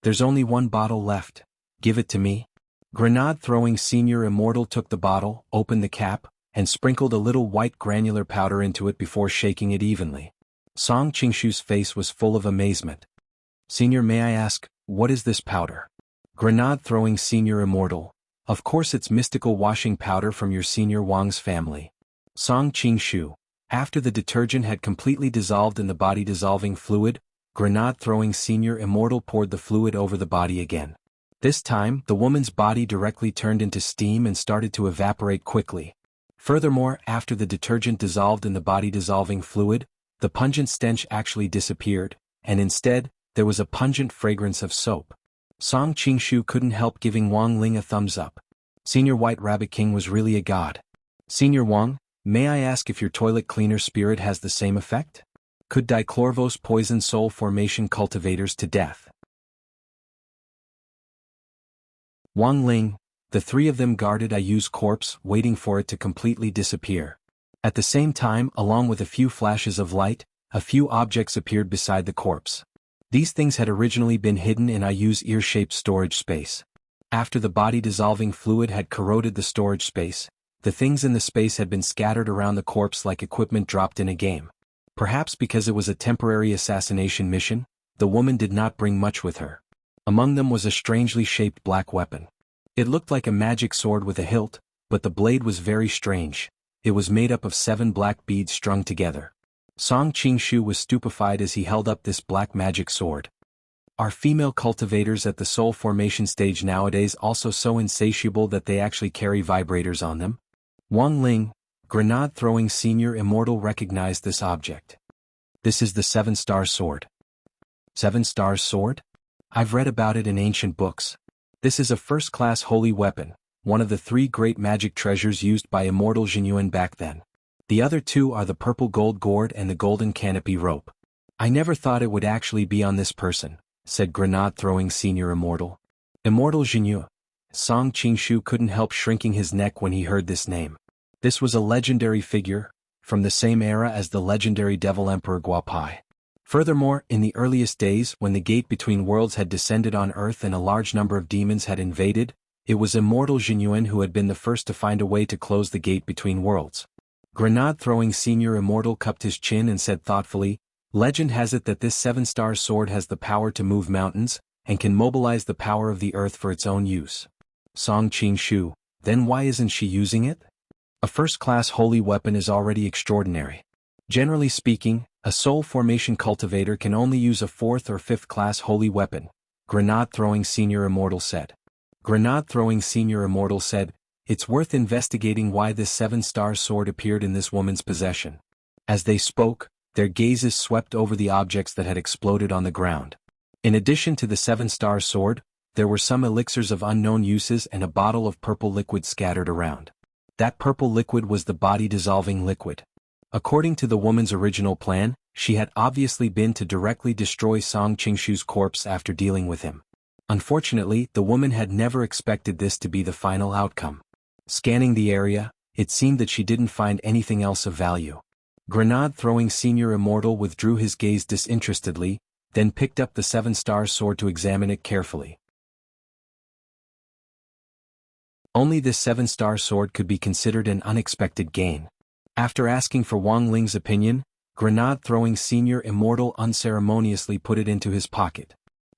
There's only one bottle left. Give it to me. Grenade-throwing Senior Immortal took the bottle, opened the cap, and sprinkled a little white granular powder into it before shaking it evenly. Song Qingshu's face was full of amazement. Senior, may I ask, what is this powder? Grenade-throwing Senior Immortal. Of course it's mystical washing powder from your Senior Wang's family. Song Qingshu. After the detergent had completely dissolved in the body-dissolving fluid, Grenade-throwing Senior Immortal poured the fluid over the body again. This time, the woman's body directly turned into steam and started to evaporate quickly. Furthermore, after the detergent dissolved in the body-dissolving fluid, the pungent stench actually disappeared, and instead, there was a pungent fragrance of soap. Song Qingshu couldn't help giving Wang Ling a thumbs up. Senior White Rabbit King was really a god. Senior Wang, May I ask if your toilet cleaner spirit has the same effect? Could dichlorvos poison soul formation cultivators to death? Wang Ling, the three of them guarded Ayu's corpse, waiting for it to completely disappear. At the same time, along with a few flashes of light, a few objects appeared beside the corpse. These things had originally been hidden in Ayu's ear-shaped storage space. After the body-dissolving fluid had corroded the storage space, the things in the space had been scattered around the corpse like equipment dropped in a game. Perhaps because it was a temporary assassination mission, the woman did not bring much with her. Among them was a strangely shaped black weapon. It looked like a magic sword with a hilt, but the blade was very strange. It was made up of 7 black beads strung together. Song Qingshu was stupefied as he held up this black magic sword. Are female cultivators at the soul formation stage nowadays also so insatiable that they actually carry vibrators on them? Wang Ling, grenade-throwing senior immortal, recognized this object. This is the 7-star sword. 7-star sword? I've read about it in ancient books. This is a first-class holy weapon, one of the 3 great magic treasures used by Immortal Jinyuan back then. The other 2 are the purple gold gourd and the golden canopy rope. I never thought it would actually be on this person, said grenade-throwing senior immortal. Immortal Jinyu. Song Qingshu couldn't help shrinking his neck when he heard this name. This was a legendary figure, from the same era as the legendary Devil Emperor Guopai. Furthermore, in the earliest days when the gate between worlds had descended on Earth and a large number of demons had invaded, it was Immortal Jinyuan who had been the first to find a way to close the gate between worlds. Grenade-throwing senior immortal cupped his chin and said thoughtfully, "Legend has it that this 7-star sword has the power to move mountains, and can mobilize the power of the earth for its own use." Song Qingshu, then why isn't she using it? A first-class holy weapon is already extraordinary. Generally speaking, a soul formation cultivator can only use a 4th or 5th class holy weapon, Grenade-throwing senior immortal said. Grenade-throwing senior immortal said, "It's worth investigating why this 7-star sword appeared in this woman's possession." As they spoke, their gazes swept over the objects that had exploded on the ground. In addition to the 7-star sword, there were some elixirs of unknown uses and a bottle of purple liquid scattered around. That purple liquid was the body-dissolving liquid. According to the woman's original plan, she had obviously been to directly destroy Song Qingshu's corpse after dealing with him. Unfortunately, the woman had never expected this to be the final outcome. Scanning the area, it seemed that she didn't find anything else of value. Grenade-throwing senior immortal withdrew his gaze disinterestedly, then picked up the 7-star sword to examine it carefully. Only this 7-star sword could be considered an unexpected gain. After asking for Wang Ling's opinion, Grenade-throwing senior immortal unceremoniously put it into his pocket.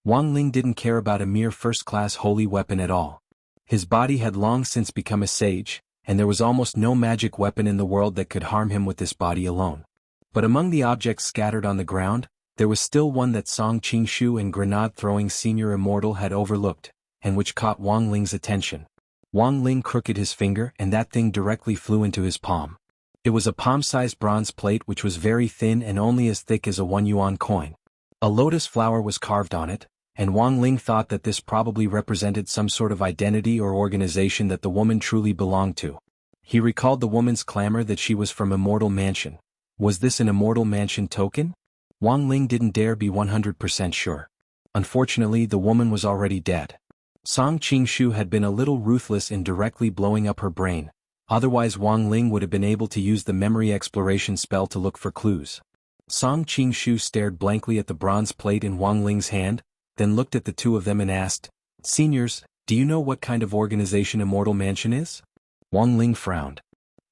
Wang Ling didn't care about a mere first-class holy weapon at all. His body had long since become a sage, and there was almost no magic weapon in the world that could harm him with this body alone. But among the objects scattered on the ground, there was still one that Song Qingshu and Grenade-throwing senior immortal had overlooked, and which caught Wang Ling's attention. Wang Ling crooked his finger and that thing directly flew into his palm. It was a palm-sized bronze plate which was very thin and only as thick as a 1 yuan coin. A lotus flower was carved on it, and Wang Ling thought that this probably represented some sort of identity or organization that the woman truly belonged to. He recalled the woman's clamor that she was from Immortal Mansion. Was this an Immortal Mansion token? Wang Ling didn't dare be 100% sure. Unfortunately, the woman was already dead. Song Qingshu had been a little ruthless in directly blowing up her brain. Otherwise Wang Ling would have been able to use the memory exploration spell to look for clues. Song Qingshu stared blankly at the bronze plate in Wang Ling's hand, then looked at the two of them and asked, "Seniors, do you know what kind of organization Immortal Mansion is?" Wang Ling frowned.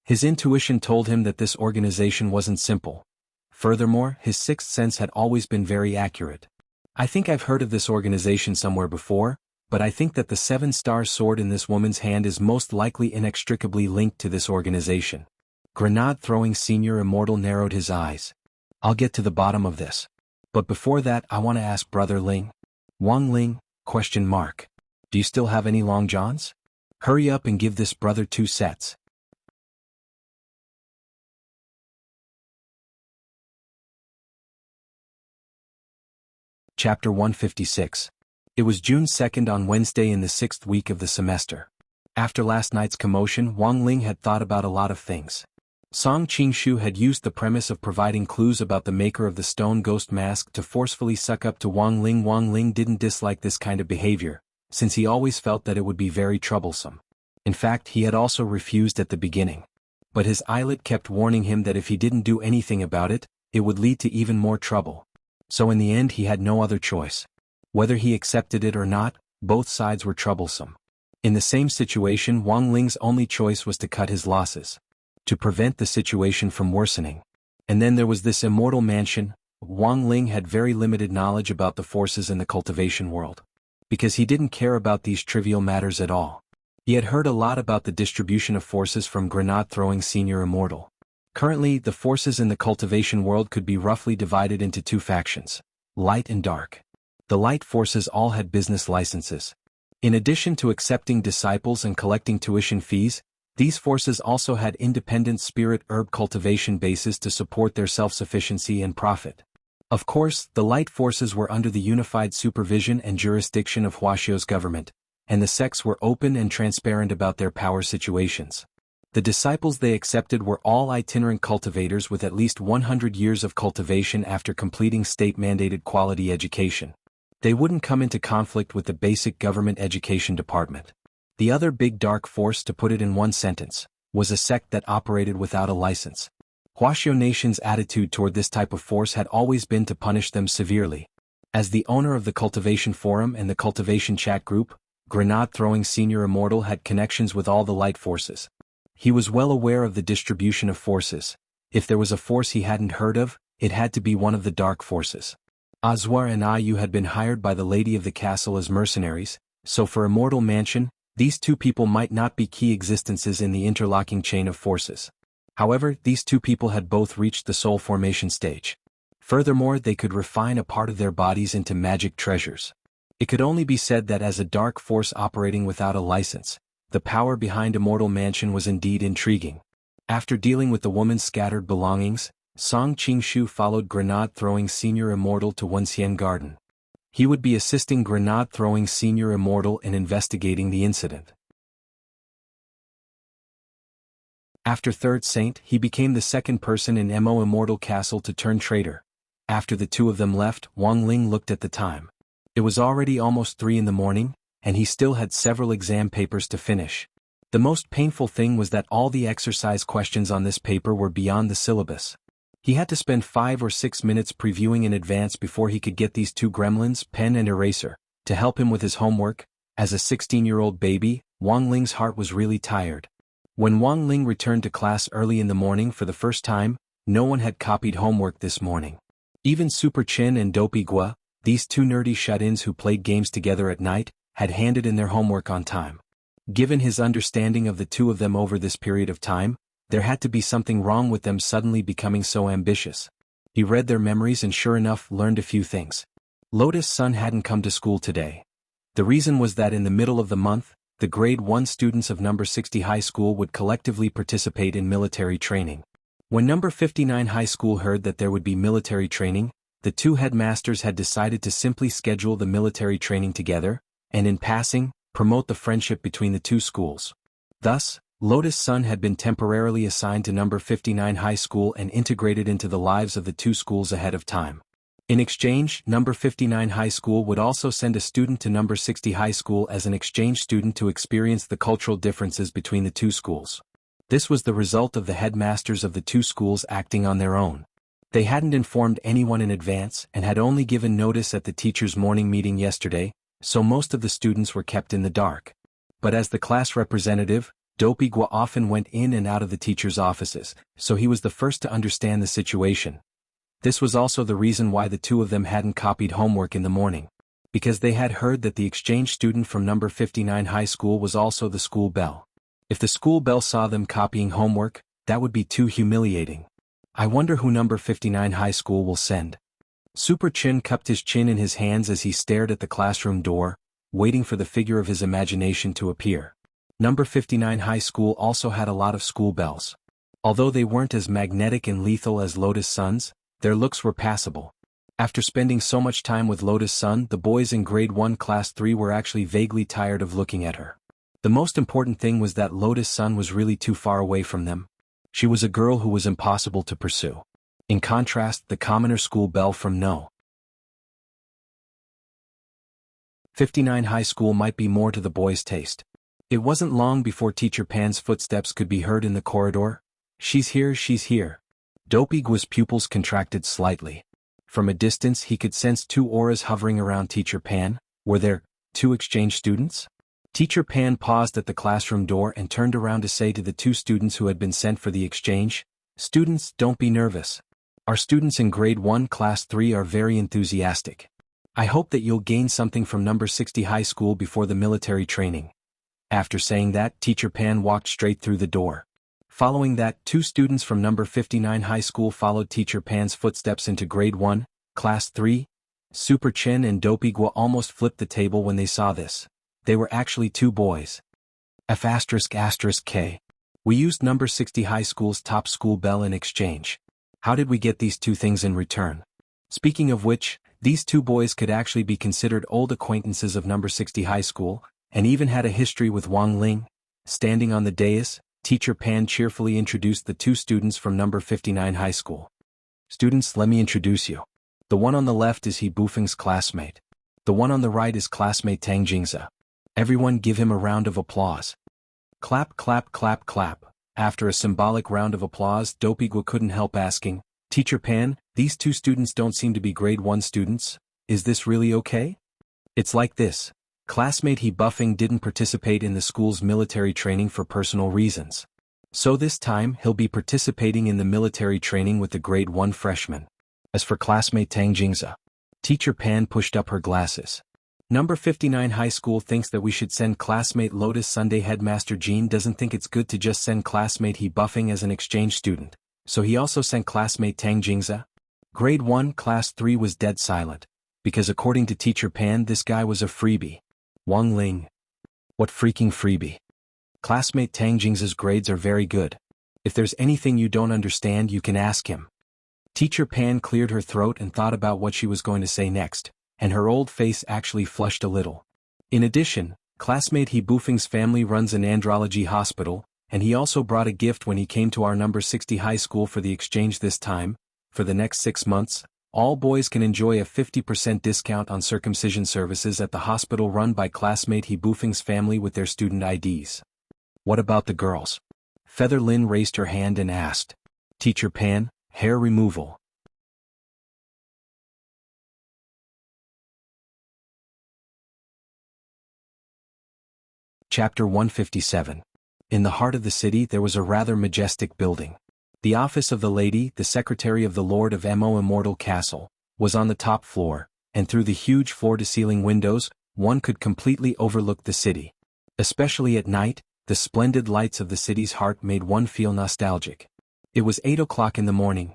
His intuition told him that this organization wasn't simple. Furthermore, his sixth sense had always been very accurate. "I think I've heard of this organization somewhere before, but I think that the 7-star sword in this woman's hand is most likely inextricably linked to this organization." Grenade-throwing senior immortal narrowed his eyes. "I'll get to the bottom of this. But before that I want to ask Brother Ling." "Wang Ling, ? Do you still have any long johns? Hurry up and give this brother 2 sets. Chapter 156. It was June 2nd on Wednesday in the 6th week of the semester. After last night's commotion, Wang Ling had thought about a lot of things. Song Qingshu had used the premise of providing clues about the maker of the stone ghost mask to forcefully suck up to Wang Ling. Wang Ling didn't dislike this kind of behavior, since he always felt that it would be very troublesome. In fact, he had also refused at the beginning. But his eyelid kept warning him that if he didn't do anything about it, it would lead to even more trouble. So in the end he had no other choice. Whether he accepted it or not, both sides were troublesome. In the same situation, Wang Ling's only choice was to cut his losses, to prevent the situation from worsening. And then there was this immortal mansion. Wang Ling had very limited knowledge about the forces in the cultivation world, because he didn't care about these trivial matters at all. He had heard a lot about the distribution of forces from grenade-throwing Senior Immortal. Currently, the forces in the cultivation world could be roughly divided into two factions, light and dark. The light forces all had business licenses. In addition to accepting disciples and collecting tuition fees, these forces also had independent spirit herb cultivation bases to support their self-sufficiency and profit. Of course, the light forces were under the unified supervision and jurisdiction of Huaxiao's government, and the sects were open and transparent about their power situations. The disciples they accepted were all itinerant cultivators with at least 100 years of cultivation after completing state-mandated quality education. They wouldn't come into conflict with the basic government education department. The other big dark force, to put it in one sentence, was a sect that operated without a license. Huaxiao Nation's attitude toward this type of force had always been to punish them severely. As the owner of the Cultivation Forum and the Cultivation Chat Group, grenade-throwing Senior Immortal had connections with all the light forces. He was well aware of the distribution of forces. If there was a force he hadn't heard of, it had to be one of the dark forces. Azwar and Ayu had been hired by the lady of the castle as mercenaries, so for Immortal Mansion, these two people might not be key existences in the interlocking chain of forces. However, these two people had both reached the soul formation stage. Furthermore, they could refine a part of their bodies into magic treasures. It could only be said that as a dark force operating without a license, the power behind Immortal Mansion was indeed intriguing. After dealing with the woman's scattered belongings, Song Qingshu followed grenade-throwing Senior Immortal to Wenxian Garden. He would be assisting grenade-throwing Senior Immortal in investigating the incident. After Third Saint, he became the second person in Mo Immortal Castle to turn traitor. After the two of them left, Wang Ling looked at the time. It was already almost 3 in the morning, and he still had several exam papers to finish. The most painful thing was that all the exercise questions on this paper were beyond the syllabus. He had to spend 5 or 6 minutes previewing in advance before he could get these two gremlins, pen and eraser, to help him with his homework. As a 16-year-old baby, Wang Ling's heart was really tired. When Wang Ling returned to class early in the morning for the first time, no one had copied homework this morning. Even Super Chin and Dopey Gua, these two nerdy shut-ins who played games together at night, had handed in their homework on time. Given his understanding of the two of them over this period of time, there had to be something wrong with them suddenly becoming so ambitious. He read their memories and sure enough learned a few things. Lotus Sun hadn't come to school today. The reason was that in the middle of the month, the grade 1 students of number 60 high school would collectively participate in military training. When number 59 high school heard that there would be military training, the two headmasters had decided to simply schedule the military training together, and in passing, promote the friendship between the two schools. Thus, Lotus Sun had been temporarily assigned to number 59 high school and integrated into the lives of the two schools ahead of time. In exchange, number 59 high school would also send a student to number 60 high school as an exchange student to experience the cultural differences between the two schools. This was the result of the headmasters of the two schools acting on their own. They hadn't informed anyone in advance and had only given notice at the teachers' morning meeting yesterday, so most of the students were kept in the dark. But as the class representative, Dopey Gua often went in and out of the teachers' offices, so he was the first to understand the situation. This was also the reason why the two of them hadn't copied homework in the morning, because they had heard that the exchange student from number 59 high school was also the school belle. If the school belle saw them copying homework, that would be too humiliating. I wonder who number 59 high school will send. Super Chin cupped his chin in his hands as he stared at the classroom door, waiting for the figure of his imagination to appear. Number 59 high school also had a lot of school bells. Although they weren't as magnetic and lethal as Lotus Sun's, their looks were passable. After spending so much time with Lotus Sun, the boys in grade 1 class 3 were actually vaguely tired of looking at her. The most important thing was that Lotus Sun was really too far away from them. She was a girl who was impossible to pursue. In contrast, the commoner school belle from No. 59 High School might be more to the boy's taste. It wasn't long before Teacher Pan's footsteps could be heard in the corridor. She's here, she's here. Dopeygua's pupils contracted slightly. From a distance he could sense two auras hovering around Teacher Pan. Were there two exchange students? Teacher Pan paused at the classroom door and turned around to say to the two students who had been sent for the exchange, "Students, don't be nervous. Our students in grade 1 class 3 are very enthusiastic. I hope that you'll gain something from number 60 high school before the military training." After saying that, Teacher Pan walked straight through the door. Following that, two students from number 59 high school followed Teacher Pan's footsteps into grade 1, class 3. Super Chin and Dopey-gua almost flipped the table when they saw this. They were actually two boys. F***K. We used number 60 high school's top school bell in exchange. How did we get these two things in return? Speaking of which, these two boys could actually be considered old acquaintances of number 60 high school, and even had a history with Wang Ling. Standing on the dais, Teacher Pan cheerfully introduced the two students from number 59 high school. "Students, let me introduce you. The one on the left is He Bufeng's classmate. The one on the right is classmate Tang Jingza. Everyone give him a round of applause." Clap, clap, clap, clap. After a symbolic round of applause, Dopey-gua couldn't help asking, "Teacher Pan, these two students don't seem to be grade 1 students. Is this really okay?" "It's like this. Classmate He Bufeng didn't participate in the school's military training for personal reasons. So this time he'll be participating in the military training with the grade 1 freshmen. As for classmate Tang Jingza." Teacher Pan pushed up her glasses. "Number 59 high school thinks that we should send classmate Lotus Sunday. Headmaster Jean doesn't think it's good to just send classmate He Bufeng as an exchange student, so he also sent classmate Tang Jingza." Grade 1 class 3 was dead silent, because according to Teacher Pan this guy was a freebie. Wang Ling. What freaking freebie? Classmate Tang Jingza's grades are very good. If there's anything you don't understand you can ask him. Teacher Pan cleared her throat and thought about what she was going to say next, and her old face actually flushed a little. In addition, classmate He Bufeng's family runs an andrology hospital, and he also brought a gift when he came to our number 60 high school for the exchange this time. For the next 6 months, all boys can enjoy a 50% discount on circumcision services at the hospital run by classmate He Bufeng's family with their student IDs. What about the girls? Feather Lin raised her hand and asked. Teacher Pan, hair removal. Chapter 157. In the heart of the city there was a rather majestic building. The office of the lady, the secretary of the Lord of Mo Immortal Castle, was on the top floor, and through the huge floor-to-ceiling windows, one could completely overlook the city. Especially at night, the splendid lights of the city's heart made one feel nostalgic. It was 8 o'clock in the morning.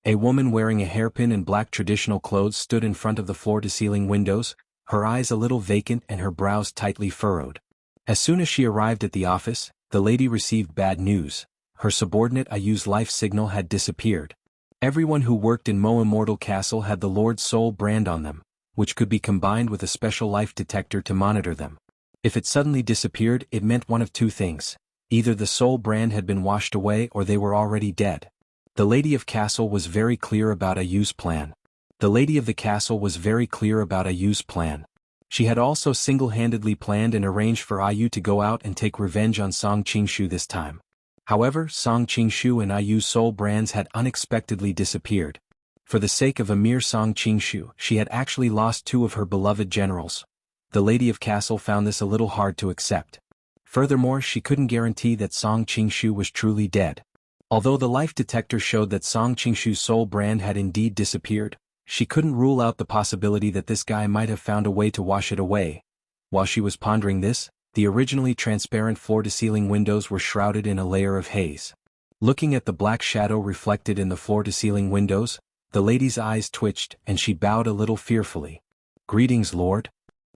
A woman wearing a hairpin and black traditional clothes stood in front of the floor-to-ceiling windows, her eyes a little vacant and her brows tightly furrowed. As soon as she arrived at the office, the lady received bad news. Her subordinate Ayu's life signal had disappeared. Everyone who worked in Mo Immortal Castle had the Lord's Soul brand on them, which could be combined with a special life detector to monitor them. If it suddenly disappeared, it meant one of two things. Either the soul brand had been washed away or they were already dead. The Lady of Castle was very clear about Ayu's plan. She had also single-handedly planned and arranged for Ayu to go out and take revenge on Song Qingshu this time. However, Song Qingshu and Ayu's soul brands had unexpectedly disappeared. For the sake of a mere Song Qingshu, she had actually lost 2 of her beloved generals. The Lady of Castle found this a little hard to accept. Furthermore, she couldn't guarantee that Song Qingshu was truly dead. Although the life detector showed that Song Qingshu's soul brand had indeed disappeared, she couldn't rule out the possibility that this guy might have found a way to wash it away. While she was pondering this, the originally transparent floor-to-ceiling windows were shrouded in a layer of haze. Looking at the black shadow reflected in the floor-to-ceiling windows, the lady's eyes twitched and she bowed a little fearfully. "Greetings, Lord."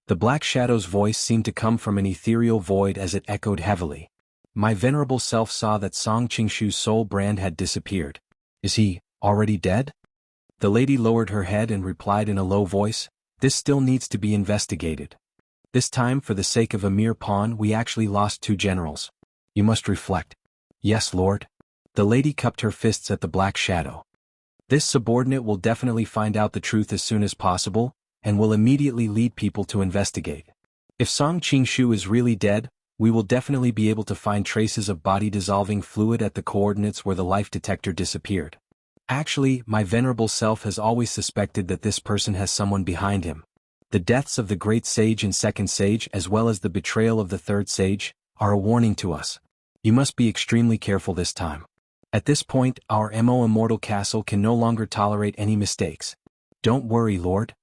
The black shadow's voice seemed to come from an ethereal void as it echoed heavily. "My venerable self saw that Song Qingshu's soul brand had disappeared. Is he already dead?" The lady lowered her head and replied in a low voice, "This still needs to be investigated. This time, for the sake of a mere pawn, we actually lost 2 generals. You must reflect." "Yes, Lord." The lady cupped her fists at the black shadow. This subordinate will definitely find out the truth as soon as possible, and will immediately lead people to investigate. If Song Qingshu is really dead, we will definitely be able to find traces of body-dissolving fluid at the coordinates where the life detector disappeared. Actually, my venerable self has always suspected that this person has someone behind him. The deaths of the great sage and second sage as well as the betrayal of the third sage are a warning to us. You must be extremely careful this time. At this point, our Immortal castle can no longer tolerate any mistakes. Don't worry, Lord.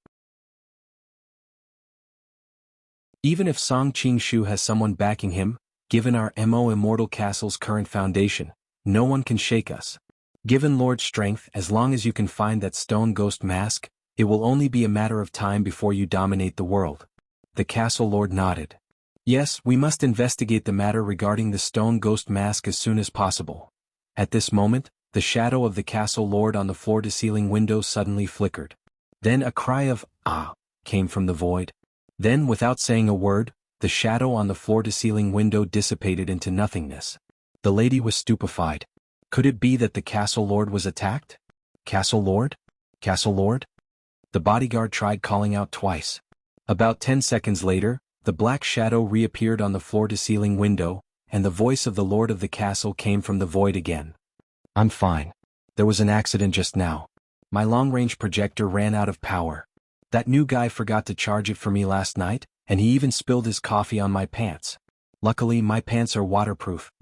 Even if Song Qingshu has someone backing him, given our Immortal castle's current foundation, no one can shake us. Given Lord's strength, as long as you can find that stone ghost mask, it will only be a matter of time before you dominate the world. The castle lord nodded. Yes, we must investigate the matter regarding the stone ghost mask as soon as possible. At this moment, the shadow of the castle lord on the floor-to-ceiling window suddenly flickered. Then a cry of, "Ah!" came from the void. Then, without saying a word, the shadow on the floor-to-ceiling window dissipated into nothingness. The lady was stupefied. Could it be that the castle lord was attacked? Castle lord? Castle lord? The bodyguard tried calling out twice. About 10 seconds later, the black shadow reappeared on the floor-to-ceiling window, and the voice of the lord of the castle came from the void again. I'm fine. There was an accident just now. My long-range projector ran out of power. That new guy forgot to charge it for me last night, and he even spilled his coffee on my pants. Luckily, my pants are waterproof.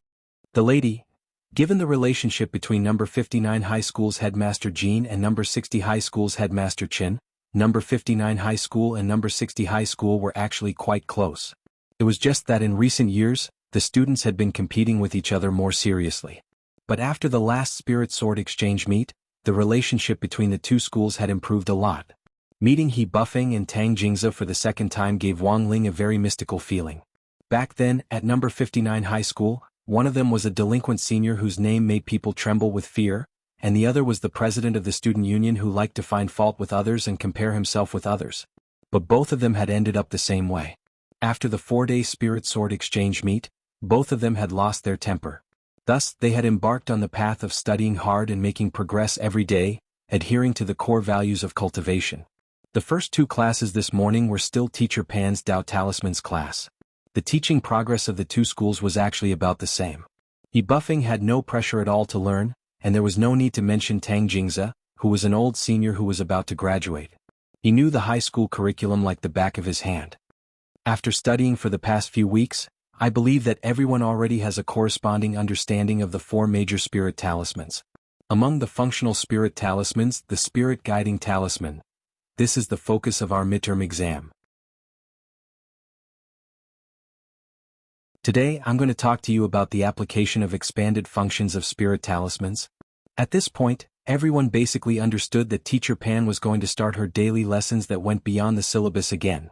The lady, given the relationship between number 59 High School's headmaster Jean and number 60 High School's headmaster Chin, number 59 High School and number 60 High School were actually quite close. It was just that in recent years, the students had been competing with each other more seriously. But after the last Spirit Sword exchange meet, the relationship between the two schools had improved a lot. Meeting He Buffing and Tang Jingza for the second time gave Wang Ling a very mystical feeling. Back then, at number 59 High School, one of them was a delinquent senior whose name made people tremble with fear, and the other was the president of the student union who liked to find fault with others and compare himself with others. But both of them had ended up the same way. After the 4-day Spirit Sword exchange meet, both of them had lost their temper. Thus, they had embarked on the path of studying hard and making progress every day, adhering to the core values of cultivation. The first 2 classes this morning were still Teacher Pan's Tao Talismans class. The teaching progress of the 2 schools was actually about the same. He Buffing had no pressure at all to learn, and there was no need to mention Tang Jingza, who was an old senior who was about to graduate. He knew the high school curriculum like the back of his hand. After studying for the past few weeks, I believe that everyone already has a corresponding understanding of the 4 major spirit talismans. Among the functional spirit talismans, the spirit guiding talisman. This is the focus of our midterm exam. Today, I'm going to talk to you about the application of expanded functions of spirit talismans. At this point, everyone basically understood that Teacher Pan was going to start her daily lessons that went beyond the syllabus again.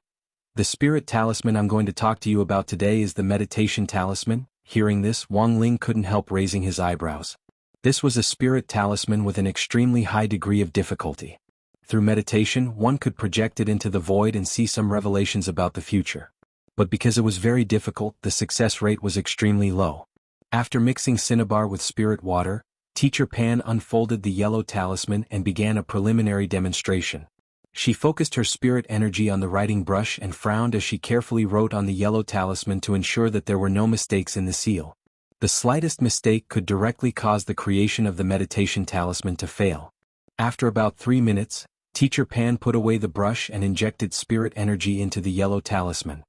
The spirit talisman I'm going to talk to you about today is the meditation talisman. Hearing this, Wang Ling couldn't help raising his eyebrows. This was a spirit talisman with an extremely high degree of difficulty. Through meditation, one could project it into the void and see some revelations about the future. But because it was very difficult, the success rate was extremely low. After mixing cinnabar with spirit water, Teacher Pan unfolded the yellow talisman and began a preliminary demonstration. She focused her spirit energy on the writing brush and frowned as she carefully wrote on the yellow talisman to ensure that there were no mistakes in the seal. The slightest mistake could directly cause the creation of the meditation talisman to fail. After about 3 minutes, Teacher Pan put away the brush and injected spirit energy into the yellow talisman.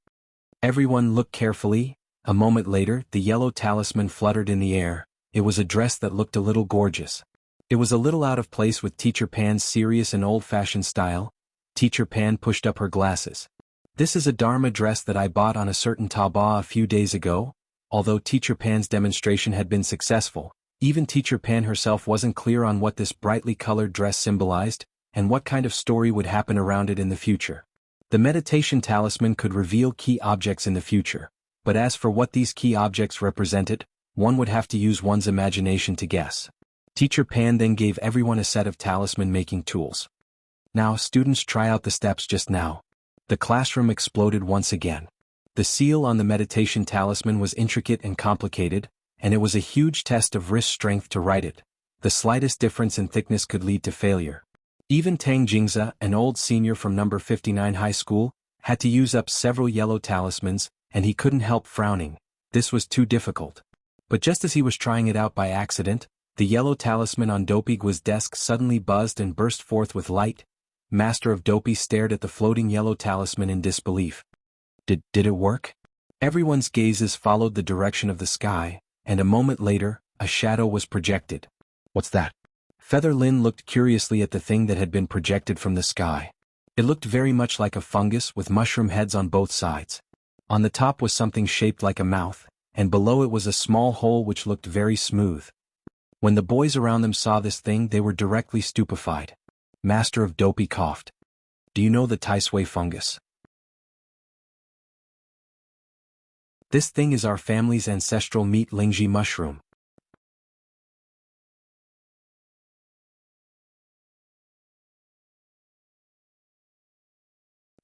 Everyone looked carefully. A moment later, the yellow talisman fluttered in the air. It was a dress that looked a little gorgeous. It was a little out of place with Teacher Pan's serious and old-fashioned style. Teacher Pan pushed up her glasses. This is a Dharma dress that I bought on a certain Taobao a few days ago. Although Teacher Pan's demonstration had been successful, even Teacher Pan herself wasn't clear on what this brightly colored dress symbolized, and what kind of story would happen around it in the future. The meditation talisman could reveal key objects in the future, but as for what these key objects represented, one would have to use one's imagination to guess. Teacher Pan then gave everyone a set of talisman-making tools. Now, students, try out the steps just now. The classroom exploded once again. The seal on the meditation talisman was intricate and complicated, and it was a huge test of wrist strength to write it. The slightest difference in thickness could lead to failure. Even Tang Jingze, an old senior from number 59 high school, had to use up several yellow talismans, and he couldn't help frowning. This was too difficult. But just as he was trying it out by accident, the yellow talisman on Dopey Guo's desk suddenly buzzed and burst forth with light. Master of Dopey stared at the floating yellow talisman in disbelief. Did it work? Everyone's gazes followed the direction of the sky, and a moment later, a shadow was projected. What's that? Feather Lin looked curiously at the thing that had been projected from the sky. It looked very much like a fungus with mushroom heads on both sides. On the top was something shaped like a mouth, and below it was a small hole which looked very smooth. When the boys around them saw this thing, they were directly stupefied. Master of Dopey coughed. Do you know the Taisui fungus? This thing is our family's ancestral meat lingji mushroom.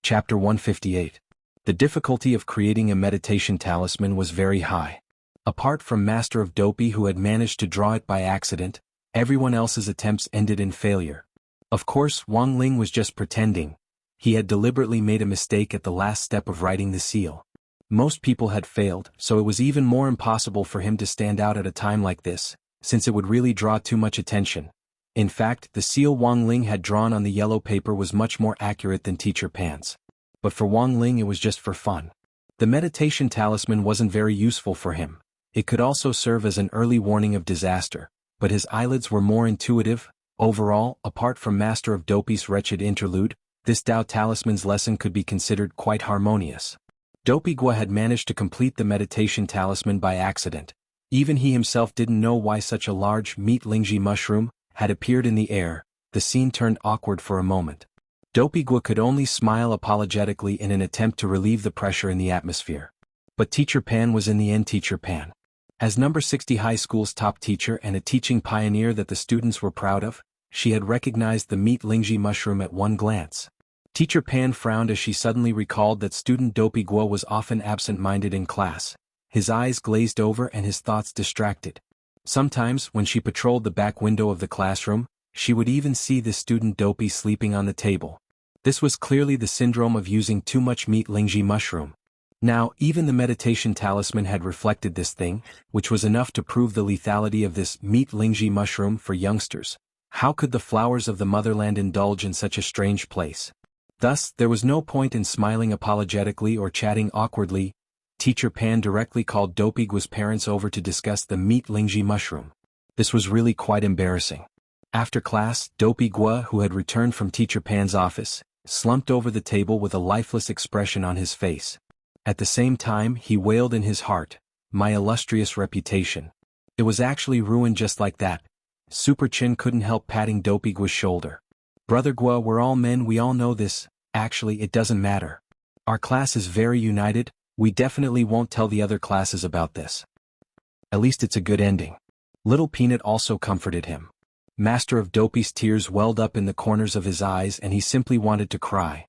Chapter 158. The difficulty of creating a meditation talisman was very high. Apart from Master of Dopey, who had managed to draw it by accident, everyone else's attempts ended in failure. Of course, Wang Ling was just pretending. He had deliberately made a mistake at the last step of writing the seal. Most people had failed, so it was even more impossible for him to stand out at a time like this, since it would really draw too much attention. In fact, the seal Wang Ling had drawn on the yellow paper was much more accurate than Teacher Pan's. But for Wang Ling it was just for fun. The meditation talisman wasn't very useful for him. It could also serve as an early warning of disaster, but his eyelids were more intuitive. Overall, apart from Master of Dopey's wretched interlude, this Tao talisman's lesson could be considered quite harmonious. Dopey Guo had managed to complete the meditation talisman by accident. Even he himself didn't know why such a large meat lingji mushroom had appeared in the air. The scene turned awkward for a moment. Dopey Guo could only smile apologetically in an attempt to relieve the pressure in the atmosphere. But Teacher Pan was in the end Teacher Pan. As number 60 high school's top teacher and a teaching pioneer that the students were proud of, she had recognized the meat lingji mushroom at one glance. Teacher Pan frowned as she suddenly recalled that student Dopey Guo was often absent-minded in class. His eyes glazed over and his thoughts distracted. Sometimes, when she patrolled the back window of the classroom, she would even see the student Dopey sleeping on the table. This was clearly the syndrome of using too much meat lingji mushroom. Now, even the meditation talisman had reflected this thing, which was enough to prove the lethality of this meat lingji mushroom for youngsters. How could the flowers of the motherland indulge in such a strange place? Thus, there was no point in smiling apologetically or chatting awkwardly. Teacher Pan directly called Dopey Guo's parents over to discuss the meat lingji mushroom. This was really quite embarrassing. After class, Dopey Guo, who had returned from Teacher Pan's office, slumped over the table with a lifeless expression on his face. At the same time, he wailed in his heart, "My illustrious reputation. It was actually ruined just like that." Super Chin couldn't help patting Dopey Guo's shoulder. "Brother Guo, we're all men, we all know this. Actually, it doesn't matter. Our class is very united, we definitely won't tell the other classes about this. At least it's a good ending." Little Peanut also comforted him. Master of Dopey's tears welled up in the corners of his eyes and he simply wanted to cry.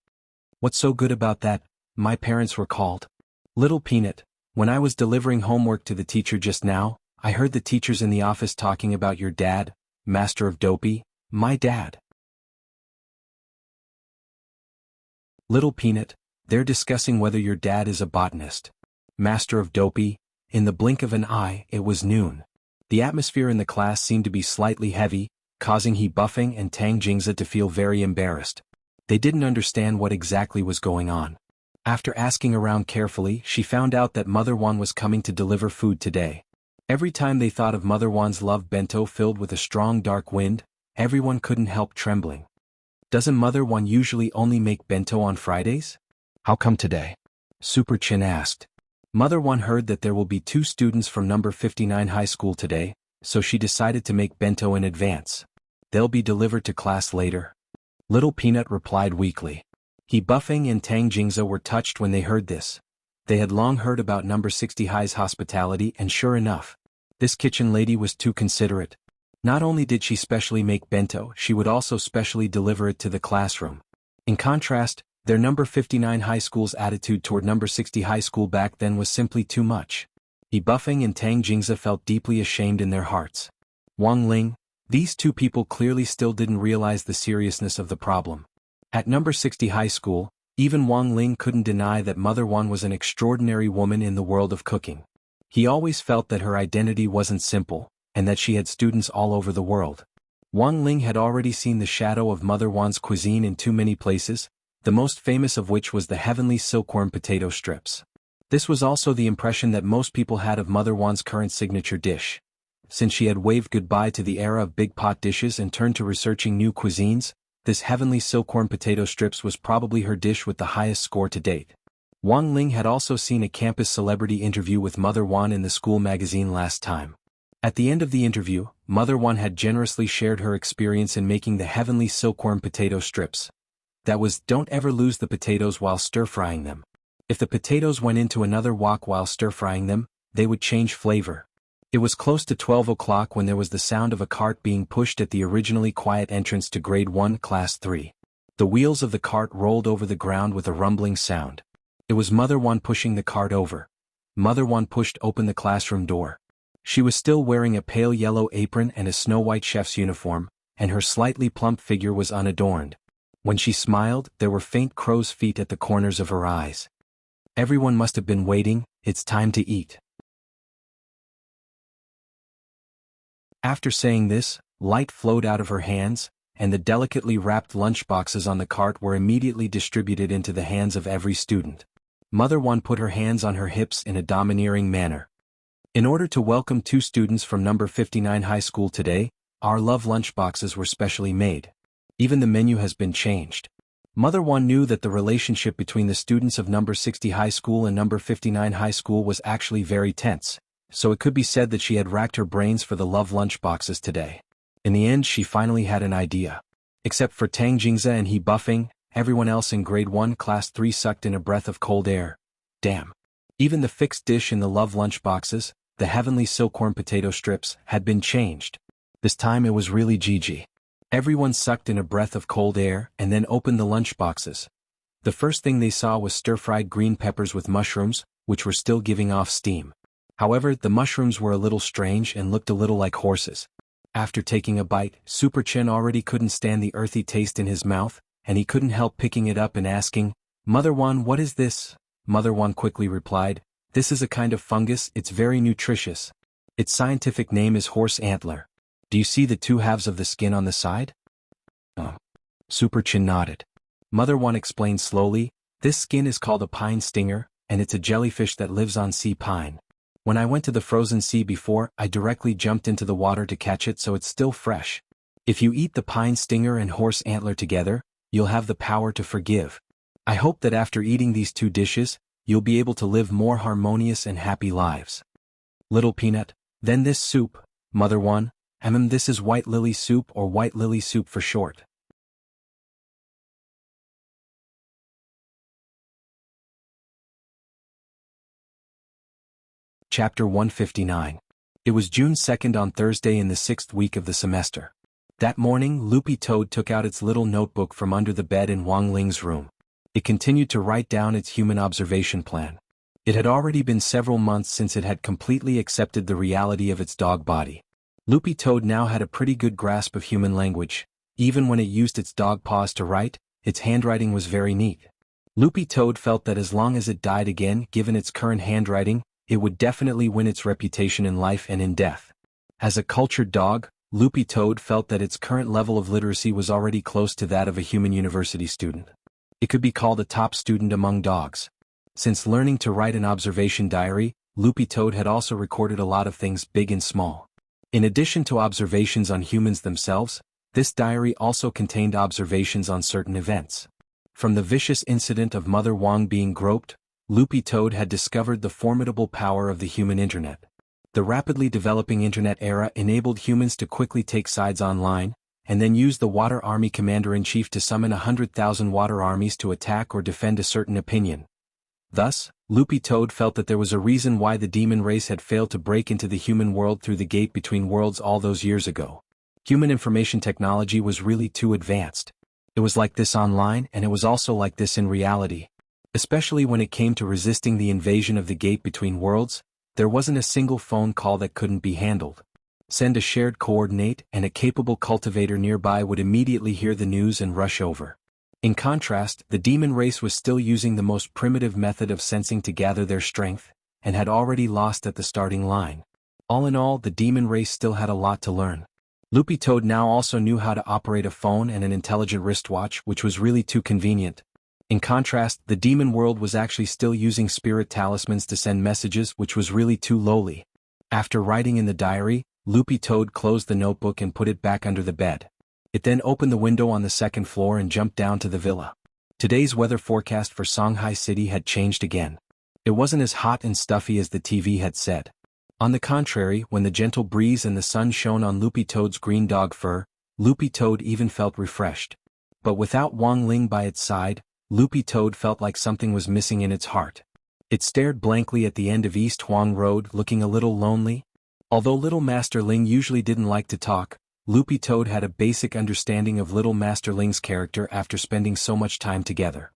"What's so good about that? My parents were called." "Little Peanut, when I was delivering homework to the teacher just now, I heard the teachers in the office talking about your dad, Master of Dopey." "My dad?" "Little Peanut, they're discussing whether your dad is a botanist." Master of Dopey, in the blink of an eye, it was noon. The atmosphere in the class seemed to be slightly heavy, causing He Buffing and Tang Jingze to feel very embarrassed. They didn't understand what exactly was going on. After asking around carefully, she found out that Mother Wan was coming to deliver food today. Every time they thought of Mother Wan's love bento filled with a strong dark wind, everyone couldn't help trembling. "Doesn't Mother Wan usually only make bento on Fridays? How come today?" Super Chin asked. Mother Wan heard that there will be 2 students from number 59 high school today, so she decided to make bento in advance. They'll be delivered to class later. Little Peanut replied weakly. He Buffing and Tang Jingze were touched when they heard this. They had long heard about number 60 high's hospitality and sure enough, this kitchen lady was too considerate. Not only did she specially make bento, she would also specially deliver it to the classroom. In contrast, their number 59 high school's attitude toward number 60 high school back then was simply too much. He Buffing and Tang Jingze felt deeply ashamed in their hearts. Wang Ling, these two people clearly still didn't realize the seriousness of the problem. At number 60 high school, even Wang Ling couldn't deny that Mother Wan was an extraordinary woman in the world of cooking. He always felt that her identity wasn't simple, and that she had students all over the world. Wang Ling had already seen the shadow of Mother Wan's cuisine in too many places, the most famous of which was the heavenly silkworm potato strips. This was also the impression that most people had of Mother Wan's current signature dish. Since she had waved goodbye to the era of big pot dishes and turned to researching new cuisines, this heavenly silkworm potato strips was probably her dish with the highest score to date. Wang Ling had also seen a campus celebrity interview with Mother Wan in the school magazine last time. At the end of the interview, Mother Wan had generously shared her experience in making the heavenly silkworm potato strips. That was, don't ever lose the potatoes while stir-frying them. If the potatoes went into another wok while stir-frying them, they would change flavor. It was close to 12 o'clock when there was the sound of a cart being pushed at the originally quiet entrance to Grade 1, Class 3. The wheels of the cart rolled over the ground with a rumbling sound. It was Mother Wan pushing the cart over. Mother Wan pushed open the classroom door. She was still wearing a pale yellow apron and a snow-white chef's uniform, and her slightly plump figure was unadorned. When she smiled, there were faint crow's feet at the corners of her eyes. Everyone must have been waiting. It's time to eat. After saying this, light flowed out of her hands, and the delicately wrapped lunchboxes on the cart were immediately distributed into the hands of every student. Mother Wan put her hands on her hips in a domineering manner. In order to welcome 2 students from number 59 high school today, our love lunchboxes were specially made. Even the menu has been changed. Mother Wan knew that the relationship between the students of number 60 high school and number 59 high school was actually very tense, so it could be said that she had racked her brains for the love lunchboxes today. In the end, she finally had an idea. Except for Tang Jingze and He Buffing, everyone else in Grade 1 Class 3 sucked in a breath of cold air. Damn. Even the fixed dish in the love lunchboxes, the heavenly silkworm potato strips, had been changed. This time it was really GG. Everyone sucked in a breath of cold air and then opened the lunchboxes. The first thing they saw was stir-fried green peppers with mushrooms, which were still giving off steam. However, the mushrooms were a little strange and looked a little like horses. After taking a bite, Super Chen already couldn't stand the earthy taste in his mouth, and he couldn't help picking it up and asking, "Mother Wan, what is this?" Mother Wan quickly replied, "This is a kind of fungus, it's very nutritious. Its scientific name is horse antler. Do you see the 2 halves of the skin on the side?" Oh. Super Chen nodded. Mother Wan explained slowly, "This skin is called a pine stinger, and it's a jellyfish that lives on sea pine. When I went to the frozen sea before, I directly jumped into the water to catch it so it's still fresh. If you eat the pine stinger and horse antler together, you'll have the power to forgive. I hope that after eating these 2 dishes, you'll be able to live more harmonious and happy lives." Little Peanut, then this soup, Mother Wan, this is white lily soup or white lily soup for short. Chapter 159. It was June 2nd on Thursday in the 6th week of the semester. That morning, Loopy Toad took out its little notebook from under the bed in Wang Ling's room. It continued to write down its human observation plan. It had already been several months since it had completely accepted the reality of its dog body. Loopy Toad now had a pretty good grasp of human language. Even when it used its dog paws to write, its handwriting was very neat. Loopy Toad felt that as long as it died again, given its current handwriting, it would definitely win its reputation in life and in death. As a cultured dog, Loopy Toad felt that its current level of literacy was already close to that of a human university student. It could be called a top student among dogs. Since learning to write an observation diary, Loopy Toad had also recorded a lot of things big and small. In addition to observations on humans themselves, this diary also contained observations on certain events. From the vicious incident of Mother Wang being groped, Loopy Toad had discovered the formidable power of the human internet. The rapidly developing internet era enabled humans to quickly take sides online, and then use the Water Army Commander-in-Chief to summon 100,000 water armies to attack or defend a certain opinion. Thus, Loopy Toad felt that there was a reason why the demon race had failed to break into the human world through the gate between worlds all those years ago. Human information technology was really too advanced. It was like this online, and it was also like this in reality. Especially when it came to resisting the invasion of the gate between worlds, There wasn't a single phone call that couldn't be handled. Send a shared coordinate and a capable cultivator nearby would immediately hear the news and rush over. In contrast, the demon race was still using the most primitive method of sensing to gather their strength, and had already lost at the starting line. All in all, the demon race still had a lot to learn. Loopy Toad now also knew how to operate a phone and an intelligent wristwatch, which was really too convenient. In contrast, the demon world was actually still using spirit talismans to send messages, which was really too lowly. After writing in the diary, Loopy Toad closed the notebook and put it back under the bed. It then opened the window on the second floor and jumped down to the villa. Today's weather forecast for Shanghai City had changed again. It wasn't as hot and stuffy as the TV had said. On the contrary, when the gentle breeze and the sun shone on Loopy Toad's green dog fur, Loopy Toad even felt refreshed. But without Wang Ling by its side, Loopy Toad felt like something was missing in its heart. It stared blankly at the end of East Huang Road, looking a little lonely. Although Little Master Ling usually didn't like to talk, Loopy Toad had a basic understanding of Little Master Ling's character after spending so much time together.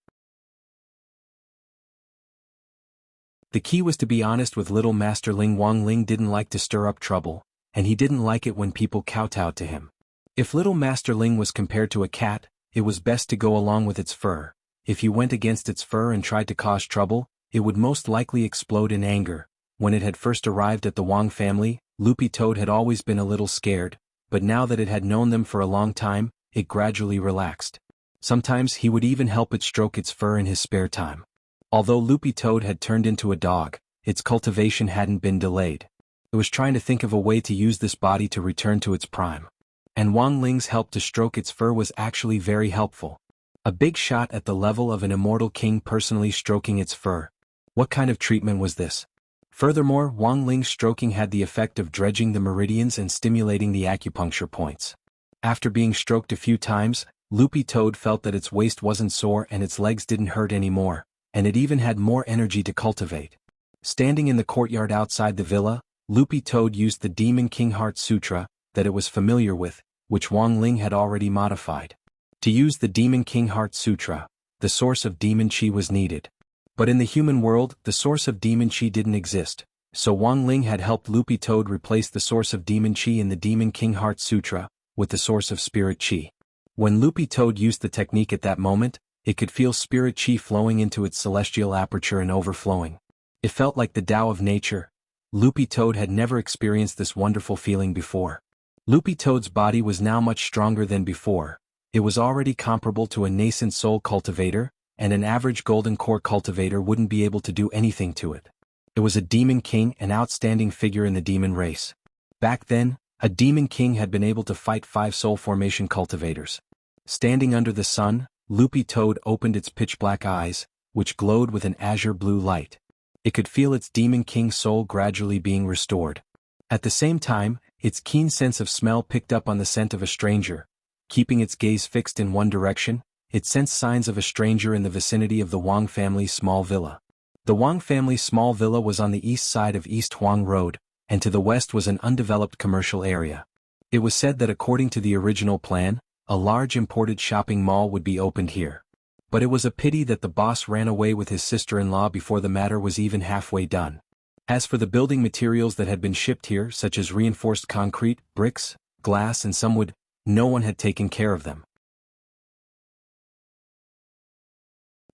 The key was to be honest with Little Master Ling. Wang Ling didn't like to stir up trouble, and he didn't like it when people kowtowed to him. If Little Master Ling was compared to a cat, it was best to go along with its fur. If you went against its fur and tried to cause trouble, it would most likely explode in anger. When it had first arrived at the Wang family, Loopy Toad had always been a little scared, but now that it had known them for a long time, it gradually relaxed. Sometimes he would even help it stroke its fur in his spare time. Although Loopy Toad had turned into a dog, its cultivation hadn't been delayed. It was trying to think of a way to use this body to return to its prime. And Wang Ling's help to stroke its fur was actually very helpful. A big shot at the level of an immortal king personally stroking its fur. What kind of treatment was this? Furthermore, Wang Ling's stroking had the effect of dredging the meridians and stimulating the acupuncture points. After being stroked a few times, Loopy Toad felt that its waist wasn't sore and its legs didn't hurt anymore, and it even had more energy to cultivate. Standing in the courtyard outside the villa, Loopy Toad used the Demon King Heart Sutra that it was familiar with, which Wang Ling had already modified. To use the Demon King Heart Sutra, the source of demon chi was needed. But in the human world, the source of demon chi didn't exist, so Wang Ling had helped Loopy Toad replace the source of demon chi in the Demon King Heart Sutra with the source of spirit chi. When Loopy Toad used the technique at that moment, it could feel spirit chi flowing into its celestial aperture and overflowing. It felt like the Tao of nature. Loopy Toad had never experienced this wonderful feeling before. Loopy Toad's body was now much stronger than before. It was already comparable to a nascent soul cultivator, and an average golden core cultivator wouldn't be able to do anything to it. It was a demon king, an outstanding figure in the demon race. Back then, a demon king had been able to fight 5 soul formation cultivators. Standing under the sun, Loopy Toad opened its pitch-black eyes, which glowed with an azure blue light. It could feel its demon king soul gradually being restored. At the same time, its keen sense of smell picked up on the scent of a stranger. Keeping its gaze fixed in one direction, it sensed signs of a stranger in the vicinity of the Wang family's small villa. The Wang family's small villa was on the east side of East Huang Road, and to the west was an undeveloped commercial area. It was said that according to the original plan, a large imported shopping mall would be opened here. But it was a pity that the boss ran away with his sister-in-law before the matter was even halfway done. As for the building materials that had been shipped here, such as reinforced concrete, bricks, glass and some wood, no one had taken care of them.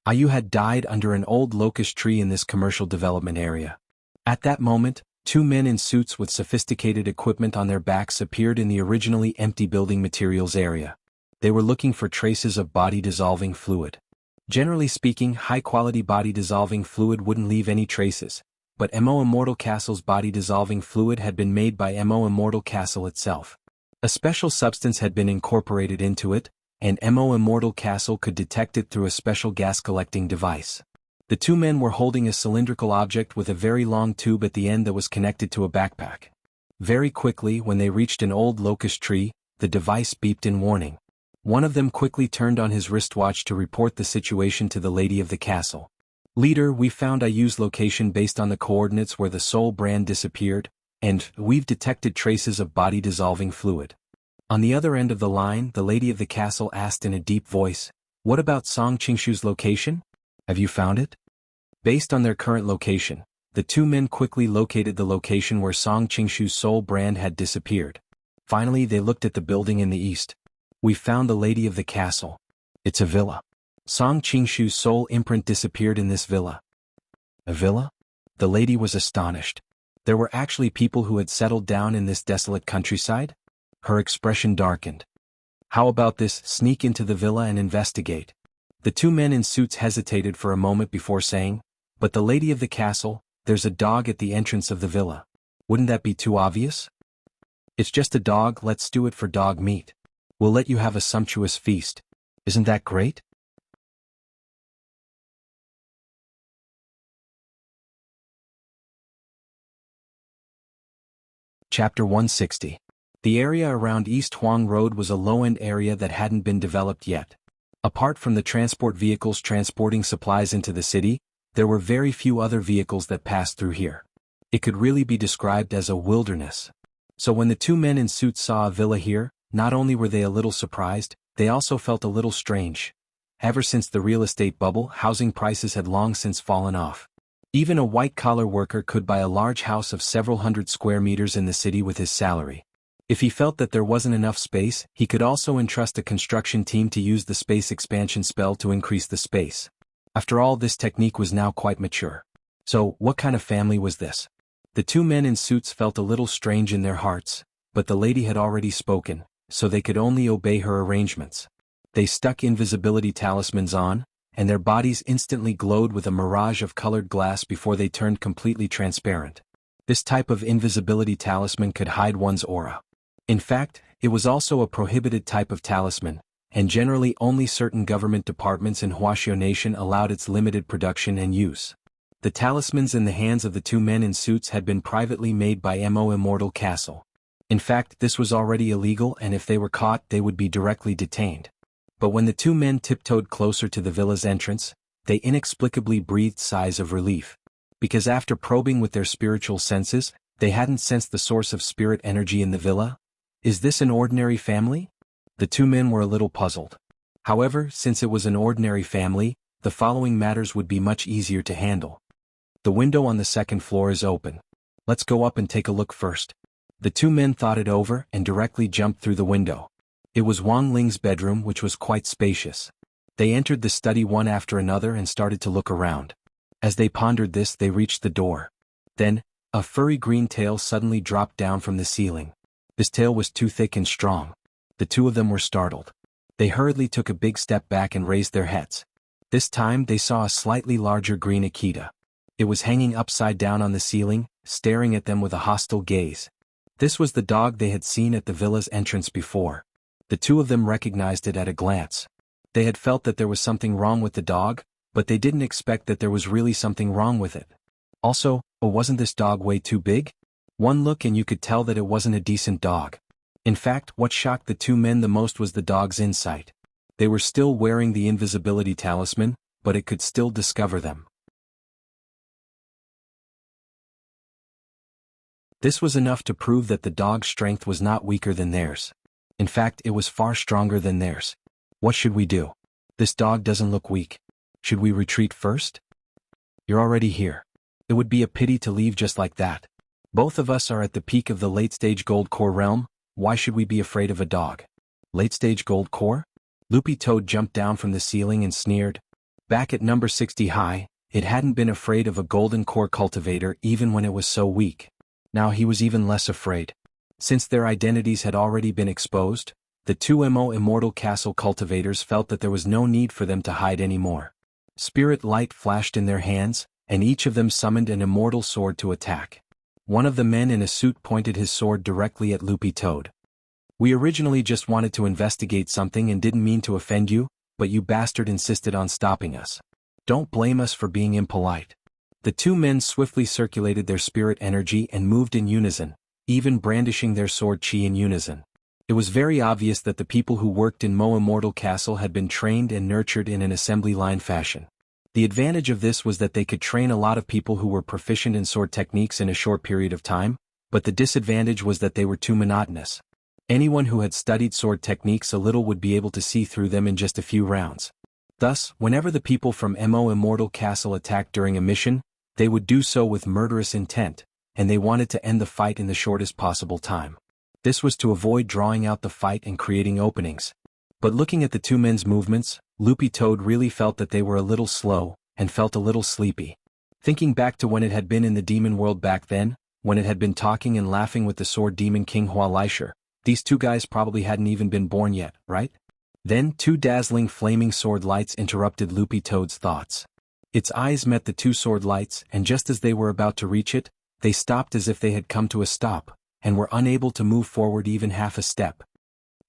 Ayu had died under an old locust tree in this commercial development area. At that moment, 2 men in suits with sophisticated equipment on their backs appeared in the originally empty building materials area. They were looking for traces of body-dissolving fluid. Generally speaking, high-quality body-dissolving fluid wouldn't leave any traces, but Mo Immortal Castle's body-dissolving fluid had been made by Mo Immortal Castle itself. A special substance had been incorporated into it, and Mo Immortal Castle could detect it through a special gas-collecting device. The 2 men were holding a cylindrical object with a very long tube at the end that was connected to a backpack. Very quickly, when they reached an old locust tree, the device beeped in warning. One of them quickly turned on his wristwatch to report the situation to the lady of the castle. "Leader, we found Ayu's location based on the coordinates where the soul brand disappeared, and we've detected traces of body-dissolving fluid." On the other end of the line, the lady of the castle asked in a deep voice, "What about Song Qingshu's location? Have you found it?" Based on their current location, The two men quickly located the location where Song Qingshu's soul brand had disappeared. Finally, they looked at the building in the east. We found the lady of the castle. It's a villa. Song Qingshu's soul imprint disappeared in this villa. A villa? The lady was astonished. There were actually people who had settled down in this desolate countryside? Her expression darkened. How about this, sneak into the villa and investigate? The two men in suits hesitated for a moment before saying, but the lady of the castle, there's a dog at the entrance of the villa. Wouldn't that be too obvious? It's just a dog, let's stew it for dog meat. We'll let you have a sumptuous feast. Isn't that great? Chapter 160. The area around East Huang Road was a low-end area that hadn't been developed yet. Apart from the transport vehicles transporting supplies into the city, there were very few other vehicles that passed through here. It could really be described as a wilderness. So when the two men in suits saw a villa here, not only were they a little surprised, they also felt a little strange. Ever since the real estate bubble, housing prices had long since fallen off. Even a white-collar worker could buy a large house of several hundred square meters in the city with his salary. If he felt that there wasn't enough space, he could also entrust a construction team to use the space expansion spell to increase the space. After all, this technique was now quite mature. So, what kind of family was this? The two men in suits felt a little strange in their hearts, but the lady had already spoken, so they could only obey her arrangements. They stuck invisibility talismans on, and their bodies instantly glowed with a mirage of colored glass before they turned completely transparent. This type of invisibility talisman could hide one's aura. In fact, it was also a prohibited type of talisman, and generally only certain government departments in Huaxiao Nation allowed its limited production and use. The talismans in the hands of the two men in suits had been privately made by Immortal Castle. In fact, this was already illegal, and if they were caught, they would be directly detained. But when the two men tiptoed closer to the villa's entrance, they inexplicably breathed sighs of relief. Because after probing with their spiritual senses, they hadn't sensed the source of spirit energy in the villa. Is this an ordinary family? The two men were a little puzzled. However, since it was an ordinary family, the following matters would be much easier to handle. The window on the second floor is open. Let's go up and take a look first. The two men thought it over and directly jumped through the window. It was Wang Ling's bedroom, which was quite spacious. They entered the study one after another and started to look around. As they pondered this, they reached the door. Then, a furry green tail suddenly dropped down from the ceiling. This tail was too thick and strong. The two of them were startled. They hurriedly took a big step back and raised their heads. This time they saw a slightly larger green Akita. It was hanging upside down on the ceiling, staring at them with a hostile gaze. This was the dog they had seen at the villa's entrance before. The two of them recognized it at a glance. They had felt that there was something wrong with the dog, but they didn't expect that there was really something wrong with it. Also, wasn't this dog way too big? One look and you could tell that it wasn't a decent dog. In fact, what shocked the two men the most was the dog's insight. They were still wearing the invisibility talisman, but it could still discover them. This was enough to prove that the dog's strength was not weaker than theirs. In fact, it was far stronger than theirs. What should we do? This dog doesn't look weak. Should we retreat first? You're already here. It would be a pity to leave just like that. Both of us are at the peak of the late-stage gold core realm. Why should we be afraid of a dog? Late-stage gold core? Loopy Toad jumped down from the ceiling and sneered. Back at number 60 high, it hadn't been afraid of a golden core cultivator even when it was so weak. Now he was even less afraid. Since their identities had already been exposed, the two Immortal Castle cultivators felt that there was no need for them to hide anymore. Spirit light flashed in their hands, and each of them summoned an immortal sword to attack. One of the men in a suit pointed his sword directly at Loopy Toad. We originally just wanted to investigate something and didn't mean to offend you, but you bastard insisted on stopping us. Don't blame us for being impolite. The two men swiftly circulated their spirit energy and moved in unison, even brandishing their sword chi in unison. It was very obvious that the people who worked in Immortal Castle had been trained and nurtured in an assembly line fashion. The advantage of this was that they could train a lot of people who were proficient in sword techniques in a short period of time, but the disadvantage was that they were too monotonous. Anyone who had studied sword techniques a little would be able to see through them in just a few rounds. Thus, whenever the people from Immortal Castle attacked during a mission, They would do so with murderous intent, and they wanted to end the fight in the shortest possible time. This was to avoid drawing out the fight and creating openings. But looking at the two men's movements, Loopy Toad really felt that they were a little slow, and felt a little sleepy. Thinking back to when it had been in the demon world back then, when it had been talking and laughing with the sword demon King Hua Lisher, these two guys probably hadn't even been born yet, right? Then two dazzling flaming sword lights interrupted Loopy Toad's thoughts. Its eyes met the two sword lights, and just as they were about to reach it, they stopped as if they had come to a stop, and were unable to move forward even half a step.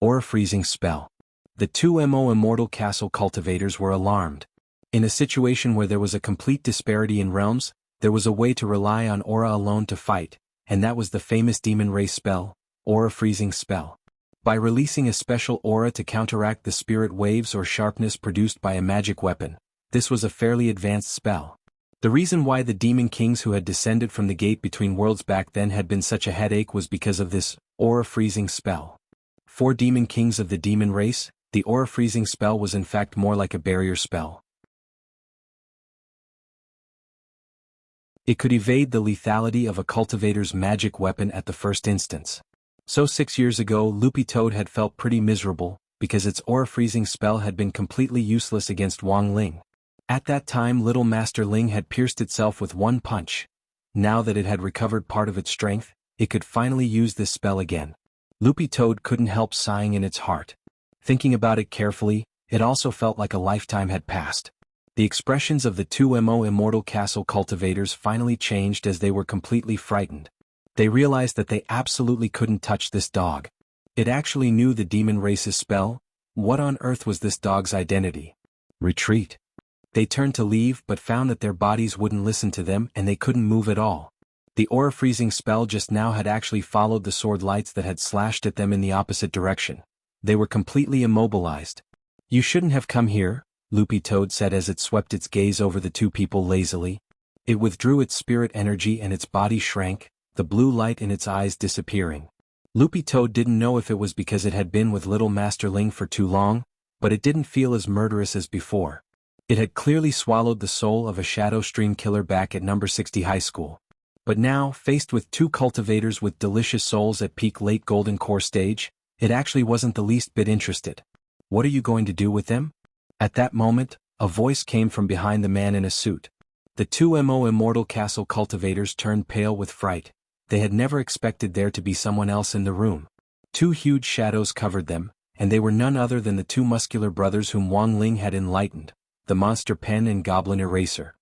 Aura freezing spell. The two Immortal Castle cultivators were alarmed. In a situation where there was a complete disparity in realms, there was a way to rely on aura alone to fight, and that was the famous demon race spell, Aura freezing spell. By releasing a special aura to counteract the spirit waves or sharpness produced by a magic weapon, this was a fairly advanced spell. The reason why the demon kings who had descended from the gate between worlds back then had been such a headache was because of this aura freezing spell. For demon kings of the demon race, the aura freezing spell was in fact more like a barrier spell. It could evade the lethality of a cultivator's magic weapon at the first instance. So 6 years ago Loopy Toad had felt pretty miserable, because its aura freezing spell had been completely useless against Wang Ling. At that time Little Master Ling had pierced itself with one punch. Now that it had recovered part of its strength, it could finally use this spell again. Loopy Toad couldn't help sighing in its heart. Thinking about it carefully, it also felt like a lifetime had passed. The expressions of the two Immortal Castle cultivators finally changed as they were completely frightened. They realized that they absolutely couldn't touch this dog. It actually knew the demon race's spell. What on earth was this dog's identity? Retreat. They turned to leave but found that their bodies wouldn't listen to them and they couldn't move at all. The aura freezing spell just now had actually followed the sword lights that had slashed at them in the opposite direction. They were completely immobilized. "You shouldn't have come here," Loopy Toad said as it swept its gaze over the two people lazily. It withdrew its spirit energy and its body shrank, the blue light in its eyes disappearing. Loopy Toad didn't know if it was because it had been with Little Master Ling for too long, but it didn't feel as murderous as before. It had clearly swallowed the soul of a Shadow Stream killer back at number 60 high school. But now, faced with two cultivators with delicious souls at peak late golden core stage, it actually wasn't the least bit interested. "What are you going to do with them?" At that moment, a voice came from behind the man in a suit. The two Immortal Castle cultivators turned pale with fright. They had never expected there to be someone else in the room. Two huge shadows covered them, and they were none other than the two muscular brothers whom Wang Ling had enlightened, the monster Pen and Goblin Eraser.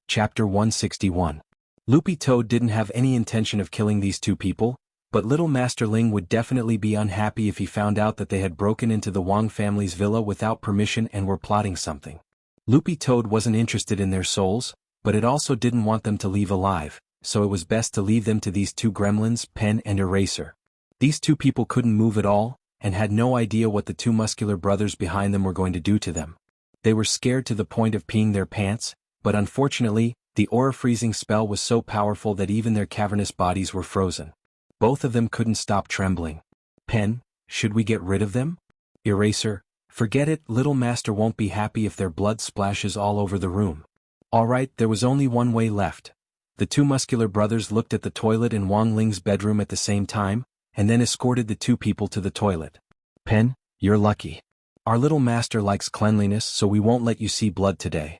Chapter 161. Loopy Toad didn't have any intention of killing these two people, but Little Master Ling would definitely be unhappy if he found out that they had broken into the Wang family's villa without permission and were plotting something. Loopy Toad wasn't interested in their souls, but it also didn't want them to leave alive, so it was best to leave them to these two gremlins, Pen and Eraser. These two people couldn't move at all, and had no idea what the two muscular brothers behind them were going to do to them. They were scared to the point of peeing their pants, but unfortunately, the aura freezing spell was so powerful that even their cavernous bodies were frozen. Both of them couldn't stop trembling. "Pen, should we get rid of them?" "Eraser, forget it, Little Master won't be happy if their blood splashes all over the room." Alright, there was only one way left. The two muscular brothers looked at the toilet in Wang Ling's bedroom at the same time, and then escorted the two people to the toilet. "Pen, you're lucky. Our Little Master likes cleanliness, so we won't let you see blood today."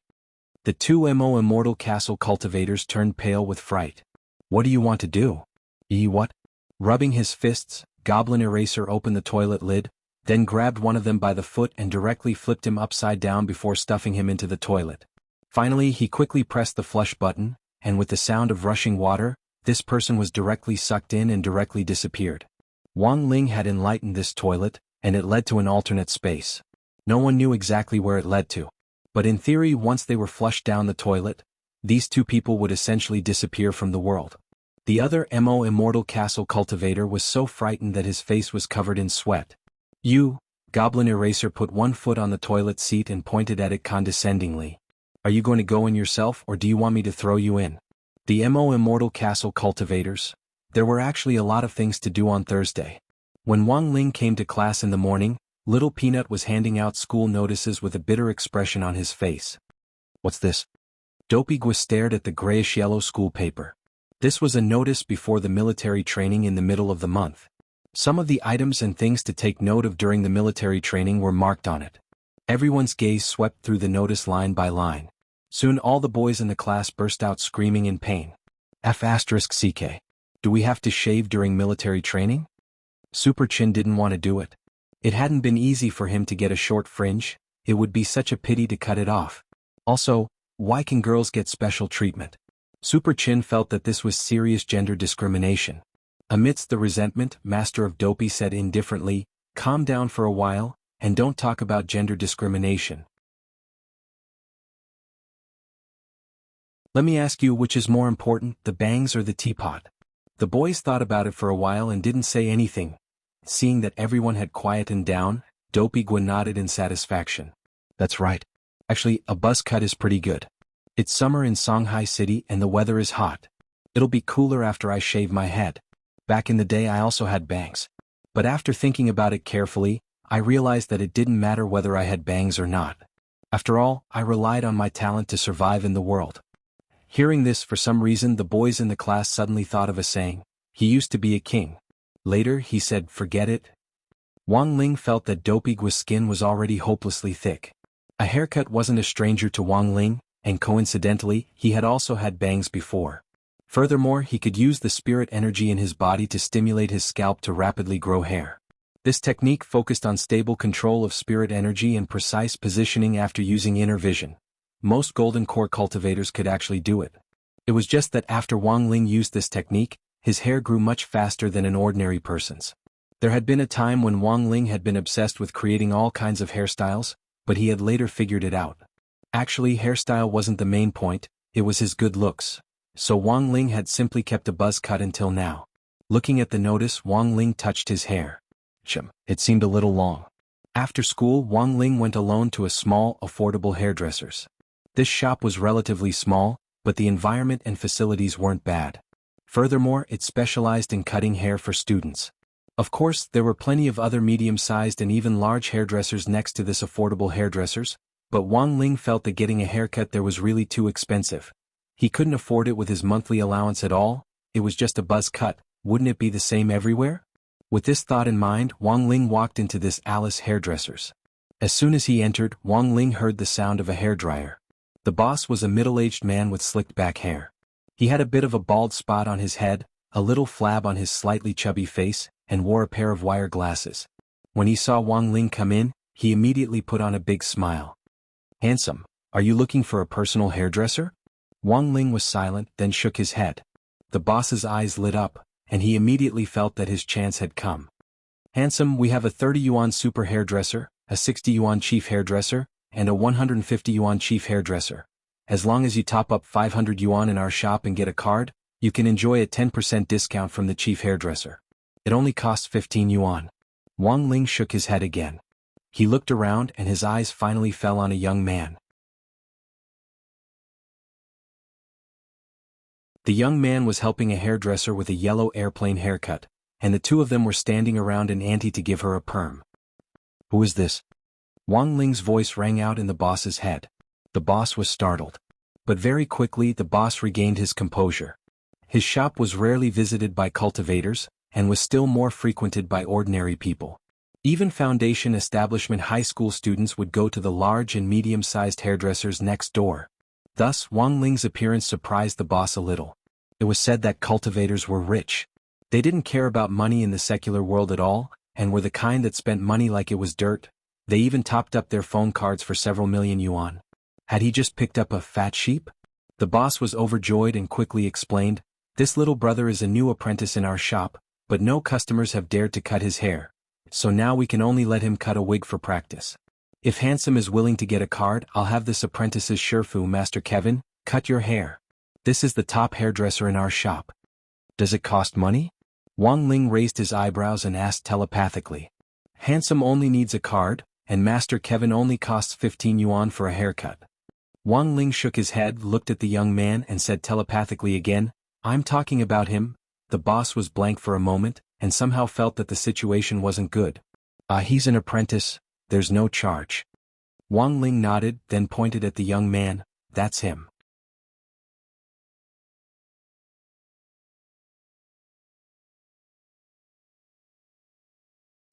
The two Immortal Castle cultivators turned pale with fright. "What do you want to do?" What?" Rubbing his fists, Goblin Eraser opened the toilet lid, then grabbed one of them by the foot and directly flipped him upside down before stuffing him into the toilet. Finally he quickly pressed the flush button, and with the sound of rushing water, this person was directly sucked in and directly disappeared. Wang Ling had enlightened this toilet, and it led to an alternate space. No one knew exactly where it led to. But in theory, once they were flushed down the toilet, these two people would essentially disappear from the world. The other Immortal Castle cultivator was so frightened that his face was covered in sweat. "You," Goblin Eraser put one foot on the toilet seat and pointed at it condescendingly. "Are you going to go in yourself or do you want me to throw you in?" The Immortal Castle cultivators. There were actually a lot of things to do on Thursday. When Wang Ling came to class in the morning, Little Peanut was handing out school notices with a bitter expression on his face. What's this? Dopey Gua stared at the grayish-yellow school paper. This was a notice before the military training in the middle of the month. Some of the items and things to take note of during the military training were marked on it. Everyone's gaze swept through the notice line by line. Soon all the boys in the class burst out screaming in pain. F***CK. Do we have to shave during military training? Super Chin didn't want to do it. It hadn't been easy for him to get a short fringe, it would be such a pity to cut it off. Also, why can girls get special treatment? Super Chin felt that this was serious gender discrimination. Amidst the resentment, Master of Dopey said indifferently, "Calm down for a while, and don't talk about gender discrimination. Let me ask you which is more important, the bangs or the teapot?" The boys thought about it for a while and didn't say anything. Seeing that everyone had quietened down, Dopey Gua nodded in satisfaction. That's right. Actually, a buzz cut is pretty good. It's summer in Shanghai City and the weather is hot. It'll be cooler after I shave my head. Back in the day I also had bangs. But after thinking about it carefully, I realized that it didn't matter whether I had bangs or not. After all, I relied on my talent to survive in the world. Hearing this, for some reason the boys in the class suddenly thought of a saying, "He used to be a king." Later he said, "Forget it." Wang Ling felt that Dopey Gua's skin was already hopelessly thick. A haircut wasn't a stranger to Wang Ling, and coincidentally, he had also had bangs before. Furthermore, he could use the spirit energy in his body to stimulate his scalp to rapidly grow hair. This technique focused on stable control of spirit energy and precise positioning after using inner vision. Most Golden Core cultivators could actually do it. It was just that after Wang Ling used this technique, his hair grew much faster than an ordinary person's. There had been a time when Wang Ling had been obsessed with creating all kinds of hairstyles, but he had later figured it out. Actually, hairstyle wasn't the main point, it was his good looks. So Wang Ling had simply kept a buzz cut until now. Looking at the notice, Wang Ling touched his hair. It seemed a little long. After school, Wang Ling went alone to a small, affordable hairdresser's. This shop was relatively small, but the environment and facilities weren't bad. Furthermore, it specialized in cutting hair for students. Of course, there were plenty of other medium-sized and even large hairdressers next to this affordable hairdressers, but Wang Ling felt that getting a haircut there was really too expensive. He couldn't afford it with his monthly allowance at all, it was just a buzz cut, wouldn't it be the same everywhere? With this thought in mind, Wang Ling walked into this Alice hairdresser's. As soon as he entered, Wang Ling heard the sound of a hairdryer. The boss was a middle-aged man with slicked back hair. He had a bit of a bald spot on his head, a little flab on his slightly chubby face, and wore a pair of wire glasses. When he saw Wang Ling come in, he immediately put on a big smile. "Handsome, are you looking for a personal hairdresser?" Wang Ling was silent, then shook his head. The boss's eyes lit up, and he immediately felt that his chance had come. "Handsome, we have a 30 yuan super hairdresser, a 60 yuan chief hairdresser, and a 150 yuan chief hairdresser. As long as you top up 500 yuan in our shop and get a card, you can enjoy a 10% discount from the chief hairdresser. It only costs 15 yuan. Wang Ling shook his head again. He looked around and his eyes finally fell on a young man. The young man was helping a hairdresser with a yellow airplane haircut, and the two of them were standing around an auntie to give her a perm. "Who is this?" Wang Ling's voice rang out in the boss's head. The boss was startled. But very quickly the boss regained his composure. His shop was rarely visited by cultivators, and was still more frequented by ordinary people. Even foundation establishment high school students would go to the large and medium-sized hairdressers next door. Thus, Wang Ling's appearance surprised the boss a little. It was said that cultivators were rich. They didn't care about money in the secular world at all, and were the kind that spent money like it was dirt. They even topped up their phone cards for several million yuan. Had he just picked up a fat sheep? The boss was overjoyed and quickly explained, "This little brother is a new apprentice in our shop, but no customers have dared to cut his hair. So now we can only let him cut a wig for practice. If Handsome is willing to get a card, I'll have this apprentice's Shifu, Master Kevin, cut your hair. This is the top hairdresser in our shop." "Does it cost money?" Wang Ling raised his eyebrows and asked telepathically. "Handsome only needs a card, and Master Kevin only costs 15 yuan for a haircut." Wang Ling shook his head, looked at the young man and said telepathically again, "I'm talking about him." The boss was blank for a moment, and somehow felt that the situation wasn't good. He's an apprentice, there's no charge. Wang Ling nodded, then pointed at the young man. That's him.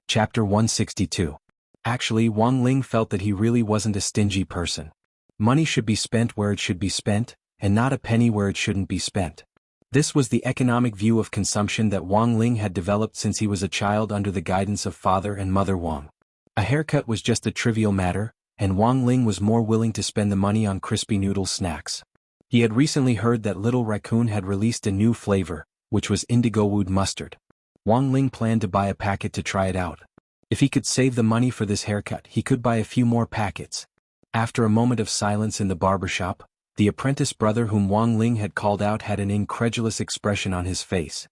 Chapter 162. Actually, Wang Ling felt that he really wasn't a stingy person. Money should be spent where it should be spent, and not a penny where it shouldn't be spent. This was the economic view of consumption that Wang Ling had developed since he was a child under the guidance of father and mother Wang. A haircut was just a trivial matter, and Wang Ling was more willing to spend the money on crispy noodle snacks. He had recently heard that Little Raccoon had released a new flavor, which was indigo wood mustard. Wang Ling planned to buy a packet to try it out. If he could save the money for this haircut, he could buy a few more packets. After a moment of silence in the barbershop, the apprentice brother whom Wang Ling had called out had an incredulous expression on his face.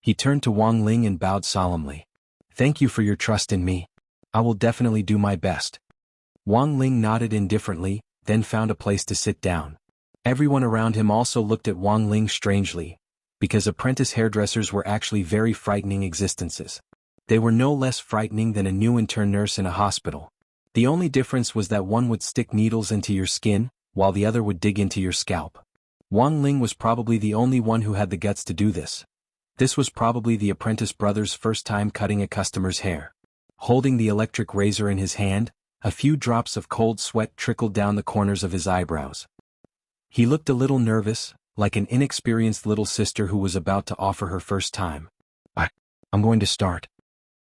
He turned to Wang Ling and bowed solemnly. "Thank you for your trust in me. I will definitely do my best." Wang Ling nodded indifferently, then found a place to sit down. Everyone around him also looked at Wang Ling strangely, because apprentice hairdressers were actually very frightening existences. They were no less frightening than a new intern nurse in a hospital. The only difference was that one would stick needles into your skin, while the other would dig into your scalp. Wang Ling was probably the only one who had the guts to do this. This was probably the apprentice brother's first time cutting a customer's hair. Holding the electric razor in his hand, a few drops of cold sweat trickled down the corners of his eyebrows. He looked a little nervous, like an inexperienced little sister who was about to offer her first time. I'm going to start.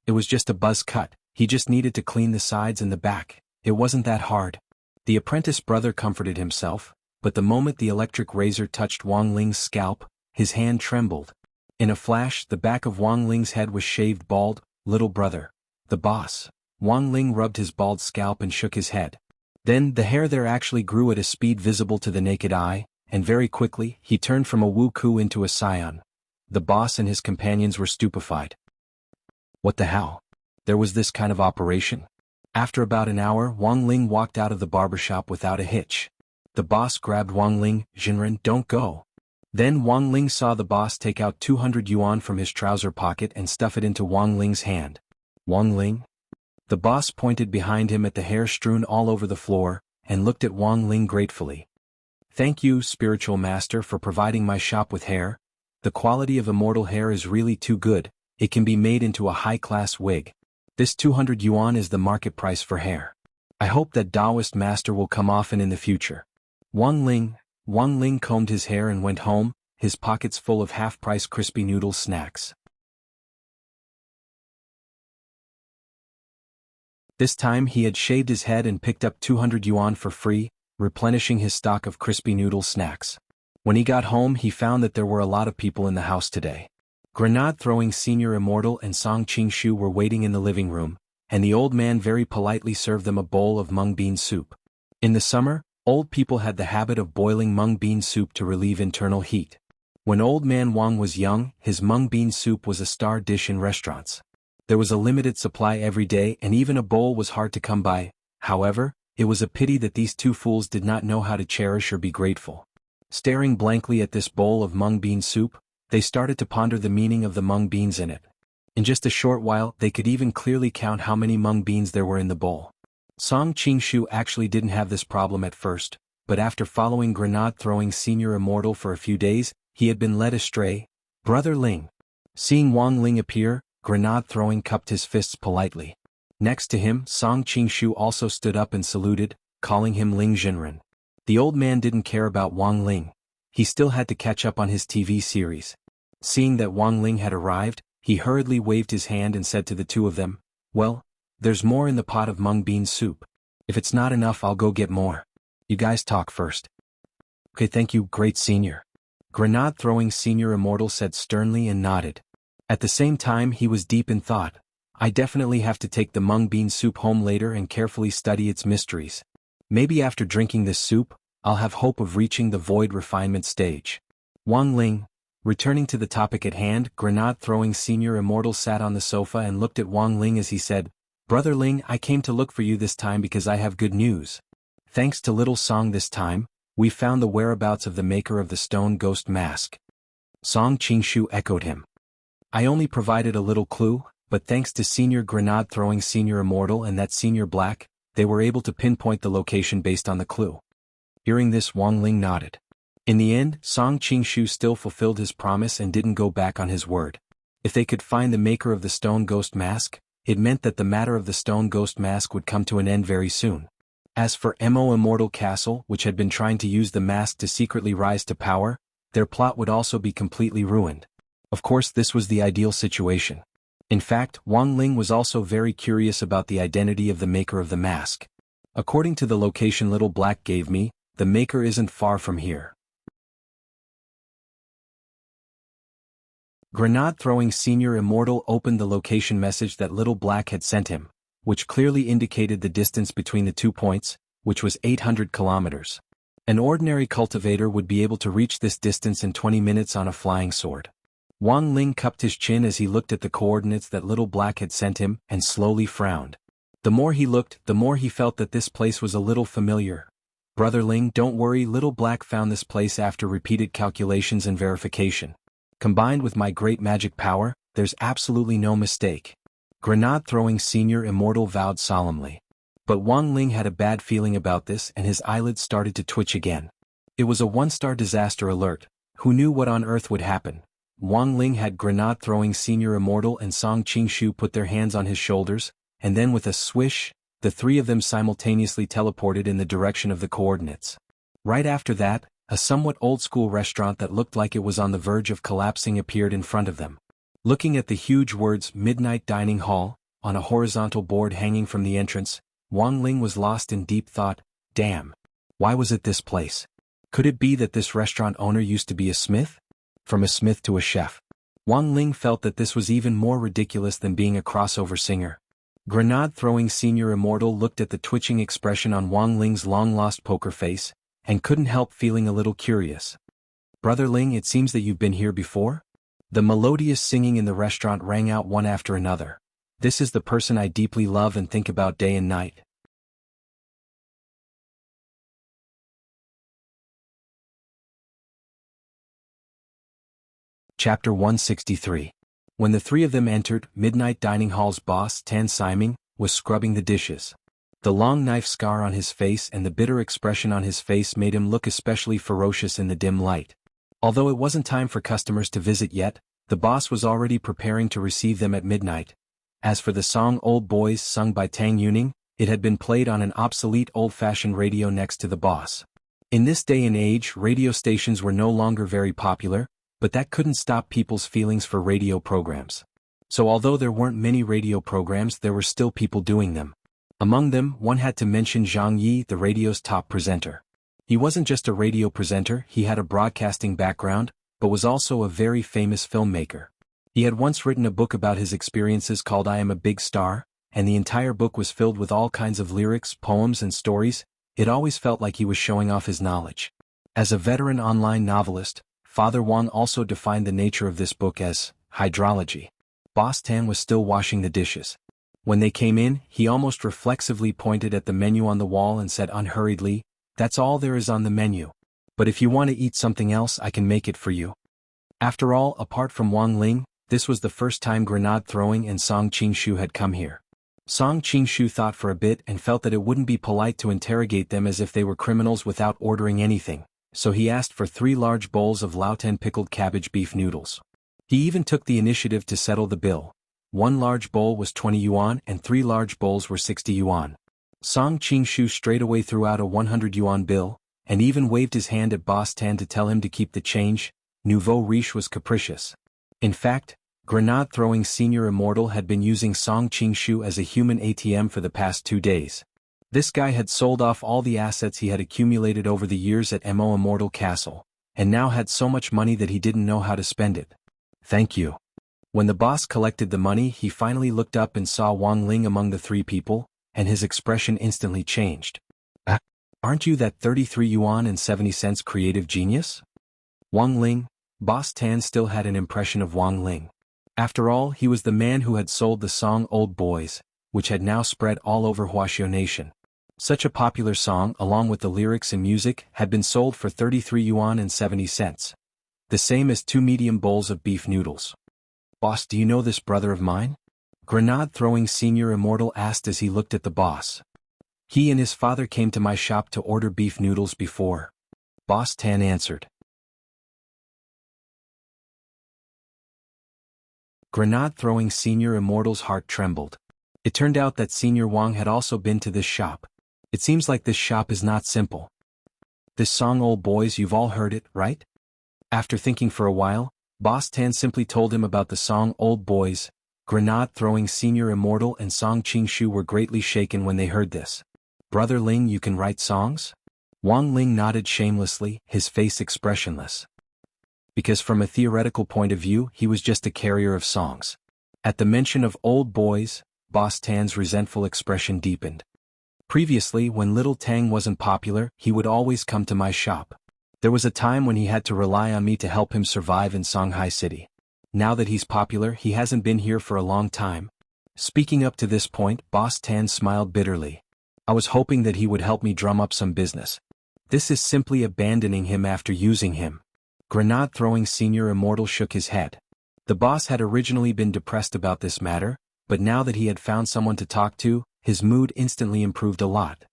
It was just a buzz cut, he just needed to clean the sides and the back, it wasn't that hard. The apprentice brother comforted himself, but the moment the electric razor touched Wang Ling's scalp, his hand trembled. In a flash, the back of Wang Ling's head was shaved bald. "Little brother. The boss." Wang Ling rubbed his bald scalp and shook his head. Then, the hair there actually grew at a speed visible to the naked eye, and very quickly, he turned from a Wu Ku into a Scion. The boss and his companions were stupefied. What the hell? There was this kind of operation? After about an hour, Wang Ling walked out of the barbershop without a hitch. The boss grabbed Wang Ling. "Jinren, don't go." Then Wang Ling saw the boss take out 200 yuan from his trouser pocket and stuff it into Wang Ling's hand. "Wang Ling?" The boss pointed behind him at the hair strewn all over the floor, and looked at Wang Ling gratefully. "Thank you, spiritual master, for providing my shop with hair. The quality of immortal hair is really too good, it can be made into a high-class wig. This 200 yuan is the market price for hair. I hope that Taoist master will come often in the future." Wang Ling combed his hair and went home, his pockets full of half-price crispy noodle snacks. This time he had shaved his head and picked up 200 yuan for free, replenishing his stock of crispy noodle snacks. When he got home, he found that there were a lot of people in the house today. Grenade-throwing Senior Immortal and Song Qingshu were waiting in the living room, and the old man very politely served them a bowl of mung bean soup. In the summer, old people had the habit of boiling mung bean soup to relieve internal heat. When Old Man Wang was young, his mung bean soup was a star dish in restaurants. There was a limited supply every day, and even a bowl was hard to come by. However, it was a pity that these two fools did not know how to cherish or be grateful. Staring blankly at this bowl of mung bean soup, they started to ponder the meaning of the mung beans in it. In just a short while, they could even clearly count how many mung beans there were in the bowl. Song Qingshu actually didn't have this problem at first, but after following Grenade-throwing Senior Immortal for a few days, he had been led astray. "Brother Ling." Seeing Wang Ling appear, Grenade-throwing cupped his fists politely. Next to him, Song Qingshu also stood up and saluted, calling him Ling Jinren. The old man didn't care about Wang Ling. He still had to catch up on his TV series. Seeing that Wang Ling had arrived, he hurriedly waved his hand and said to the two of them, "Well, there's more in the pot of mung bean soup. If it's not enough, I'll go get more. You guys talk first." "Okay, thank you, great senior." Grenade-throwing Senior Immortal said sternly and nodded. At the same time, he was deep in thought. "I definitely have to take the mung bean soup home later and carefully study its mysteries. Maybe after drinking this soup, I'll have hope of reaching the void refinement stage." Wang Ling. Returning to the topic at hand, Grenade-throwing Senior Immortal sat on the sofa and looked at Wang Ling as he said, "Brother Ling, I came to look for you this time because I have good news. Thanks to Little Song this time, we found the whereabouts of the maker of the stone ghost mask." Song Qingshu echoed him. I only provided a little clue, but thanks to Senior Grenade-throwing Senior Immortal and that Senior Black, they were able to pinpoint the location based on the clue. Hearing this, Wang Ling nodded. In the end, Song Qingshu still fulfilled his promise and didn't go back on his word. If they could find the maker of the stone ghost mask, it meant that the matter of the stone ghost mask would come to an end very soon. As for Immortal Castle, which had been trying to use the mask to secretly rise to power, their plot would also be completely ruined. Of course, this was the ideal situation. In fact, Wang Ling was also very curious about the identity of the maker of the mask. According to the location Little Black gave me, the maker isn't far from here. Grenade-throwing Senior Immortal opened the location message that Little Black had sent him, which clearly indicated the distance between the 2 points, which was 800 kilometers. An ordinary cultivator would be able to reach this distance in 20 minutes on a flying sword. Wang Ling cupped his chin as he looked at the coordinates that Little Black had sent him and slowly frowned. The more he looked, the more he felt that this place was a little familiar. Brother Ling, don't worry, Little Black found this place after repeated calculations and verification. Combined with my great magic power, there's absolutely no mistake. Grenade-throwing Senior Immortal vowed solemnly. But Wang Ling had a bad feeling about this and his eyelids started to twitch again. It was a one-star disaster alert. Who knew what on earth would happen? Wang Ling had Grenade-throwing Senior Immortal and Song Qingshu put their hands on his shoulders, and then with a swish, the three of them simultaneously teleported in the direction of the coordinates. Right after that, a somewhat old-school restaurant that looked like it was on the verge of collapsing appeared in front of them. Looking at the huge words Midnight Dining Hall, on a horizontal board hanging from the entrance, Wang Ling was lost in deep thought. Damn. Why was it this place? Could it be that this restaurant owner used to be a smith? From a smith to a chef. Wang Ling felt that this was even more ridiculous than being a crossover singer. Grenade-throwing Senior Immortal looked at the twitching expression on Wang Ling's long-lost poker face, and couldn't help feeling a little curious. Brother Ling, it seems that you've been here before? The melodious singing in the restaurant rang out one after another. This is the person I deeply love and think about day and night. Chapter 163. When the three of them entered, Midnight Dining Hall's boss, Tan Siming, was scrubbing the dishes. The long knife scar on his face and the bitter expression on his face made him look especially ferocious in the dim light. Although it wasn't time for customers to visit yet, the boss was already preparing to receive them at midnight. As for the song Old Boys sung by Tang Yuning, it had been played on an obsolete old-fashioned radio next to the boss. In this day and age, radio stations were no longer very popular, but that couldn't stop people's feelings for radio programs. So although there weren't many radio programs, there were still people doing them. Among them, one had to mention Zhang Yi, the radio's top presenter. He wasn't just a radio presenter, he had a broadcasting background, but was also a very famous filmmaker. He had once written a book about his experiences called I Am a Big Star, and the entire book was filled with all kinds of lyrics, poems and stories. It always felt like he was showing off his knowledge. As a veteran online novelist, Father Wang also defined the nature of this book as hydrology. Boss Tan was still washing the dishes. When they came in, he almost reflexively pointed at the menu on the wall and said unhurriedly, "That's all there is on the menu. But if you want to eat something else, I can make it for you." After all, apart from Wang Ling, this was the first time Grenade-throwing and Song Qingshu had come here. Song Qingshu thought for a bit and felt that it wouldn't be polite to interrogate them as if they were criminals without ordering anything, so he asked for 3 large bowls of Laotan pickled cabbage beef noodles. He even took the initiative to settle the bill. 1 large bowl was 20 yuan and 3 large bowls were 60 yuan. Song Qingshu straightaway threw out a 100 yuan bill, and even waved his hand at Boss Tan to tell him to keep the change. Nouveau riche was capricious. In fact, Grenade-throwing Senior Immortal had been using Song Qingshu as a human ATM for the past 2 days. This guy had sold off all the assets he had accumulated over the years at Immortal Castle, and now had so much money that he didn't know how to spend it. "Thank you." When the boss collected the money, he finally looked up and saw Wang Ling among the 3 people, and his expression instantly changed. Aren't you that 33 yuan and 70 cents creative genius?" Wang Ling. Boss Tan still had an impression of Wang Ling. After all, he was the man who had sold the song Old Boys, which had now spread all over Wuxia Nation. Such a popular song, along with the lyrics and music, had been sold for 33 yuan and 70 cents. The same as 2 medium bowls of beef noodles. "Boss, do you know this brother of mine?" Grenade-throwing Senior Immortal asked as he looked at the boss. "He and his father came to my shop to order beef noodles before," Boss Tan answered. Grenade-throwing Senior Immortal's heart trembled. It turned out that Senior Wang had also been to this shop. It seems like this shop is not simple. "This song, old boys, you've all heard it, right?" After thinking for a while, Boss Tan simply told him about the song Old Boys. Grenade-throwing Senior Immortal and Song Qingshu were greatly shaken when they heard this. "Brother Ling, you can write songs?" Wang Ling nodded shamelessly, his face expressionless. Because from a theoretical point of view, he was just a carrier of songs. At the mention of Old Boys, Boss Tan's resentful expression deepened. Previously, when Little Tang wasn't popular, he would always come to my shop. There was a time when he had to rely on me to help him survive in Shanghai City. Now that he's popular, he hasn't been here for a long time. Speaking up to this point, Boss Tan smiled bitterly. "I was hoping that he would help me drum up some business. This is simply abandoning him after using him." Grenade-throwing Senior Immortal shook his head. The boss had originally been depressed about this matter, but now that he had found someone to talk to, his mood instantly improved a lot.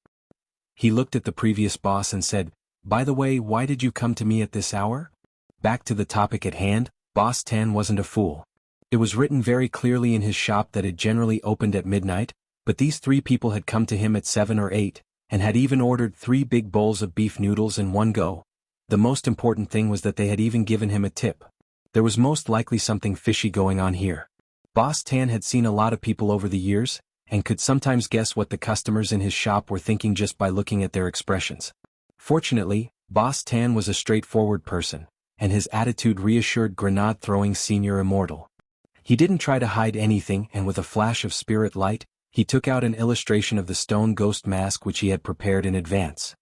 He looked at the previous boss and said, "By the way, why did you come to me at this hour?" Back to the topic at hand, Boss Tan wasn't a fool. It was written very clearly in his shop that it generally opened at midnight, but these three people had come to him at 7 or 8, and had even ordered 3 big bowls of beef noodles in one go. The most important thing was that they had even given him a tip. There was most likely something fishy going on here. Boss Tan had seen a lot of people over the years, and could sometimes guess what the customers in his shop were thinking just by looking at their expressions. Fortunately, Boss Tan was a straightforward person, and his attitude reassured Grenade-throwing Senior Immortal. He didn't try to hide anything, and with a flash of spirit light, he took out an illustration of the stone ghost mask which he had prepared in advance.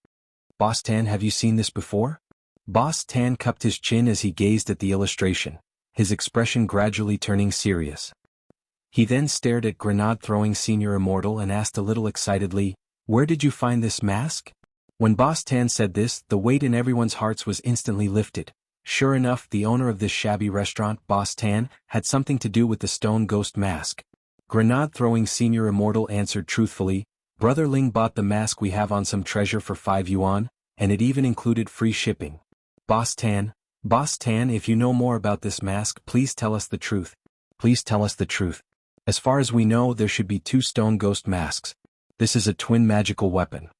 "Boss Tan, have you seen this before?" Boss Tan cupped his chin as he gazed at the illustration, his expression gradually turning serious. He then stared at Grenade-throwing Senior Immortal and asked a little excitedly, "Where did you find this mask?" When Boss Tan said this, the weight in everyone's hearts was instantly lifted. Sure enough, the owner of this shabby restaurant, Boss Tan, had something to do with the stone ghost mask. Grenade-throwing Senior Immortal answered truthfully, "Brother Ling bought the mask we have on some treasure for 5 yuan, and it even included free shipping." Boss Tan, if you know more about this mask, please tell us the truth. Please tell us the truth. As far as we know, there should be 2 stone ghost masks. This is a twin magical weapon.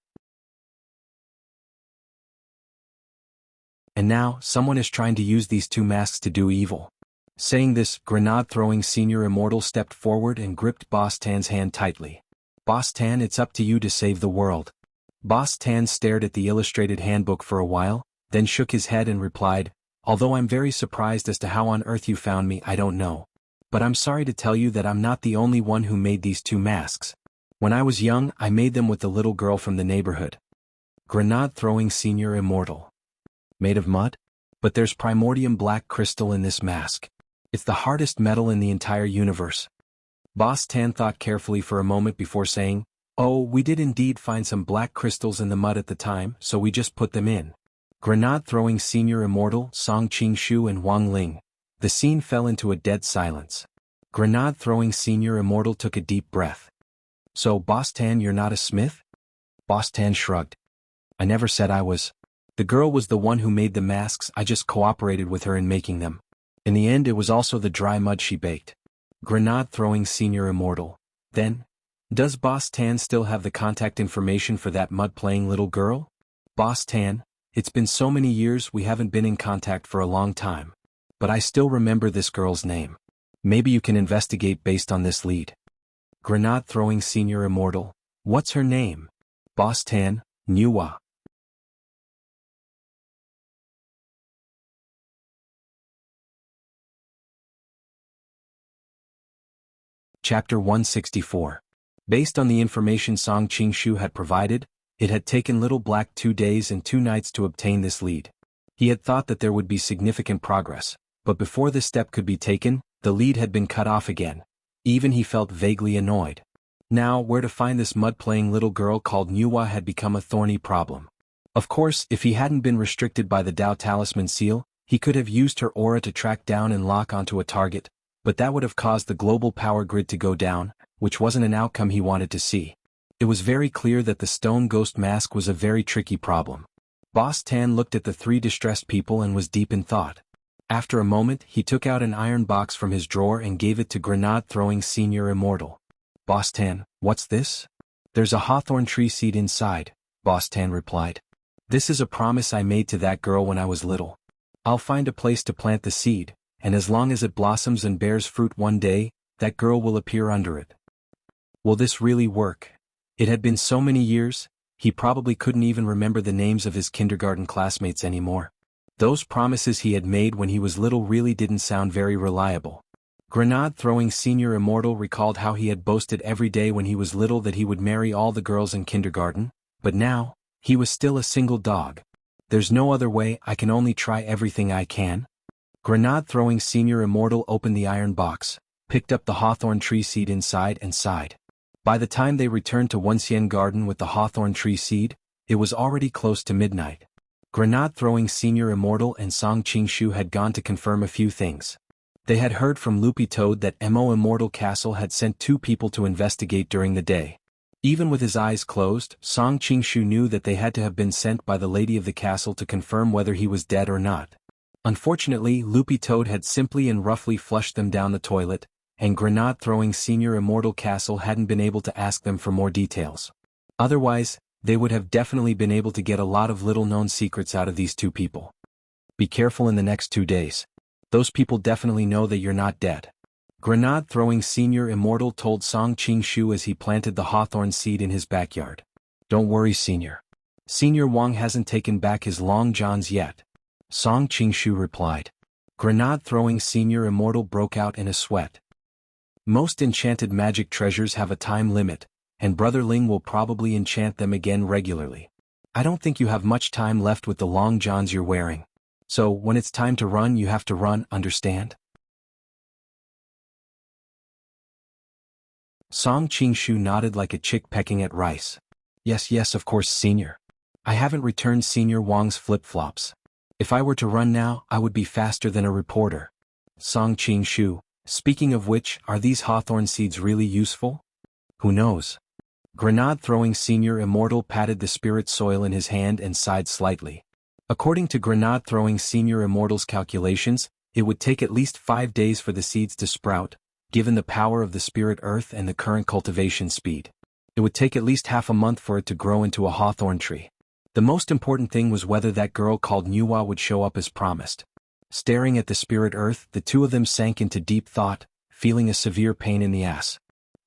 And now, someone is trying to use these 2 masks to do evil. Saying this, Grenade-throwing Senior Immortal stepped forward and gripped Boss Tan's hand tightly. "Boss Tan, it's up to you to save the world." Boss Tan stared at the illustrated handbook for a while, then shook his head and replied, "Although I'm very surprised as to how on earth you found me, I don't know. But I'm sorry to tell you that I'm not the only one who made these 2 masks. When I was young, I made them with the little girl from the neighborhood." Grenade-throwing Senior Immortal. "Made of mud? But there's primordium black crystal in this mask. It's the hardest metal in the entire universe." Boss Tan thought carefully for a moment before saying, "Oh, we did indeed find some black crystals in the mud at the time, so we just put them in." Grenade-throwing Senior Immortal, Song Qingshu and Wang Ling. The scene fell into a dead silence. Grenade-throwing Senior Immortal took a deep breath. "So, Boss Tan, you're not a smith?" Boss Tan shrugged. "I never said I was. The girl was the one who made the masks, I just cooperated with her in making them. In the end, it was also the dry mud she baked." Grenade-throwing Senior Immortal. "Then, does Boss Tan still have the contact information for that mud-playing little girl?" Boss Tan, "It's been so many years we haven't been in contact for a long time. But I still remember this girl's name. Maybe you can investigate based on this lead." Grenade-throwing Senior Immortal. "What's her name?" Boss Tan, "Nuwa." Chapter 164. Based on the information Song Qingshu had provided, it had taken Little Black 2 days and 2 nights to obtain this lead. He had thought that there would be significant progress, but before this step could be taken, the lead had been cut off again. Even he felt vaguely annoyed. Now, where to find this mud-playing little girl called Nuwa had become a thorny problem. Of course, if he hadn't been restricted by the Dao Talisman seal, he could have used her aura to track down and lock onto a target, but that would have caused the global power grid to go down, which wasn't an outcome he wanted to see. It was very clear that the stone ghost mask was a very tricky problem. Boss Tan looked at the three distressed people and was deep in thought. After a moment, he took out an iron box from his drawer and gave it to grenade-throwing Senior Immortal. Boss Tan, what's this? There's a hawthorn tree seed inside, Boss Tan replied. This is a promise I made to that girl when I was little. I'll find a place to plant the seed, and as long as it blossoms and bears fruit one day, that girl will appear under it. Will this really work? It had been so many years, he probably couldn't even remember the names of his kindergarten classmates anymore. Those promises he had made when he was little really didn't sound very reliable. Grenade-throwing Senior Immortal recalled how he had boasted every day when he was little that he would marry all the girls in kindergarten, but now, he was still a single dog. There's no other way, I can only try everything I can. Grenade-throwing Senior Immortal opened the iron box, picked up the hawthorn tree seed inside and sighed. By the time they returned to Wuxian Garden with the hawthorn tree seed, it was already close to midnight. Grenade-throwing Senior Immortal and Song Qingshu had gone to confirm a few things. They had heard from Loopy Toad that Immortal Castle had sent 2 people to investigate during the day. Even with his eyes closed, Song Qingshu knew that they had to have been sent by the lady of the castle to confirm whether he was dead or not. Unfortunately, Loopy Toad had simply and roughly flushed them down the toilet, and grenade-throwing Senior Immortal Castle hadn't been able to ask them for more details. Otherwise, they would have definitely been able to get a lot of little-known secrets out of these 2 people. Be careful in the next 2 days. Those people definitely know that you're not dead. Grenade-throwing Senior Immortal told Song Qingshu as he planted the hawthorn seed in his backyard. Don't worry, Senior. Senior Wang hasn't taken back his long johns yet. Song Qingshu replied. Grenade-throwing Senior Immortal broke out in a sweat. Most enchanted magic treasures have a time limit, and Brother Ling will probably enchant them again regularly. I don't think you have much time left with the long johns you're wearing. So, when it's time to run, you have to run, understand? Song Qingshu nodded like a chick pecking at rice. Yes, of course, Senior. I haven't returned Senior Wang's flip-flops. If I were to run now, I would be faster than a reporter. Song Qingshu, speaking of which, are these hawthorn seeds really useful? Who knows? Grenade-throwing Senior Immortal patted the spirit soil in his hand and sighed slightly. According to grenade-throwing Senior Immortal's calculations, it would take at least 5 days for the seeds to sprout, given the power of the spirit earth and the current cultivation speed. It would take at least half a month for it to grow into a hawthorn tree. The most important thing was whether that girl called Nuwa would show up as promised. Staring at the spirit earth, the 2 of them sank into deep thought, feeling a severe pain in the ass.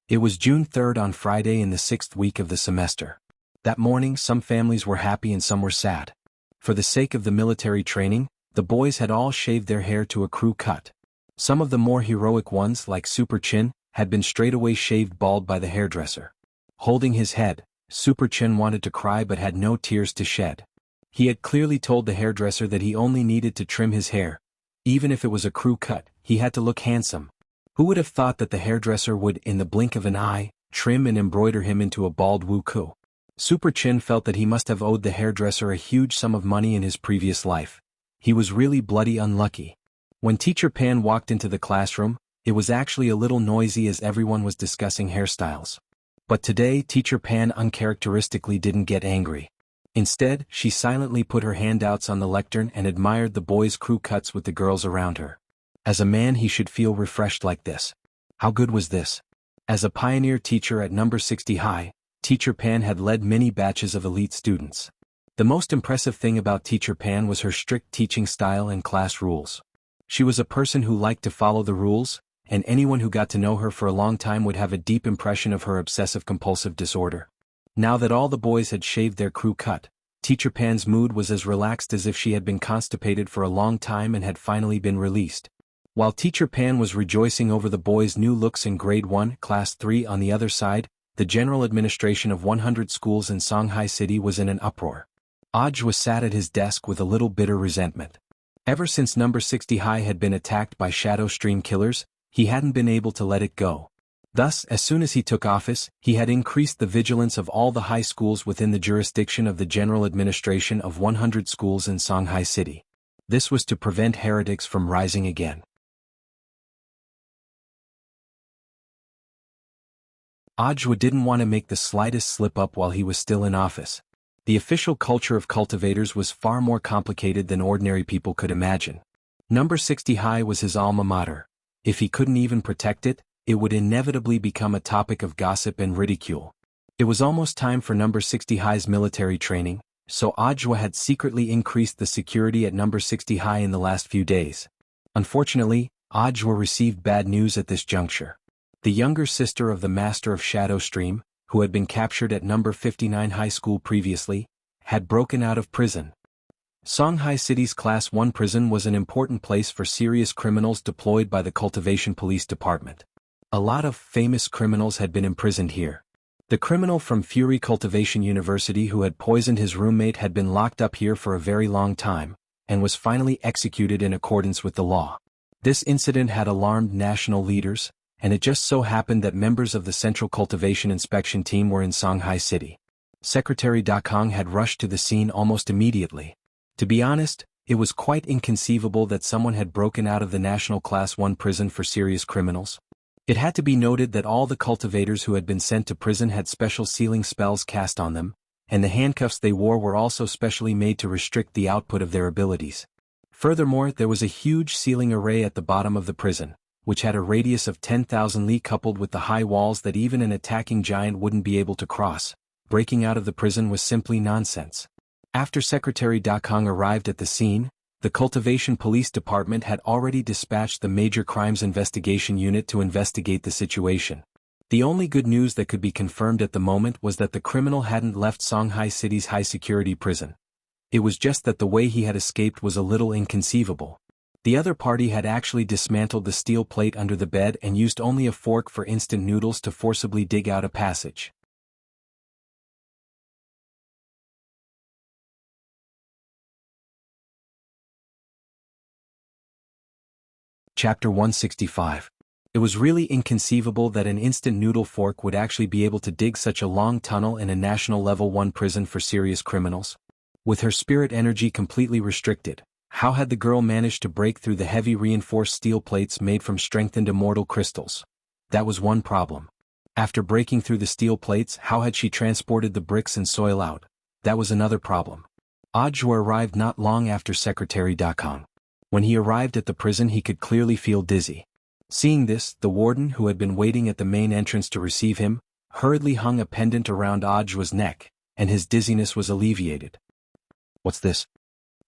It was June 3rd on Friday in the 6th week of the semester. That morning, some families were happy and some were sad. For the sake of the military training, the boys had all shaved their hair to a crew cut. Some of the more heroic ones, like Super Chin, had been straightaway shaved bald by the hairdresser. Holding his head, Super Chin wanted to cry but had no tears to shed. He had clearly told the hairdresser that he only needed to trim his hair. Even if it was a crew cut, he had to look handsome. Who would have thought that the hairdresser would, in the blink of an eye, trim and embroider him into a bald Wuku? Super Chin felt that he must have owed the hairdresser a huge sum of money in his previous life. He was really bloody unlucky. When Teacher Pan walked into the classroom, it was actually a little noisy as everyone was discussing hairstyles. But today Teacher Pan uncharacteristically didn't get angry. Instead, she silently put her handouts on the lectern and admired the boys' crew cuts with the girls around her. As a man, he should feel refreshed like this. How good was this? As a pioneer teacher at number 60 high, Teacher Pan had led many batches of elite students. The most impressive thing about Teacher Pan was her strict teaching style and class rules. She was a person who liked to follow the rules, and anyone who got to know her for a long time would have a deep impression of her obsessive-compulsive disorder. Now that all the boys had shaved their crew cut, Teacher Pan's mood was as relaxed as if she had been constipated for a long time and had finally been released. While Teacher Pan was rejoicing over the boys' new looks in Grade 1, Class 3 on the other side, the general administration of 100 schools in Shanghai City was in an uproar. Aj was sat at his desk with a little bitter resentment. Ever since number 60 high had been attacked by Shadow Stream killers, he hadn't been able to let it go. Thus, as soon as he took office, he had increased the vigilance of all the high schools within the jurisdiction of the general administration of 100 schools in Shanghai City. This was to prevent heretics from rising again. Ajwa didn't want to make the slightest slip-up while he was still in office. The official culture of cultivators was far more complicated than ordinary people could imagine. Number 60 High was his alma mater. If he couldn't even protect it, it would inevitably become a topic of gossip and ridicule. It was almost time for Number 60 High's military training, so Ajwa had secretly increased the security at Number 60 High in the last few days. Unfortunately, Ajwa received bad news at this juncture. The younger sister of the Master of Shadow Stream, who had been captured at Number 59 High School previously, had broken out of prison. Songhai City's Class 1 prison was an important place for serious criminals deployed by the Cultivation Police Department. A lot of famous criminals had been imprisoned here. The criminal from Fury Cultivation University who had poisoned his roommate had been locked up here for a very long time, and was finally executed in accordance with the law. This incident had alarmed national leaders, and it just so happened that members of the Central Cultivation Inspection Team were in Songhai City. Secretary Dakong had rushed to the scene almost immediately. To be honest, it was quite inconceivable that someone had broken out of the National Class 1 prison for serious criminals. It had to be noted that all the cultivators who had been sent to prison had special sealing spells cast on them, and the handcuffs they wore were also specially made to restrict the output of their abilities. Furthermore, there was a huge sealing array at the bottom of the prison, which had a radius of 10,000 li coupled with the high walls that even an attacking giant wouldn't be able to cross. Breaking out of the prison was simply nonsense. After Secretary Dakong arrived at the scene, the Cultivation Police Department had already dispatched the Major Crimes Investigation Unit to investigate the situation. The only good news that could be confirmed at the moment was that the criminal hadn't left Songhai City's high-security prison. It was just that the way he had escaped was a little inconceivable. The other party had actually dismantled the steel plate under the bed and used only a fork for instant noodles to forcibly dig out a passage. Chapter 165. It was really inconceivable that an instant noodle fork would actually be able to dig such a long tunnel in a national level 1 prison for serious criminals. With her spirit energy completely restricted, how had the girl managed to break through the heavy reinforced steel plates made from strengthened immortal crystals? That was one problem. After breaking through the steel plates, how had she transported the bricks and soil out? That was another problem. Ajwa arrived not long after Secretary Dakong. When he arrived at the prison, he could clearly feel dizzy. Seeing this, the warden, who had been waiting at the main entrance to receive him, hurriedly hung a pendant around Ajwa's neck, and his dizziness was alleviated. "What's this?"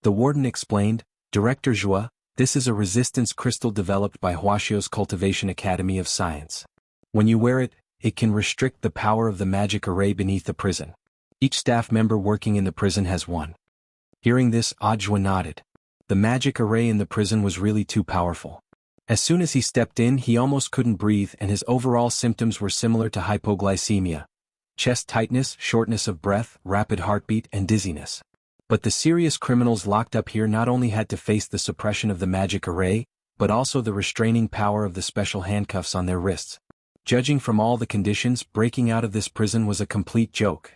The warden explained. "Director Zhua, this is a resistance crystal developed by Huaxiao's Cultivation Academy of Science. When you wear it, it can restrict the power of the magic array beneath the prison. Each staff member working in the prison has one." Hearing this, Ajwa nodded. The magic array in the prison was really too powerful. As soon as he stepped in, he almost couldn't breathe, and his overall symptoms were similar to hypoglycemia: chest tightness, shortness of breath, rapid heartbeat, and dizziness. But the serious criminals locked up here not only had to face the suppression of the magic array, but also the restraining power of the special handcuffs on their wrists. Judging from all the conditions, breaking out of this prison was a complete joke.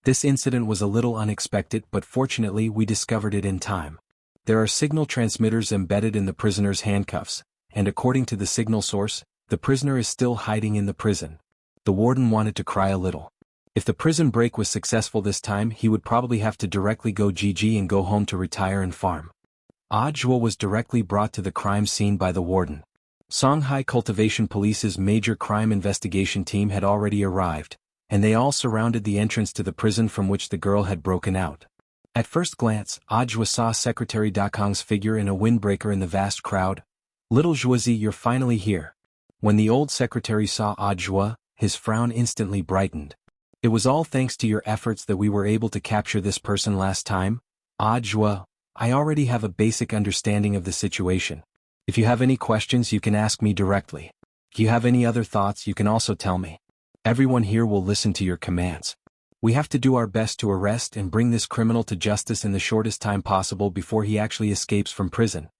This incident was a little unexpected, but fortunately we discovered it in time. There are signal transmitters embedded in the prisoner's handcuffs, and according to the signal source, the prisoner is still hiding in the prison. The warden wanted to cry a little. If the prison break was successful this time, he would probably have to directly go GG and go home to retire and farm. Ajwa was directly brought to the crime scene by the warden. Songhai Cultivation Police's Major Crime Investigation Team had already arrived, and they all surrounded the entrance to the prison from which the girl had broken out. At first glance, Ajwa saw Secretary Dakong's figure in a windbreaker in the vast crowd. "Little Zhuazi, you're finally here." When the old secretary saw Ajwa, his frown instantly brightened. "It was all thanks to your efforts that we were able to capture this person last time. Ajwa, I already have a basic understanding of the situation. If you have any questions, you can ask me directly. If you have any other thoughts, you can also tell me. Everyone here will listen to your commands. We have to do our best to arrest and bring this criminal to justice in the shortest time possible before he actually escapes from prison."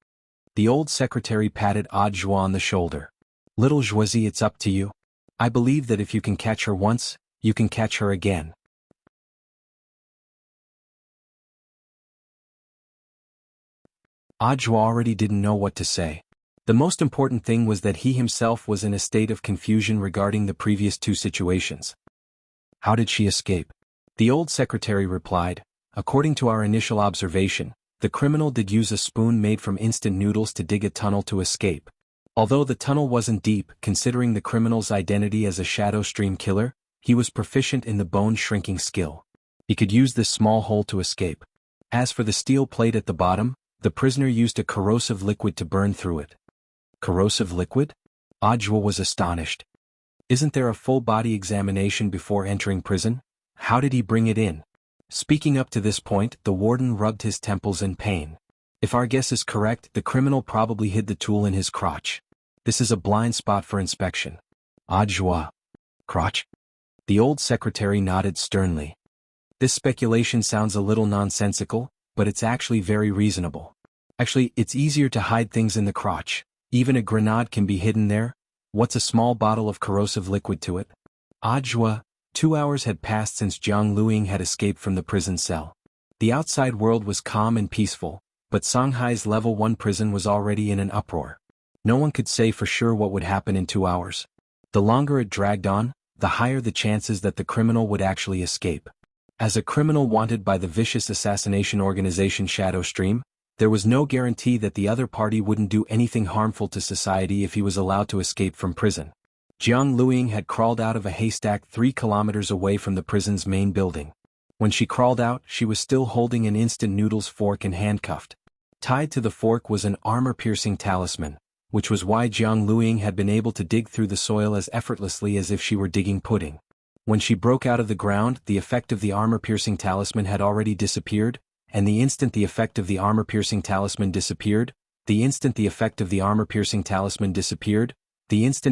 The old secretary patted Ajwa on the shoulder. "Little Zhuazi, it's up to you. I believe that if you can catch her once, you can catch her again." Ajwa already didn't know what to say. The most important thing was that he himself was in a state of confusion regarding the previous two situations. How did she escape? The old secretary replied, according to our initial observation, the criminal did use a spoon made from instant noodles to dig a tunnel to escape. Although the tunnel wasn't deep, considering the criminal's identity as a shadow stream killer, he was proficient in the bone-shrinking skill. He could use this small hole to escape. As for the steel plate at the bottom, the prisoner used a corrosive liquid to burn through it. Corrosive liquid? Audiobook was astonished. Isn't there a full-body examination before entering prison? How did he bring it in? Speaking up to this point, the warden rubbed his temples in pain. If our guess is correct, the criminal probably hid the tool in his crotch. This is a blind spot for inspection. Audiobook. Crotch? The old secretary nodded sternly. This speculation sounds a little nonsensical, but it's actually very reasonable. Actually, it's easier to hide things in the crotch. Even a grenade can be hidden there. What's a small bottle of corrosive liquid to it? Audiobook. 2 hours had passed since Jianghu had escaped from the prison cell. The outside world was calm and peaceful, but Songhai's level 1 prison was already in an uproar. No one could say for sure what would happen in 2 hours. The longer it dragged on, the higher the chances that the criminal would actually escape. As a criminal wanted by the vicious assassination organization Shadow Stream, there was no guarantee that the other party wouldn't do anything harmful to society if he was allowed to escape from prison. Jianghu had crawled out of a haystack 3 kilometers away from the prison's main building. When she crawled out, she was still holding an instant noodles fork and handcuffed. Tied to the fork was an armor-piercing talisman, which was why Jianghu had been able to dig through the soil as effortlessly as if she were digging pudding. When she broke out of the ground, the effect of the armor-piercing talisman had already disappeared, and the instant the effect of the armor-piercing talisman disappeared, the instant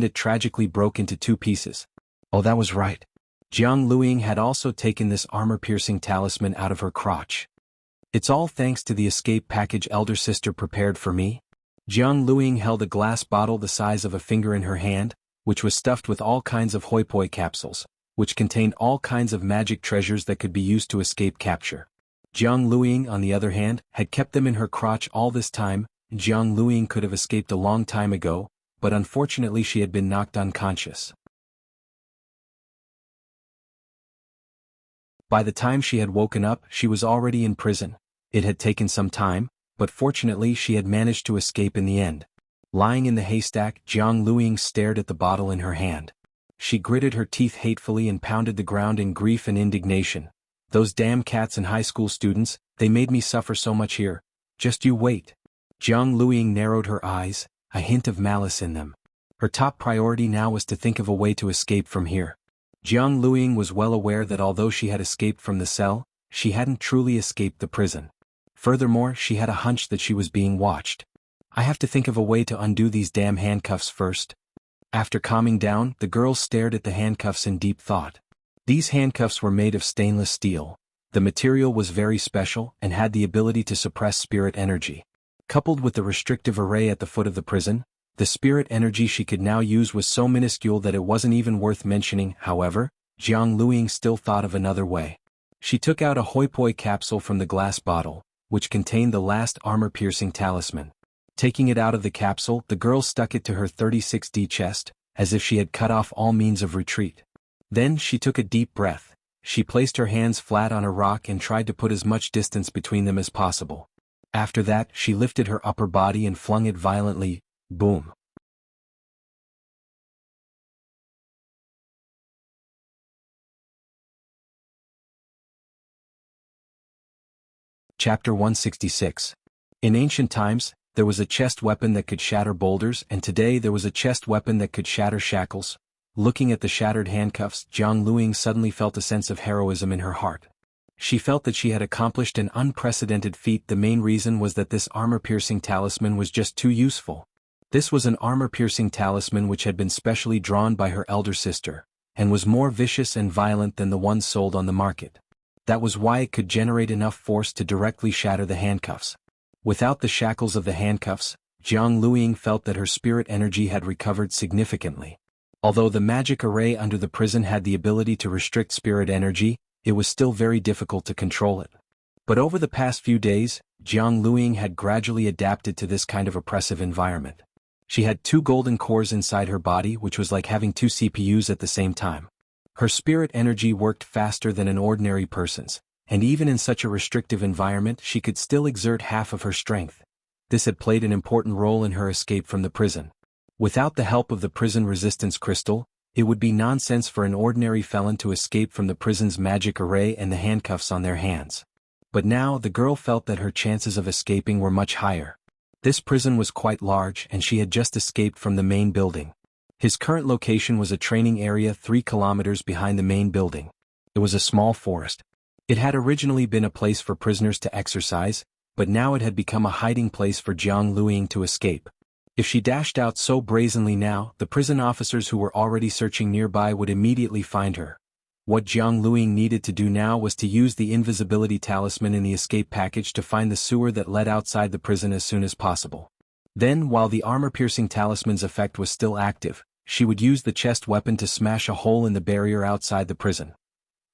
it tragically broke into 2 pieces. Oh, that was right. Jianghu had also taken this armor-piercing talisman out of her crotch. It's all thanks to the escape package elder sister prepared for me. Jianghu held a glass bottle the size of a finger in her hand, which was stuffed with all kinds of hoi poi capsules, which contained all kinds of magic treasures that could be used to escape capture. Jianghu, on the other hand, had kept them in her crotch all this time. Jianghu could have escaped a long time ago, but unfortunately she had been knocked unconscious. By the time she had woken up, she was already in prison. It had taken some time, but fortunately she had managed to escape in the end. Lying in the haystack, Jianghu stared at the bottle in her hand. She gritted her teeth hatefully and pounded the ground in grief and indignation. Those damn cats and high school students, they made me suffer so much here. Just you wait. Jianghu narrowed her eyes, a hint of malice in them. Her top priority now was to think of a way to escape from here. Jianghu was well aware that although she had escaped from the cell, she hadn't truly escaped the prison. Furthermore, she had a hunch that she was being watched. I have to think of a way to undo these damn handcuffs first. After calming down, the girl stared at the handcuffs in deep thought. These handcuffs were made of stainless steel. The material was very special and had the ability to suppress spirit energy. Coupled with the restrictive array at the foot of the prison, the spirit energy she could now use was so minuscule that it wasn't even worth mentioning. However, Jianghu still thought of another way. She took out a hoi poi capsule from the glass bottle, which contained the last armor-piercing talisman. Taking it out of the capsule, the girl stuck it to her 36D chest, as if she had cut off all means of retreat. Then she took a deep breath. She placed her hands flat on a rock and tried to put as much distance between them as possible. After that, she lifted her upper body and flung it violently. Boom. Chapter 166. In ancient times, there was a chest weapon that could shatter boulders, and today there was a chest weapon that could shatter shackles. Looking at the shattered handcuffs, Jianghu suddenly felt a sense of heroism in her heart. She felt that she had accomplished an unprecedented feat. The main reason was that this armor-piercing talisman was just too useful. This was an armor-piercing talisman which had been specially drawn by her elder sister, and was more vicious and violent than the ones sold on the market. That was why it could generate enough force to directly shatter the handcuffs. Without the shackles of the handcuffs, Jianghu felt that her spirit energy had recovered significantly. Although the magic array under the prison had the ability to restrict spirit energy, it was still very difficult to control it. But over the past few days, Jianghu had gradually adapted to this kind of oppressive environment. She had 2 golden cores inside her body, which was like having 2 CPUs at the same time. Her spirit energy worked faster than an ordinary person's, and even in such a restrictive environment she could still exert half of her strength. This had played an important role in her escape from the prison. Without the help of the prison resistance crystal, it would be nonsense for an ordinary felon to escape from the prison's magic array and the handcuffs on their hands. But now the girl felt that her chances of escaping were much higher. This prison was quite large and she had just escaped from the main building. His current location was a training area 3 kilometers behind the main building. It was a small forest. It had originally been a place for prisoners to exercise, but now it had become a hiding place for Jianghu to escape. If she dashed out so brazenly now, the prison officers who were already searching nearby would immediately find her. What Jianghu needed to do now was to use the invisibility talisman in the escape package to find the sewer that led outside the prison as soon as possible. Then, while the armor-piercing talisman's effect was still active, she would use the chest weapon to smash a hole in the barrier outside the prison.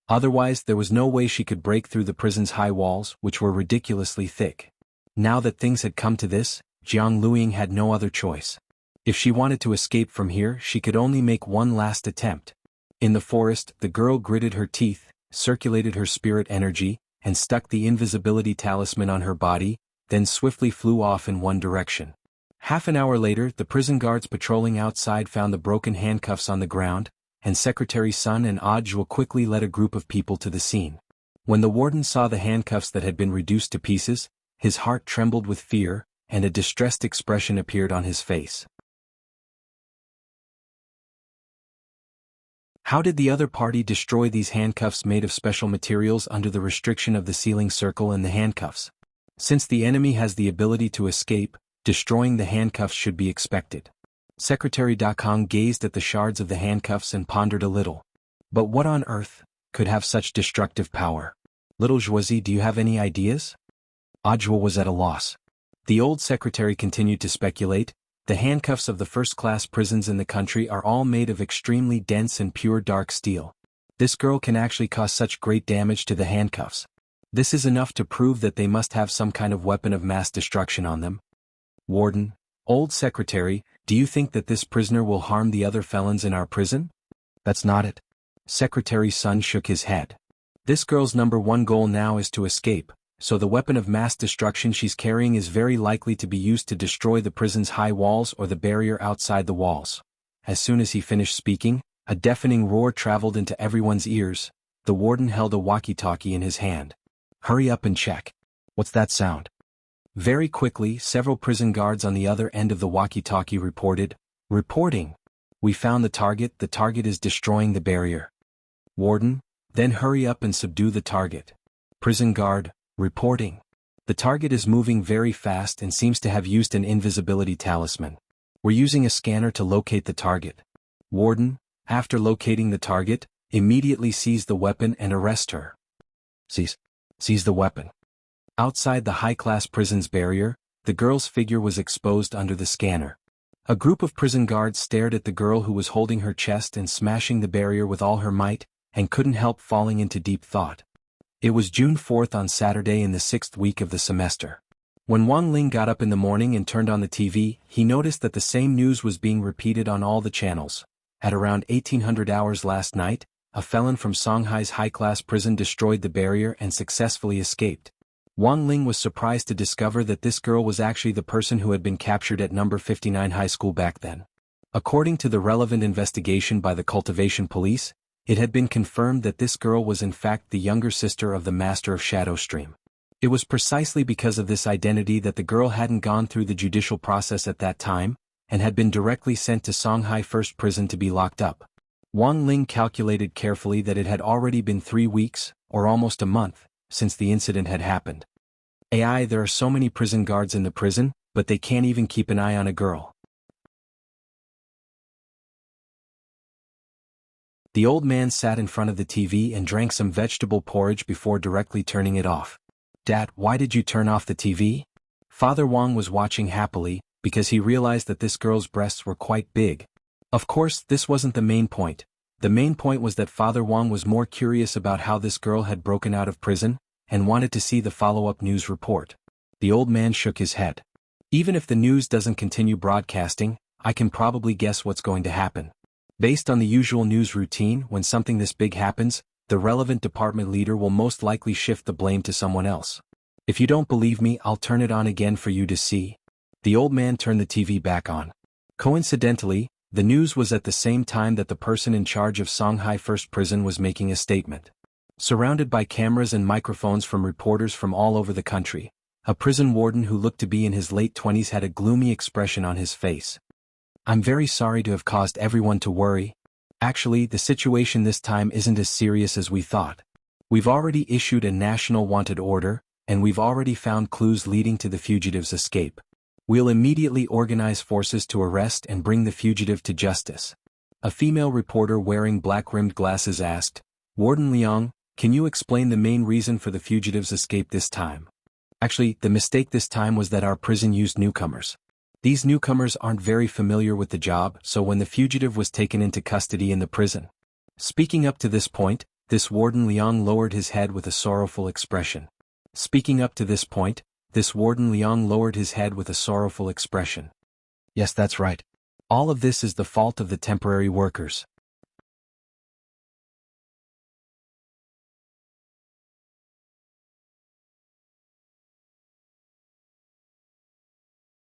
Otherwise, there was no way she could break through the prison's high walls, which were ridiculously thick. Now that things had come to this, Jianghu had no other choice. If she wanted to escape from here, she could only make one last attempt. In the forest, the girl gritted her teeth, circulated her spirit energy, and stuck the invisibility talisman on her body, then swiftly flew off in one direction. Half an hour later, the prison guards patrolling outside found the broken handcuffs on the ground, and Secretary Sun and Audiobook quickly led a group of people to the scene. When the warden saw the handcuffs that had been reduced to pieces, his heart trembled with fear, and a distressed expression appeared on his face. How did the other party destroy these handcuffs made of special materials under the restriction of the sealing circle and the handcuffs? Since the enemy has the ability to escape, destroying the handcuffs should be expected. Secretary Kong gazed at the shards of the handcuffs and pondered a little. But what on earth could have such destructive power? Little Zhuozi, do you have any ideas? Audiobook was at a loss. The old secretary continued to speculate. The handcuffs of the first-class prisons in the country are all made of extremely dense and pure dark steel. This girl can actually cause such great damage to the handcuffs. This is enough to prove that they must have some kind of weapon of mass destruction on them. Warden, old secretary, do you think that this prisoner will harm the other felons in our prison? That's not it. Secretary Sun shook his head. This girl's #1 goal now is to escape, so the weapon of mass destruction she's carrying is very likely to be used to destroy the prison's high walls or the barrier outside the walls. As soon as he finished speaking, a deafening roar traveled into everyone's ears. The warden held a walkie-talkie in his hand. Hurry up and check. What's that sound? Very quickly, several prison guards on the other end of the walkie-talkie reported, "Reporting. We found the target is destroying the barrier." Warden, then hurry up and subdue the target. Prison guard, reporting. The target is moving very fast and seems to have used an invisibility talisman. We're using a scanner to locate the target. Warden, after locating the target, immediately seize the weapon and arrest her. Seize the weapon. Outside the high-class prison's barrier, the girl's figure was exposed under the scanner. A group of prison guards stared at the girl who was holding her chest and smashing the barrier with all her might, and couldn't help falling into deep thought. It was June 4th on Saturday in the 6th week of the semester. When Wang Ling got up in the morning and turned on the TV, he noticed that the same news was being repeated on all the channels. At around 1800 hours last night, a felon from Songhai's high-class prison destroyed the barrier and successfully escaped. Wang Ling was surprised to discover that this girl was actually the person who had been captured at number 59 high school back then. According to the relevant investigation by the Cultivation police, it had been confirmed that this girl was in fact the younger sister of the Master of Shadow Stream. It was precisely because of this identity that the girl hadn't gone through the judicial process at that time, and had been directly sent to Songhai First Prison to be locked up. Wang Ling calculated carefully that it had already been 3 weeks, or almost a month, since the incident had happened. There are so many prison guards in the prison, but they can't even keep an eye on a girl. The old man sat in front of the TV and drank some vegetable porridge before directly turning it off. "Dad, why did you turn off the TV?" Father Wang was watching happily, because he realized that this girl's breasts were quite big. Of course, this wasn't the main point. The main point was that Father Wang was more curious about how this girl had broken out of prison, and wanted to see the follow-up news report. The old man shook his head. Even if the news doesn't continue broadcasting, I can probably guess what's going to happen. Based on the usual news routine, when something this big happens, the relevant department leader will most likely shift the blame to someone else. If you don't believe me, I'll turn it on again for you to see. The old man turned the TV back on. Coincidentally, the news was at the same time that the person in charge of Songhai First Prison was making a statement. Surrounded by cameras and microphones from reporters from all over the country, a prison warden who looked to be in his late 20s had a gloomy expression on his face. I'm very sorry to have caused everyone to worry. Actually, the situation this time isn't as serious as we thought. We've already issued a national wanted order, and we've already found clues leading to the fugitive's escape. We'll immediately organize forces to arrest and bring the fugitive to justice. A female reporter wearing black-rimmed glasses asked, Warden Liang, can you explain the main reason for the fugitive's escape this time? Actually, the mistake this time was that our prison used newcomers. These newcomers aren't very familiar with the job, so when the fugitive was taken into custody in the prison. Speaking up to this point, this Warden Liang lowered his head with a sorrowful expression. Speaking up to this point, this Warden Liang lowered his head with a sorrowful expression. Yes, that's right. All of this is the fault of the temporary workers.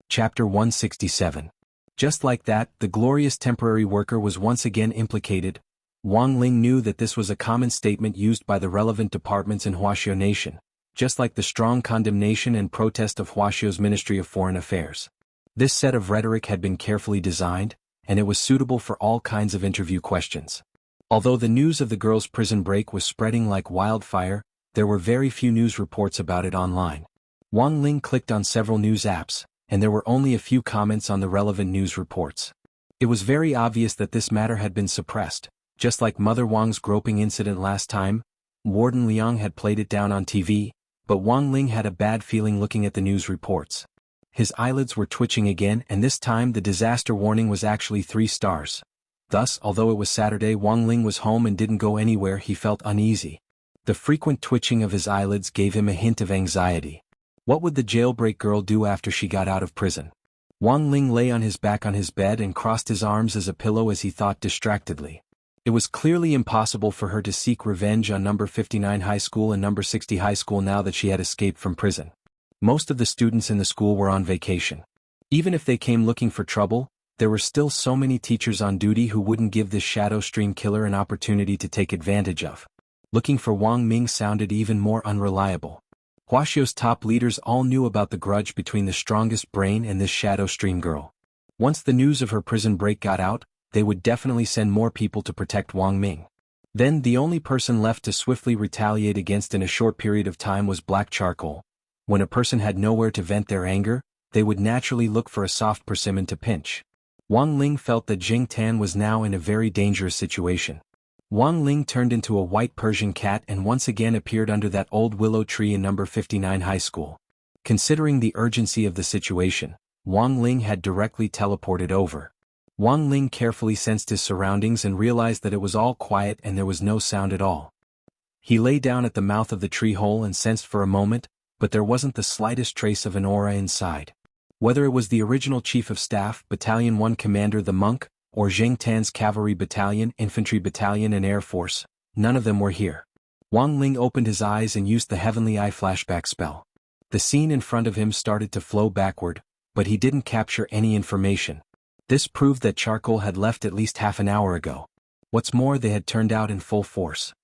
Chapter 167. Just like that, the glorious temporary worker was once again implicated. Wang Ling knew that this was a common statement used by the relevant departments in Huaxiao Nation, just like the strong condemnation and protest of Huaxiao's Ministry of Foreign Affairs. This set of rhetoric had been carefully designed, and it was suitable for all kinds of interview questions. Although the news of the girls' prison break was spreading like wildfire, there were very few news reports about it online. Wang Ling clicked on several news apps, and there were only a few comments on the relevant news reports. It was very obvious that this matter had been suppressed, just like Mother Wang's groping incident last time. Warden Liang had played it down on TV, but Wang Ling had a bad feeling looking at the news reports. His eyelids were twitching again, and this time the disaster warning was actually 3 stars. Thus, although it was Saturday, Wang Ling was home and didn't go anywhere, he felt uneasy. The frequent twitching of his eyelids gave him a hint of anxiety. What would the jailbreak girl do after she got out of prison? Wang Ling lay on his back on his bed and crossed his arms as a pillow as he thought distractedly. It was clearly impossible for her to seek revenge on number 59 high school and number 60 high school now that she had escaped from prison. Most of the students in the school were on vacation. Even if they came looking for trouble, there were still so many teachers on duty who wouldn't give this shadow stream killer an opportunity to take advantage of. Looking for Wang Ming sounded even more unreliable. Huaxiao's top leaders all knew about the grudge between the strongest brain and this shadow stream girl. Once the news of her prison break got out, they would definitely send more people to protect Wang Ming. Then the only person left to swiftly retaliate against in a short period of time was black charcoal. When a person had nowhere to vent their anger, they would naturally look for a soft persimmon to pinch. Wang Ling felt that Jing Tan was now in a very dangerous situation. Wang Ling turned into a white Persian cat and once again appeared under that old willow tree in number 59 high school. Considering the urgency of the situation, Wang Ling had directly teleported over. Wang Ling carefully sensed his surroundings and realized that it was all quiet and there was no sound at all. He lay down at the mouth of the tree hole and sensed for a moment, but there wasn't the slightest trace of an aura inside. Whether it was the original Chief of Staff, Battalion 1 Commander the Monk, or Jing Tan's Cavalry Battalion, Infantry Battalion and Air Force, none of them were here. Wang Ling opened his eyes and used the Heavenly Eye flashback spell. The scene in front of him started to flow backward, but he didn't capture any information. This proved that charcoal had left at least half an hour ago. What's more, they had turned out in full force.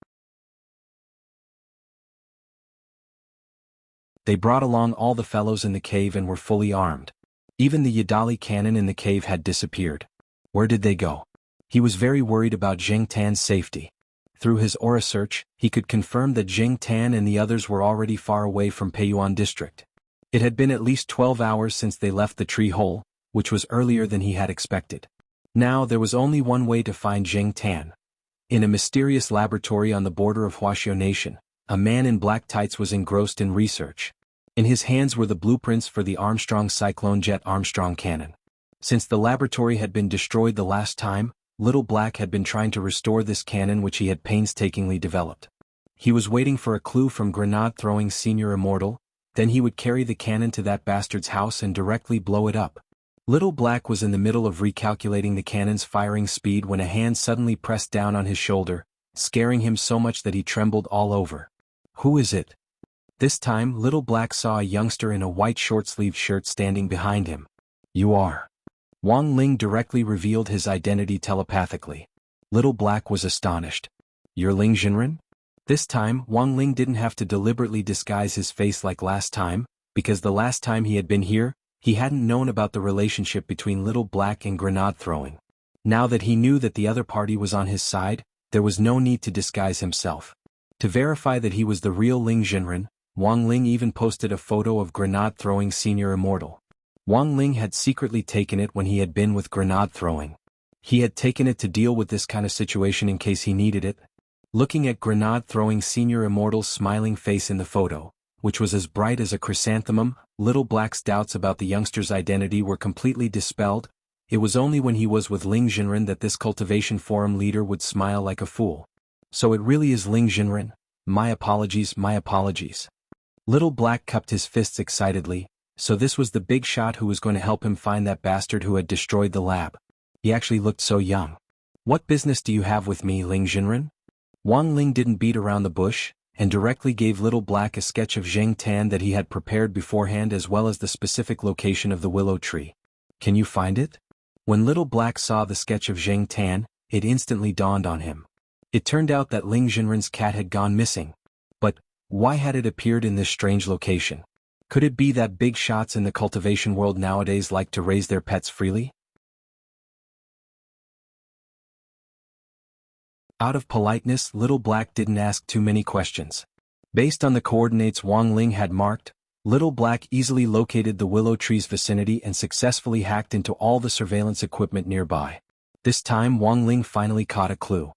They brought along all the fellows in the cave and were fully armed. Even the Yadali cannon in the cave had disappeared. Where did they go? He was very worried about Jing Tan's safety. Through his aura search, he could confirm that Jing Tan and the others were already far away from Peiyuan district. It had been at least 12 hours since they left the tree hole, which was earlier than he had expected. Now there was only one way to find Jing Tan. In a mysterious laboratory on the border of Huaxiao Nation, a man in black tights was engrossed in research. In his hands were the blueprints for the Armstrong Cyclone Jet Armstrong cannon. Since the laboratory had been destroyed the last time, Little Black had been trying to restore this cannon which he had painstakingly developed. He was waiting for a clue from grenade-throwing Senior Immortal, then he would carry the cannon to that bastard's house and directly blow it up. Little Black was in the middle of recalculating the cannon's firing speed when a hand suddenly pressed down on his shoulder, scaring him so much that he trembled all over. "Who is it?" This time Little Black saw a youngster in a white short-sleeved shirt standing behind him. "You are." Wang Ling directly revealed his identity telepathically. Little Black was astonished. "You're Ling Jinren?" This time Wang Ling didn't have to deliberately disguise his face like last time, because the last time he had been here, he hadn't known about the relationship between Little Black and grenade throwing. Now that he knew that the other party was on his side, there was no need to disguise himself. To verify that he was the real Ling Jinren, Wang Ling even posted a photo of grenade throwing senior Immortal. Wang Ling had secretly taken it when he had been with grenade throwing. He had taken it to deal with this kind of situation in case he needed it. Looking at grenade throwing senior Immortal's smiling face in the photo, which was as bright as a chrysanthemum, Little Black's doubts about the youngster's identity were completely dispelled. It was only when he was with Ling Jinren that this cultivation forum leader would smile like a fool. "So it really is Ling Jinren? My apologies, my apologies." Little Black cupped his fists excitedly. So this was the big shot who was going to help him find that bastard who had destroyed the lab. He actually looked so young. "What business do you have with me, Ling Jinren?" Wang Ling didn't beat around the bush, and directly gave Little Black a sketch of Zheng Tan that he had prepared beforehand as well as the specific location of the willow tree. "Can you find it?" When Little Black saw the sketch of Zheng Tan, it instantly dawned on him. It turned out that Ling Jinren's cat had gone missing. But why had it appeared in this strange location? Could it be that big shots in the cultivation world nowadays like to raise their pets freely? Out of politeness, Little Black didn't ask too many questions. Based on the coordinates Wang Ling had marked, Little Black easily located the willow tree's vicinity and successfully hacked into all the surveillance equipment nearby. This time Wang Ling finally caught a clue.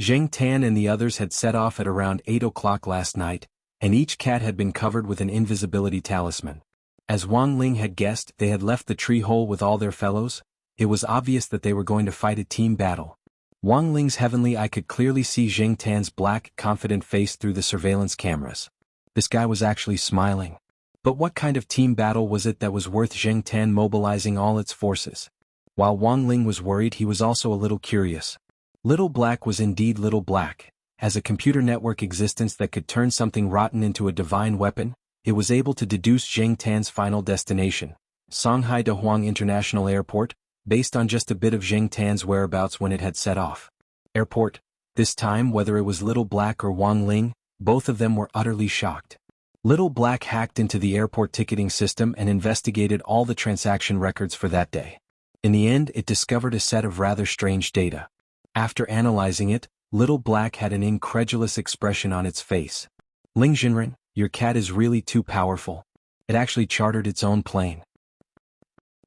Zheng Tan and the others had set off at around 8 o'clock last night, and each cat had been covered with an invisibility talisman. As Wang Ling had guessed, they had left the tree hole with all their fellows. It was obvious that they were going to fight a team battle. Wang Ling's heavenly eye could clearly see Zheng Tan's black, confident face through the surveillance cameras. This guy was actually smiling. But what kind of team battle was it that was worth Zheng Tan mobilizing all its forces? While Wang Ling was worried, he was also a little curious. Little Black was indeed Little Black. As a computer network existence that could turn something rotten into a divine weapon, it was able to deduce Zheng Tan's final destination, Shanghai Dahuang International Airport, based on just a bit of Zheng Tan's whereabouts when it had set off. Airport. This time, whether it was Little Black or Wang Ling, both of them were utterly shocked. Little Black hacked into the airport ticketing system and investigated all the transaction records for that day. In the end, it discovered a set of rather strange data. After analyzing it, Little Black had an incredulous expression on its face. "Ling Jinren, your cat is really too powerful. It actually chartered its own plane."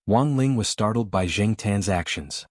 Wang Ling was startled by Zheng Tan's actions.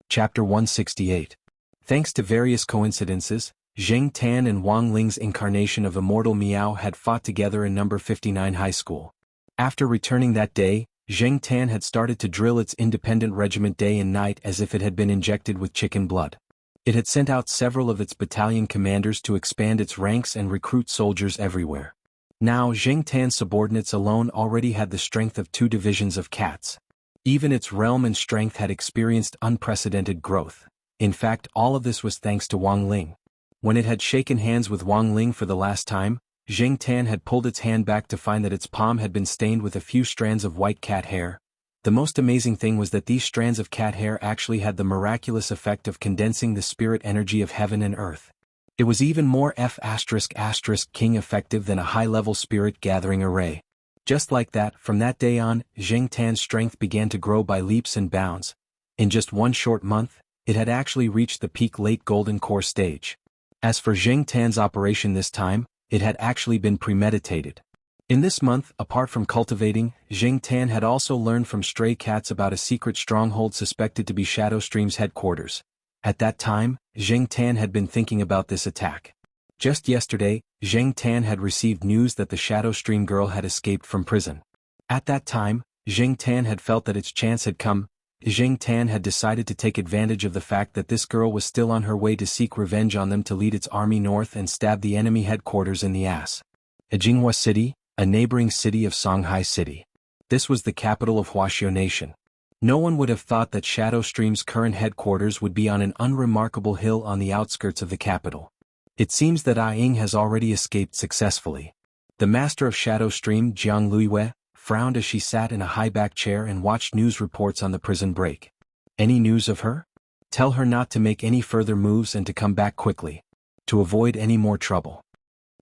Chapter 168. Thanks to various coincidences, Zheng Tan and Wang Ling's incarnation of Immortal Miao had fought together in number 59 high school. After returning that day, Zheng Tan had started to drill its independent regiment day and night as if it had been injected with chicken blood. It had sent out several of its battalion commanders to expand its ranks and recruit soldiers everywhere. Now Zheng Tan's subordinates alone already had the strength of 2 divisions of cats. Even its realm and strength had experienced unprecedented growth. In fact, all of this was thanks to Wang Ling. When it had shaken hands with Wang Ling for the last time, Zheng Tan had pulled its hand back to find that its palm had been stained with a few strands of white cat hair. The most amazing thing was that these strands of cat hair actually had the miraculous effect of condensing the spirit energy of heaven and earth. It was even more F***king effective than a high-level spirit gathering array. Just like that, from that day on, Zheng Tan's strength began to grow by leaps and bounds. In just one short month, it had actually reached the peak late golden core stage. As for Zheng Tan's operation this time, it had actually been premeditated. In this month, apart from cultivating, Zheng Tan had also learned from stray cats about a secret stronghold suspected to be Shadow Stream's headquarters. At that time, Zheng Tan had been thinking about this attack. Just yesterday, Zheng Tan had received news that the Shadow Stream girl had escaped from prison. At that time, Zheng Tan had felt that its chance had come. Zheng Tan had decided to take advantage of the fact that this girl was still on her way to seek revenge on them to lead its army north and stab the enemy headquarters in the ass. Jianghu City, a neighboring city of Songhai City. This was the capital of Wuxia Nation. No one would have thought that Shadow Stream's current headquarters would be on an unremarkable hill on the outskirts of the capital. It seems that Ai Ying has already escaped successfully. The master of Shadow Stream, Jianghu, frowned as she sat in a high-back chair and watched news reports on the prison break. Any news of her? Tell her not to make any further moves and to come back quickly. To avoid any more trouble.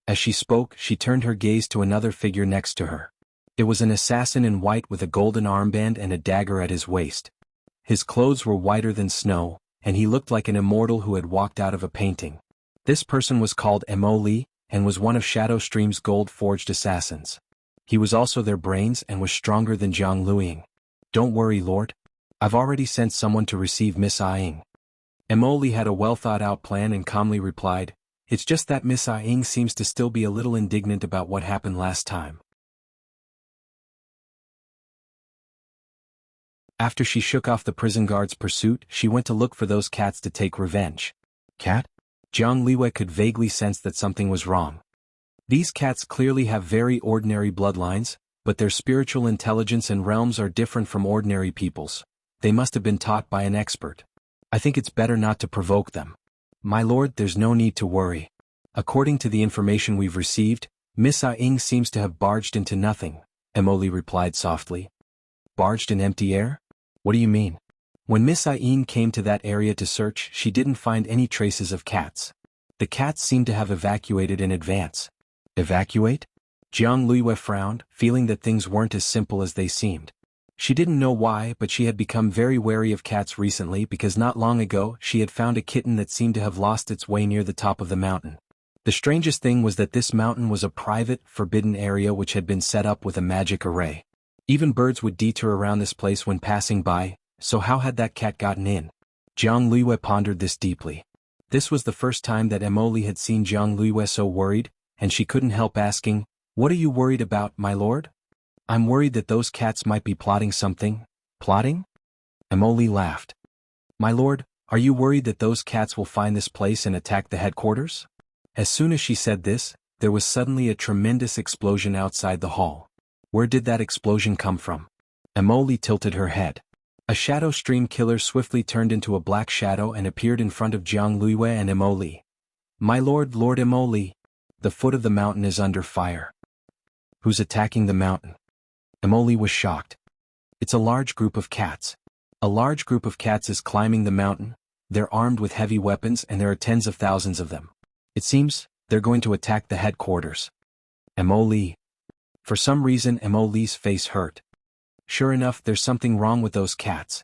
As she spoke, she turned her gaze to another figure next to her. It was an assassin in white with a golden armband and a dagger at his waist. His clothes were whiter than snow, and he looked like an immortal who had walked out of a painting. This person was called Immortal, and was one of Shadow Stream's gold-forged assassins. He was also their brains and was stronger than Jiang Luiying. Don't worry, Lord. I've already sent someone to receive Miss Ai Ying. Immortal had a well-thought-out plan and calmly replied, "It's just that Miss Ai Ying seems to still be a little indignant about what happened last time." After she shook off the prison guard's pursuit, she went to look for those cats to take revenge. Cat? Jiang Liwei could vaguely sense that something was wrong. These cats clearly have very ordinary bloodlines, but their spiritual intelligence and realms are different from ordinary people's. They must have been taught by an expert. I think it's better not to provoke them. My lord, there's no need to worry. According to the information we've received, Miss Ai Ying seems to have barged into nothing, Emily replied softly. Barged in empty air? What do you mean? When Miss Ai Ying came to that area to search, she didn't find any traces of cats. The cats seemed to have evacuated in advance. Evacuate? Jiang Luiyue frowned, feeling that things weren't as simple as they seemed. She didn't know why, but she had become very wary of cats recently because not long ago she had found a kitten that seemed to have lost its way near the top of the mountain. The strangest thing was that this mountain was a private, forbidden area which had been set up with a magic array. Even birds would detour around this place when passing by, so how had that cat gotten in? Jiang Luiyue pondered this deeply. This was the first time that Emily had seen Jiang Luiyue so worried, and she couldn't help asking, "What are you worried about, my lord?" "I'm worried that those cats might be plotting something." "Plotting?" Emily laughed. "My lord, are you worried that those cats will find this place and attack the headquarters?" As soon as she said this, there was suddenly a tremendous explosion outside the hall. Where did that explosion come from? Emily tilted her head. A shadow stream killer swiftly turned into a black shadow and appeared in front of Jiang Luiyue and Emily. "My lord, Lord Emily, the foot of the mountain is under fire." "Who's attacking the mountain?" Emily was shocked. "It's a large group of cats. A large group of cats is climbing the mountain. They're armed with heavy weapons and there are tens of thousands of them. It seems they're going to attack the headquarters." Emily. For some reason Emily's face hurt. Sure enough, there's something wrong with those cats.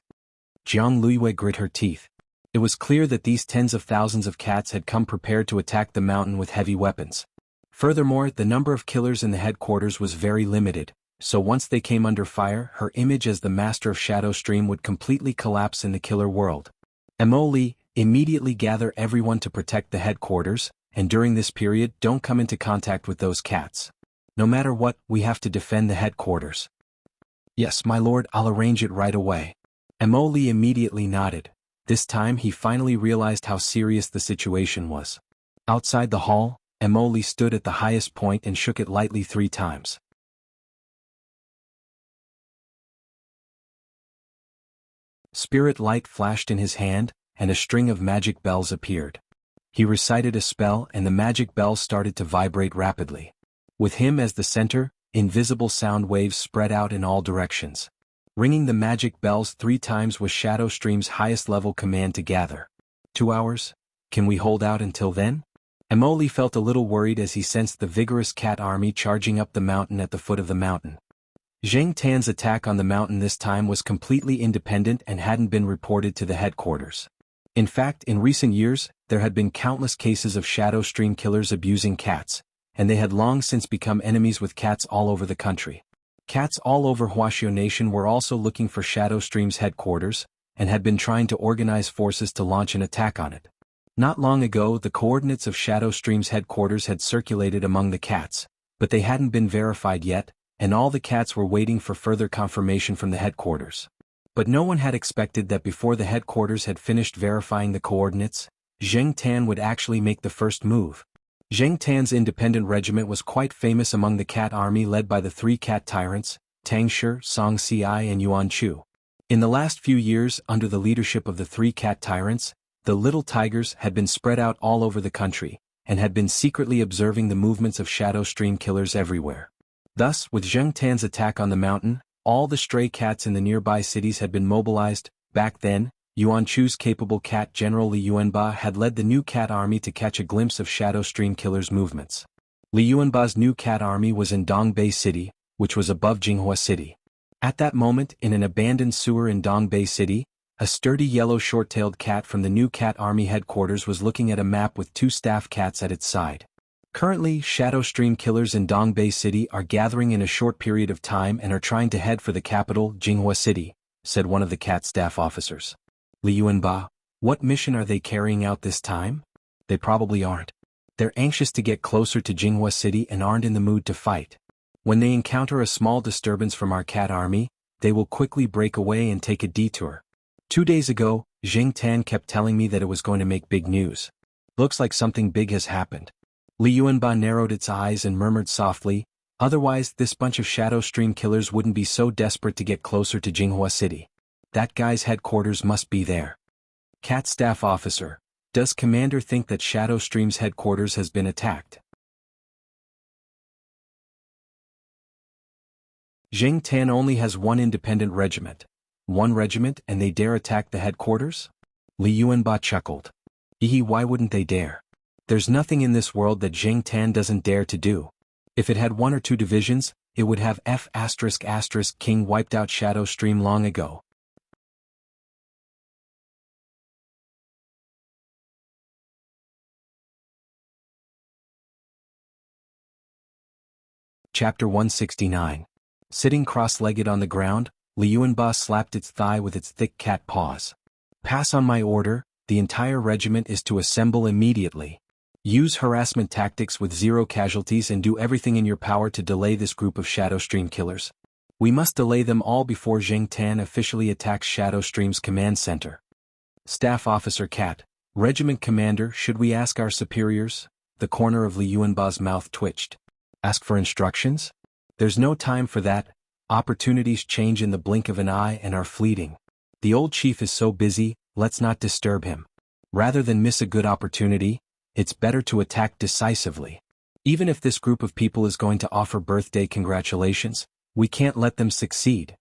Jiang Luiyue grit her teeth. It was clear that these tens of thousands of cats had come prepared to attack the mountain with heavy weapons. Furthermore, the number of killers in the headquarters was very limited, so once they came under fire, her image as the master of Shadow Stream would completely collapse in the killer world. Emily, immediately gather everyone to protect the headquarters, and during this period don't come into contact with those cats. No matter what, we have to defend the headquarters. Yes, my lord, I'll arrange it right away. Emily immediately nodded. This time he finally realized how serious the situation was. Outside the hall, Emily stood at the highest point and shook it lightly 3 times. Spirit light flashed in his hand, and a string of magic bells appeared. He recited a spell and the magic bells started to vibrate rapidly. With him as the center, invisible sound waves spread out in all directions. Ringing the magic bells 3 times was Shadow Stream's highest level command to gather. 2 hours? Can we hold out until then? Emily felt a little worried as he sensed the vigorous cat army charging up the mountain at the foot of the mountain. Zheng Tan's attack on the mountain this time was completely independent and hadn't been reported to the headquarters. In fact, in recent years, there had been countless cases of Shadow Stream killers abusing cats, and they had long since become enemies with cats all over the country. Cats all over Wuxia Nation were also looking for Shadow Stream's headquarters, and had been trying to organize forces to launch an attack on it. Not long ago, the coordinates of Shadow Stream's headquarters had circulated among the cats, but they hadn't been verified yet, and all the cats were waiting for further confirmation from the headquarters. But no one had expected that before the headquarters had finished verifying the coordinates, Zheng Tan would actually make the first move. Zheng Tan's independent regiment was quite famous among the cat army led by the three cat tyrants, Tang Shi, Song Si and Yuan Chu. In the last few years, under the leadership of the three cat tyrants, the little tigers had been spread out all over the country, and had been secretly observing the movements of shadow stream killers everywhere. Thus, with Zheng Tan's attack on the mountain, all the stray cats in the nearby cities had been mobilized. Back then, Yuan Chu's capable cat general Li Yuanba had led the new cat army to catch a glimpse of shadow stream killers' movements. Li Yuanba's new cat army was in Dongbei City, which was above Jinghua City. At that moment, in an abandoned sewer in Dongbei City, a sturdy yellow short-tailed cat from the new cat army headquarters was looking at a map with two staff cats at its side. Currently, shadow stream killers in Dongbei City are gathering in a short period of time and are trying to head for the capital, Jinghua City, said one of the cat staff officers. Li Yuanba, what mission are they carrying out this time? They probably aren't. They're anxious to get closer to Jinghua City and aren't in the mood to fight. When they encounter a small disturbance from our cat army, they will quickly break away and take a detour. 2 days ago, Zheng Tan kept telling me that it was going to make big news. Looks like something big has happened. Li Yuanba narrowed its eyes and murmured softly, otherwise this bunch of shadow stream killers wouldn't be so desperate to get closer to Jinghua City. That guy's headquarters must be there. Cat Staff Officer, does Commander think that Shadow Stream's headquarters has been attacked? Zheng Tan only has one independent regiment. One regiment and they dare attack the headquarters? Li Yuanba chuckled. Why wouldn't they dare? There's nothing in this world that Zheng Tan doesn't dare to do. If it had 1 or 2 divisions, it would have King wiped out Shadow Stream long ago. Chapter 169. Sitting cross-legged on the ground, Li Yuanba slapped its thigh with its thick cat paws. Pass on my order, the entire regiment is to assemble immediately. Use harassment tactics with 0 casualties and do everything in your power to delay this group of Shadow Stream killers. We must delay them all before Zheng Tan officially attacks Shadow Stream's command center. Staff Officer Cat, Regiment Commander, should we ask our superiors? The corner of Li Yuanba's mouth twitched. Ask for instructions? There's no time for that. Opportunities change in the blink of an eye and are fleeting. The old chief is so busy, let's not disturb him. Rather than miss a good opportunity, it's better to attack decisively. Even if this group of people is going to offer birthday congratulations, we can't let them succeed.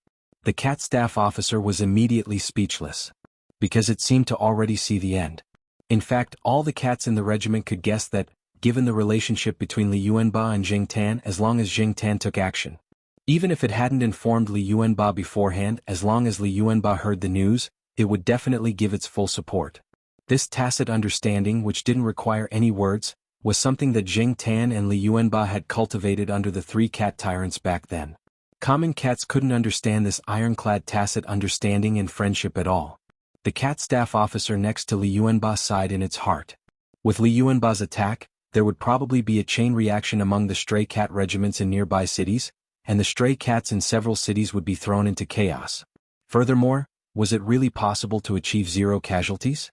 The cat staff officer was immediately speechless. Because it seemed to already see the end. In fact, all the cats in the regiment could guess that, given the relationship between Li Yuanba and Zheng Tan, as long as Zheng Tan took action. Even if it hadn't informed Li Yuanba beforehand, as long as Li Yuanba heard the news, it would definitely give its full support. This tacit understanding, which didn't require any words, was something that Zheng Tan and Li Yuanba had cultivated under the three cat tyrants back then. Common cats couldn't understand this ironclad tacit understanding and friendship at all. The cat staff officer next to Li Yuanba sighed in its heart. With Li Yuanba's attack, there would probably be a chain reaction among the stray cat regiments in nearby cities, and the stray cats in several cities would be thrown into chaos. Furthermore, was it really possible to achieve 0 casualties?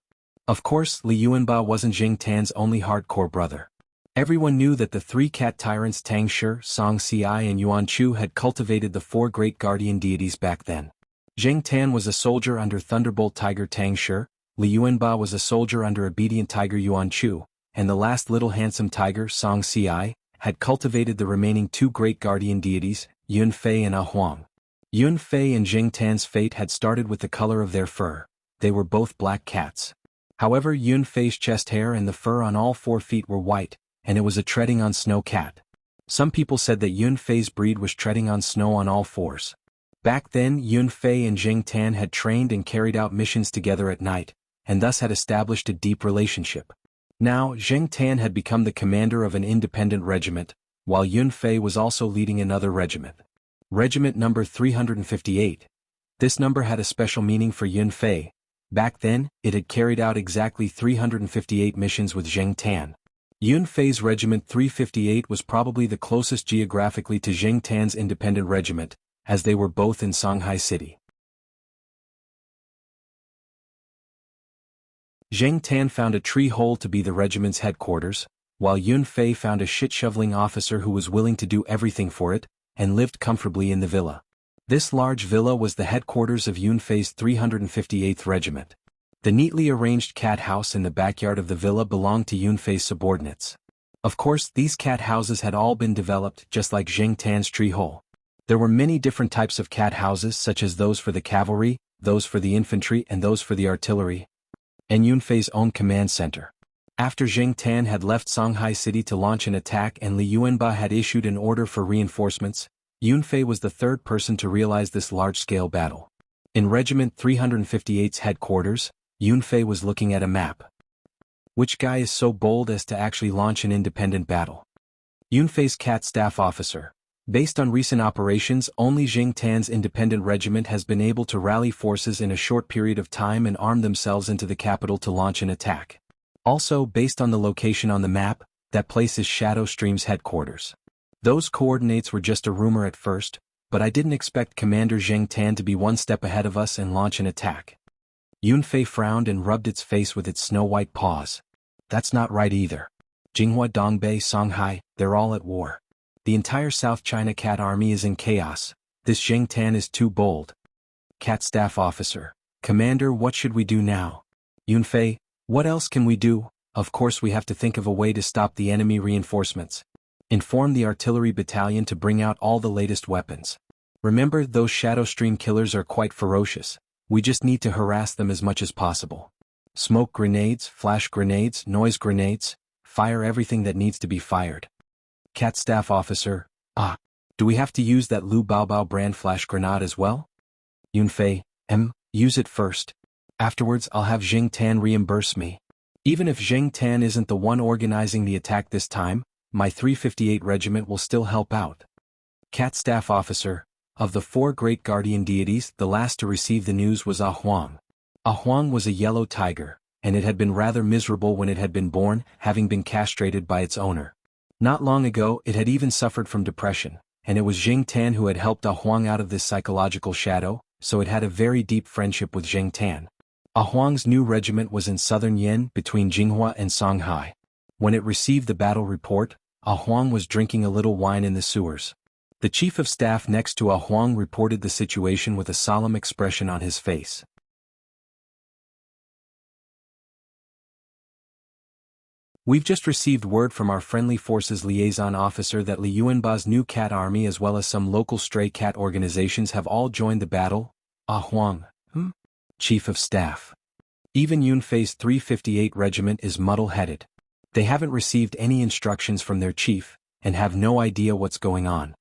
Of course, Li Yuanba wasn't Zheng Tan's only hardcore brother. Everyone knew that the three cat tyrants Tang Shi, Song Si and Yuan Chu had cultivated the 4 great guardian deities back then. Zheng Tan was a soldier under Thunderbolt Tiger Tang Shi, Li Yuanba was a soldier under Obedient Tiger Yuan Chu, and the last little handsome tiger Song Si had cultivated the remaining 2 great guardian deities, Yun Fei and Ah Huang. Yun Fei and Zheng Tan's fate had started with the color of their fur. They were both black cats. However, Yun Fei's chest hair and the fur on all 4 feet were white, and it was a treading on snow cat. Some people said that Yun Fei's breed was treading on snow on all 4s. Back then, Yun Fei and Zheng Tan had trained and carried out missions together at night, and thus had established a deep relationship. Now, Zheng Tan had become the commander of an independent regiment, while Yun Fei was also leading another regiment. Regiment number 358. This number had a special meaning for Yun Fei. Back then, it had carried out exactly 358 missions with Zheng Tan. Yun Fei's Regiment 358 was probably the closest geographically to Zheng Tan's independent regiment, as they were both in Songhai City. Zheng Tan found a tree hole to be the regiment's headquarters, while Yun Fei found a shit-shoveling officer who was willing to do everything for it, and lived comfortably in the villa. This large villa was the headquarters of Yun Fei's 358th Regiment. The neatly arranged cat house in the backyard of the villa belonged to Yun Fei's subordinates. Of course, these cat houses had all been developed just like Zheng Tan's tree hole. There were many different types of cat houses, such as those for the cavalry, those for the infantry, and those for the artillery, and Yun Fei's own command center. After Zheng Tan had left Songhai City to launch an attack and Li Yuanba had issued an order for reinforcements, Yun Fei was the third person to realize this large-scale battle. In Regiment 358's headquarters, Yun Fei was looking at a map. Which guy is so bold as to actually launch an independent battle? Yun Fei's cat staff officer. Based on recent operations, only Zheng Tan's independent regiment has been able to rally forces in a short period of time and arm themselves into the capital to launch an attack. Also, based on the location on the map, that place is Shadow Stream's headquarters. Those coordinates were just a rumor at first, but I didn't expect Commander Zheng Tan to be one step ahead of us and launch an attack. Yun Fei frowned and rubbed its face with its snow-white paws. That's not right either. Jinghua, Dongbei, Songhai, they're all at war. The entire South China Cat Army is in chaos. This Zheng Tan is too bold. Cat Staff Officer. Commander, what should we do now? Yun Fei, what else can we do? Of course we have to think of a way to stop the enemy reinforcements. Inform the artillery battalion to bring out all the latest weapons. Remember, those Shadow Stream killers are quite ferocious. We just need to harass them as much as possible. Smoke grenades, flash grenades, noise grenades, fire everything that needs to be fired. Cat Staff Officer, do we have to use that Lu Baobao brand flash grenade as well? Yun Fei, use it first. Afterwards I'll have Zheng Tan reimburse me. Even if Zheng Tan isn't the one organizing the attack this time, my 358 regiment will still help out. Cat Staff Officer, of the 4 great guardian deities, the last to receive the news was Huang. Huang was a yellow tiger, and it had been rather miserable when it had been born, having been castrated by its owner. Not long ago it had even suffered from depression, and it was Zheng Tan who had helped Huang out of this psychological shadow, so it had a very deep friendship with Zheng Tan. Huang's new regiment was in southern Yen between Jinghua and Songhai. When it received the battle report, Huang was drinking a little wine in the sewers. The chief of staff next to Huang reported the situation with a solemn expression on his face. We've just received word from our friendly forces liaison officer that Li Yuanba's new cat army as well as some local stray cat organizations have all joined the battle. Huang, Chief of Staff. Even Yun Fei's 358 regiment is muddle-headed. They haven't received any instructions from their chief, and have no idea what's going on.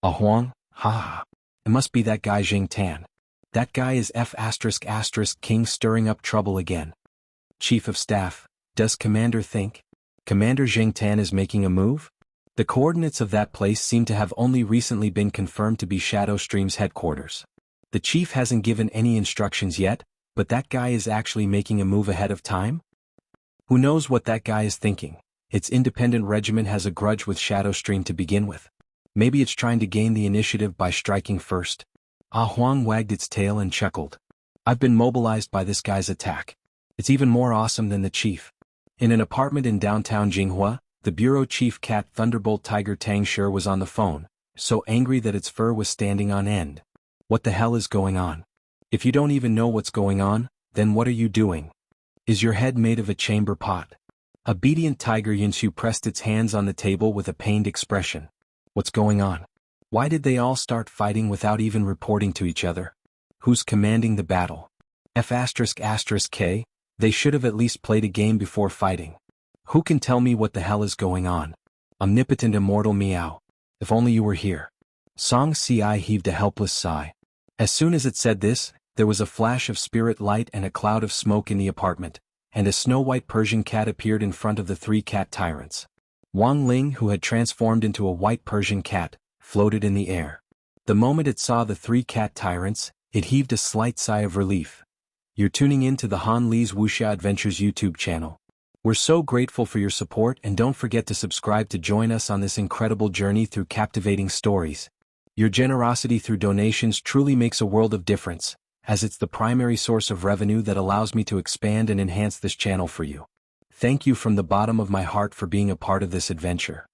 Huang, it must be that guy Zheng Tan. That guy is King stirring up trouble again. Chief of Staff, does Commander think Commander Zheng Tan is making a move? The coordinates of that place seem to have only recently been confirmed to be Shadow Stream's headquarters. The chief hasn't given any instructions yet, but that guy is actually making a move ahead of time? Who knows what that guy is thinking? Its independent regiment has a grudge with Shadow Stream to begin with. Maybe it's trying to gain the initiative by striking first. Huang wagged its tail and chuckled. I've been mobilized by this guy's attack. It's even more awesome than the chief. In an apartment in downtown Jinghua, the bureau chief cat Thunderbolt Tiger Tang Shi was on the phone, so angry that its fur was standing on end. What the hell is going on? If you don't even know what's going on, then what are you doing? Is your head made of a chamber pot? Obedient Tiger Yinsu pressed its hands on the table with a pained expression. What's going on? Why did they all start fighting without even reporting to each other? Who's commanding the battle? K, they should have at least played a game before fighting. Who can tell me what the hell is going on? Omnipotent Immortal Meow. If only you were here. Song Ci heaved a helpless sigh. As soon as it said this, there was a flash of spirit light and a cloud of smoke in the apartment, and a snow-white Persian cat appeared in front of the 3 cat tyrants. Wang Ling, who had transformed into a white Persian cat, floated in the air. The moment it saw the 3 cat tyrants, it heaved a slight sigh of relief. You're tuning in to the Han Li's Wuxia Adventures YouTube channel. We're so grateful for your support, and don't forget to subscribe to join us on this incredible journey through captivating stories. Your generosity through donations truly makes a world of difference, as it's the primary source of revenue that allows me to expand and enhance this channel for you. Thank you from the bottom of my heart for being a part of this adventure.